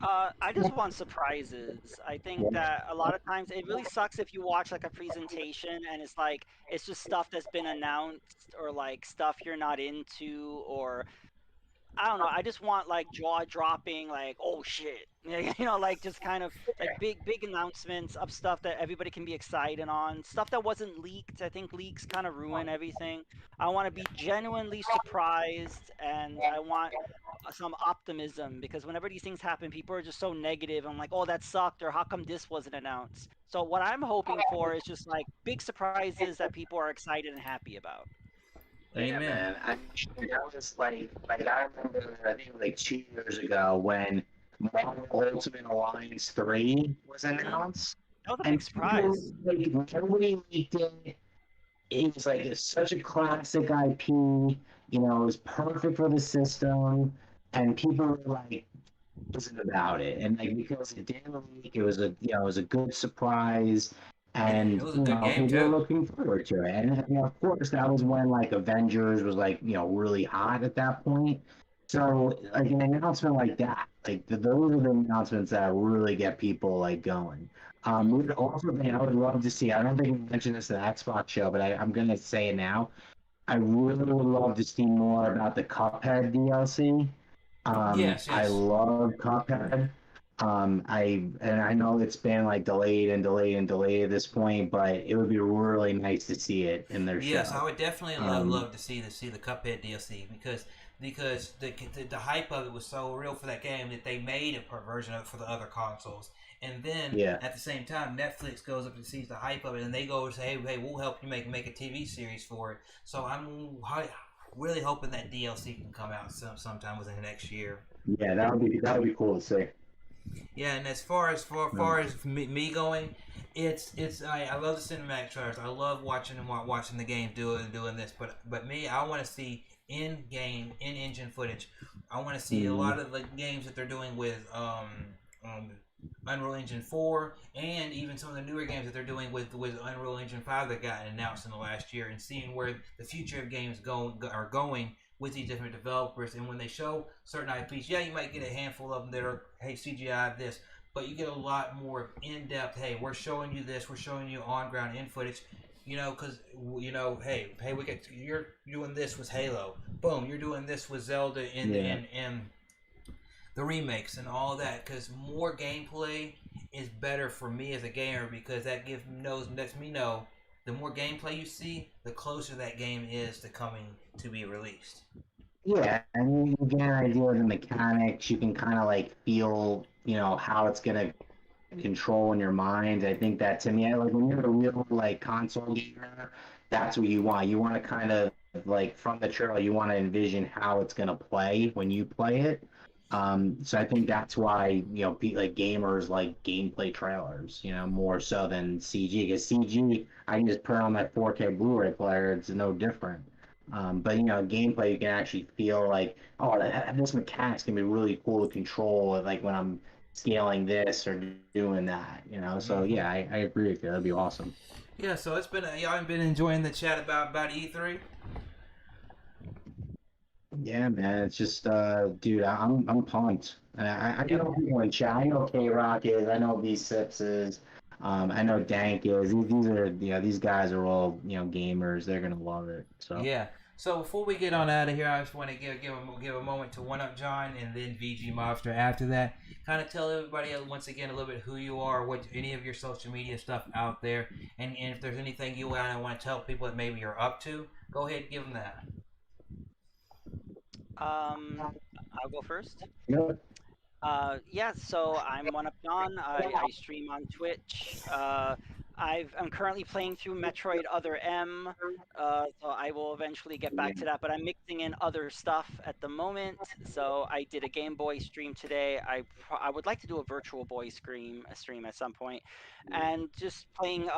I just want surprises. I think that a lot of times it really sucks if you watch like a presentation and it's just stuff that's been announced or like stuff you're not into, or I don't know. I just want like jaw-dropping, like, oh shit, like just kind of like big announcements of stuff that everybody can be excited on. Stuff that wasn't leaked. I think leaks kind of ruin everything. I want to be genuinely surprised, and I want some optimism, because whenever these things happen, people are just so negative. I'm like, oh, that sucked, or how come this wasn't announced? So what I'm hoping for is just like big surprises that people are excited and happy about. Yeah, man. That was like I remember, I think like 2 years ago when Marvel Ultimate Alliance 3 was announced. That was a big surprise. Nobody leaked it. It was like such a classic IP. It was perfect for the system, and people were like, "Wasn't about it." And like because it didn't leak, it was a good surprise. And it was a good game too. We're looking forward to it. And of course, that was when like Avengers was like really hot at that point. So like an announcement like that, like those are the announcements that really get people like going. Also, thing I would love to see. I don't think we mentioned this at the Xbox show, but I'm gonna say it now. I really would love to see more about the Cuphead DLC. Yes. I love Cuphead. I know it's been like delayed at this point, but it would be really nice to see it in their show. Yes, I would definitely love to see the Cuphead DLC because the hype of it was so real for that game that they made a version of it for the other consoles. And then at the same time, Netflix goes up and sees the hype of it, and they go and say, "Hey, we'll help you make a TV series for it." So I'm really hoping that DLC can come out sometime within the next year. Yeah, that would be cool to see. Yeah, and as far as me going, I love the cinematic trailers. I love watching watching the game doing this. But me, I want to see in game in engine footage. I want to see a lot of the games that they're doing with Unreal Engine 4, and even some of the newer games that they're doing with Unreal Engine 5 that got announced in the last year, and seeing where the future of games are going with these different developers. And when they show certain IPs, yeah, you might get a handful of them that are, hey, CGI this, but you get a lot more in-depth, hey, we're showing you this, we're showing you on-ground in footage, because hey, you're doing this with Halo, boom, you're doing this with Zelda and the remakes and all that, because more gameplay is better for me as a gamer, because that lets me know the more gameplay you see, the closer that game is to coming to be released. Yeah, I mean, you get an idea of the mechanics. You can kind of like feel, how it's gonna control in your mind. I think that to me, like when you're a real like console gamer, that's what you want. You want to kind of like from the trailer, you want to envision how it's gonna play when you play it. So I think that's why like gamers like gameplay trailers, more so than CG. Because CG, I can just put on my 4K Blu-ray player; it's no different. But gameplay, you can actually feel like, oh, this mechanic's gonna be really cool to control, like when I'm scaling this or doing that. So yeah, I agree with you. That'd be awesome. Yeah, so it's been y'all been enjoying the chat about E3. Yeah, man, it's just, dude, I'm pumped. And I know people in chat. I know K Rock is. I know V Sips is. I know Dank is. These are, these guys are all, gamers. They're gonna love it. So Yeah. So before we get on out of here, I just want to give a moment to 1UpJohn and then VG Mobster after that. Kind of tell everybody once again a little bit who you are, what any of your social media stuff out there, and if there's anything you want to tell people that maybe you're up to, go ahead and give them that. I'll go first. yeah, Yeah, so I'm 1UpJohn. I stream on Twitch. I'm currently playing through Metroid Other M, so I will eventually get back to that. But I'm mixing in other stuff at the moment. So I did a Game Boy stream today. I would like to do a Virtual Boy stream at some point, and just playing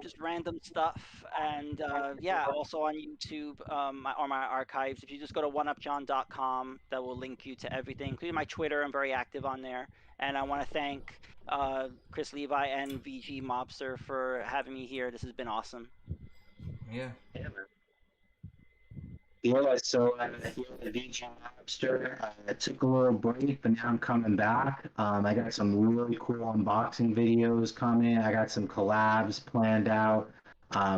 just random stuff. And yeah, also on YouTube or my archives. If you just go to 1upjohn.com, that will link you to everything, including my Twitter. I'm very active on there. And I want to thank Chris Levi and VG Mobster for having me here. This has been awesome. Yeah. man. Yeah, so here at VG Mobster, I took a little break, but now I'm coming back. I got some really cool unboxing videos coming. I got some collabs planned out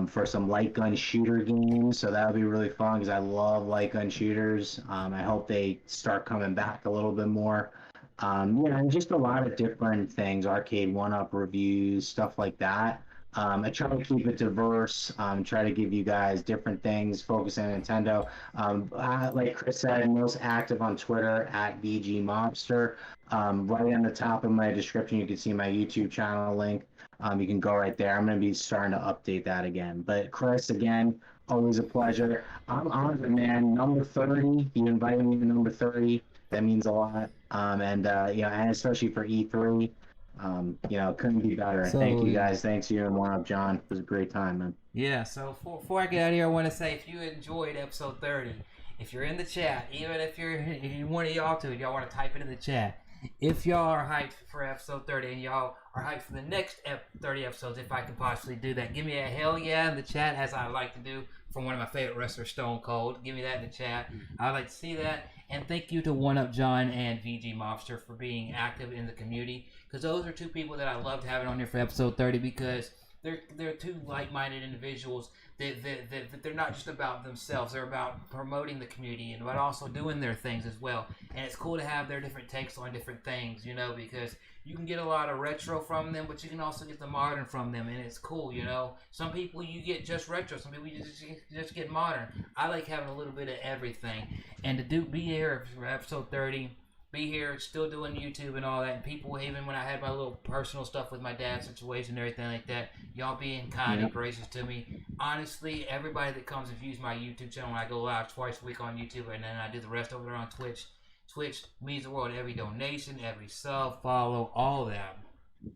for some light gun shooter games, so that'll be really fun because I love light gun shooters. I hope they start coming back a little bit more. And just a lot of different things, arcade one-up reviews, stuff like that. I try to keep it diverse, try to give you guys different things, focus on Nintendo. Like Chris said, I'm most active on Twitter at VG Mobster. Right on the top of my description, you can see my YouTube channel link. You can go right there. I'm going to be starting to update that again. But Chris, again, always a pleasure. I'm honored, man. Number 30, you invited me to number 30. That means a lot. And especially for E3. Couldn't be better. So, thank you guys. Thanks you and 1UpJohn. It was a great time, man. Yeah, so before I get out of here, I want to say if you enjoyed episode 30, if you're in the chat, even if you one of y'all y'all want to type it in the chat. If y'all are hyped for episode 30 and y'all are hyped for the next 30 episodes, if I can possibly do that, give me a hell yeah in the chat, as I like to do from one of my favorite wrestlers, Stone Cold. Give me that in the chat. I'd like to see that. And thank you to 1UpJohn and VG Mobster for being active in the community, because those are two people that I loved having on here for episode 30, because they're two like-minded individuals that they're not just about themselves. They're about promoting the community and about also doing their things as well. And it's cool to have their different takes on different things, because you can get a lot of retro from them, but you can also get the modern from them, and it's cool, Some people you get just retro, some people you just get modern. I like having a little bit of everything. And to be here for episode 30, be here, still doing YouTube and all that, and people, even when I had my little personal stuff with my dad's situation and everything like that, y'all being kind and gracious to me. Honestly, everybody that comes and views my YouTube channel when I go live twice a week on YouTube, and then I do the rest over there on Twitch, Twitch means the world. Every donation, every sub, follow, all that,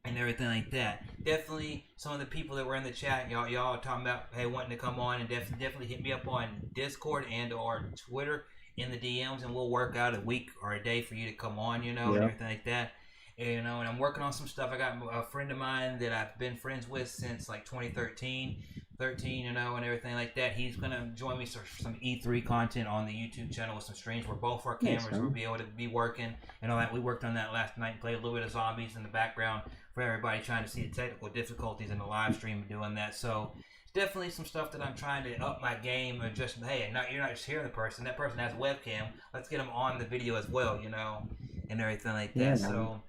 and everything like that. Definitely, some of the people that were in the chat, y'all talking about, hey, wanting to come on, and definitely hit me up on Discord and or Twitter in the DMs, and we'll work out a week or a day for you to come on, and everything like that. And I'm working on some stuff. I got a friend of mine that I've been friends with since like 2013, and everything like that. He's gonna join me for some E3 content on the YouTube channel with some streams where both our cameras will be able to be working and all that. We worked on that last night and played a little bit of zombies in the background for everybody trying to see the technical difficulties in the live stream and doing that. So definitely some stuff that I'm trying to up my game, or just, hey, you're not just hearing the person. That person has a webcam. Let's get them on the video as well, and everything like that. Yeah, so.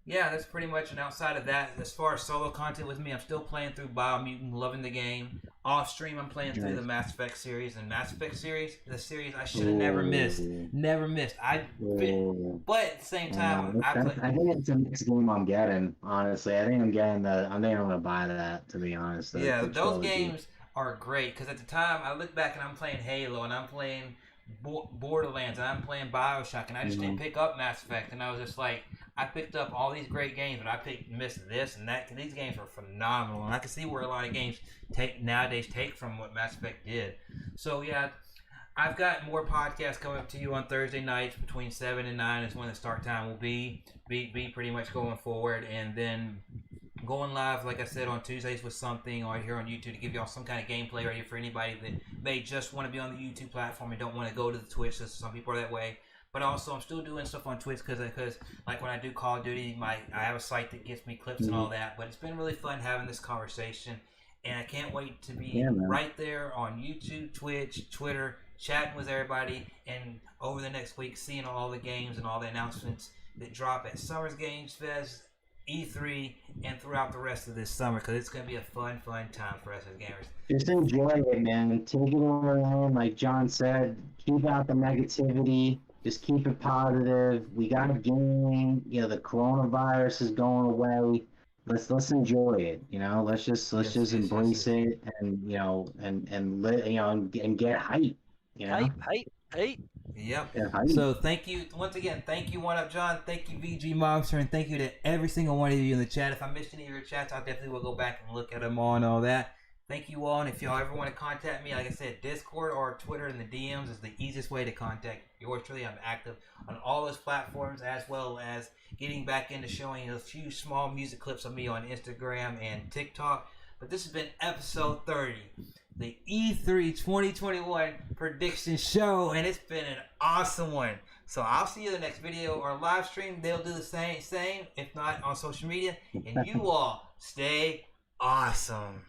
Yeah, that's pretty much. And outside of that, as far as solo content with me, I'm still playing through Biomutant, loving the game. Off stream, I'm playing through the Mass Effect series. And Mass Effect series, the series I should have never missed. Never missed. But at the same time, I think it's the next game I'm getting. Honestly, I think I'm gonna buy that. To be honest. Yeah, those games are great because at the time I look back and I'm playing Halo and I'm playing Borderlands and I'm playing Bioshock, and I just didn't pick up Mass Effect, and I was just like, I picked up all these great games, but I missed this and that. These games are phenomenal, and I can see where a lot of games nowadays take from what Mass Effect did. So yeah, I've got more podcasts coming up to you on Thursday nights between 7 and 9 is when the start time will be pretty much going forward, and then going live, like I said, on Tuesdays with something, or here on YouTube to give y'all some kind of gameplay ready for anybody that may just want to be on the YouTube platform and don't want to go to the Twitch. So some people are that way. But also, I'm still doing stuff on Twitch because like when I do Call of Duty, I have a site that gets me clips and all that. But it's been really fun having this conversation, and I can't wait to be right there on YouTube, Twitch, Twitter, chatting with everybody, and over the next week, seeing all the games and all the announcements that drop at Summer's Games Fest, E3, and throughout the rest of this summer, because it's going to be a fun time for us as gamers. Just enjoy it, man. Take it all around, like John said. Keep out the negativity. Just keep it positive. We got a game. The coronavirus is going away. Let's enjoy it. Let's just embrace it, and and get hype. Hype. Yep. Yeah, so thank you once again. Thank you, 1UpJohn. Thank you, VG Mobster, and thank you to every single one of you in the chat. If I missed any of your chats, I definitely will go back and look at them all and all that. Thank you all, and if y'all ever want to contact me, like I said, Discord or Twitter in the DMs is the easiest way to contact yours truly. I'm active on all those platforms, as well as getting back into showing a few small music clips of me on Instagram and TikTok. But this has been episode 30, the E3 2021 prediction show, and it's been an awesome one. So I'll see you in the next video or live stream. They'll do the same, if not on social media. And you all stay awesome.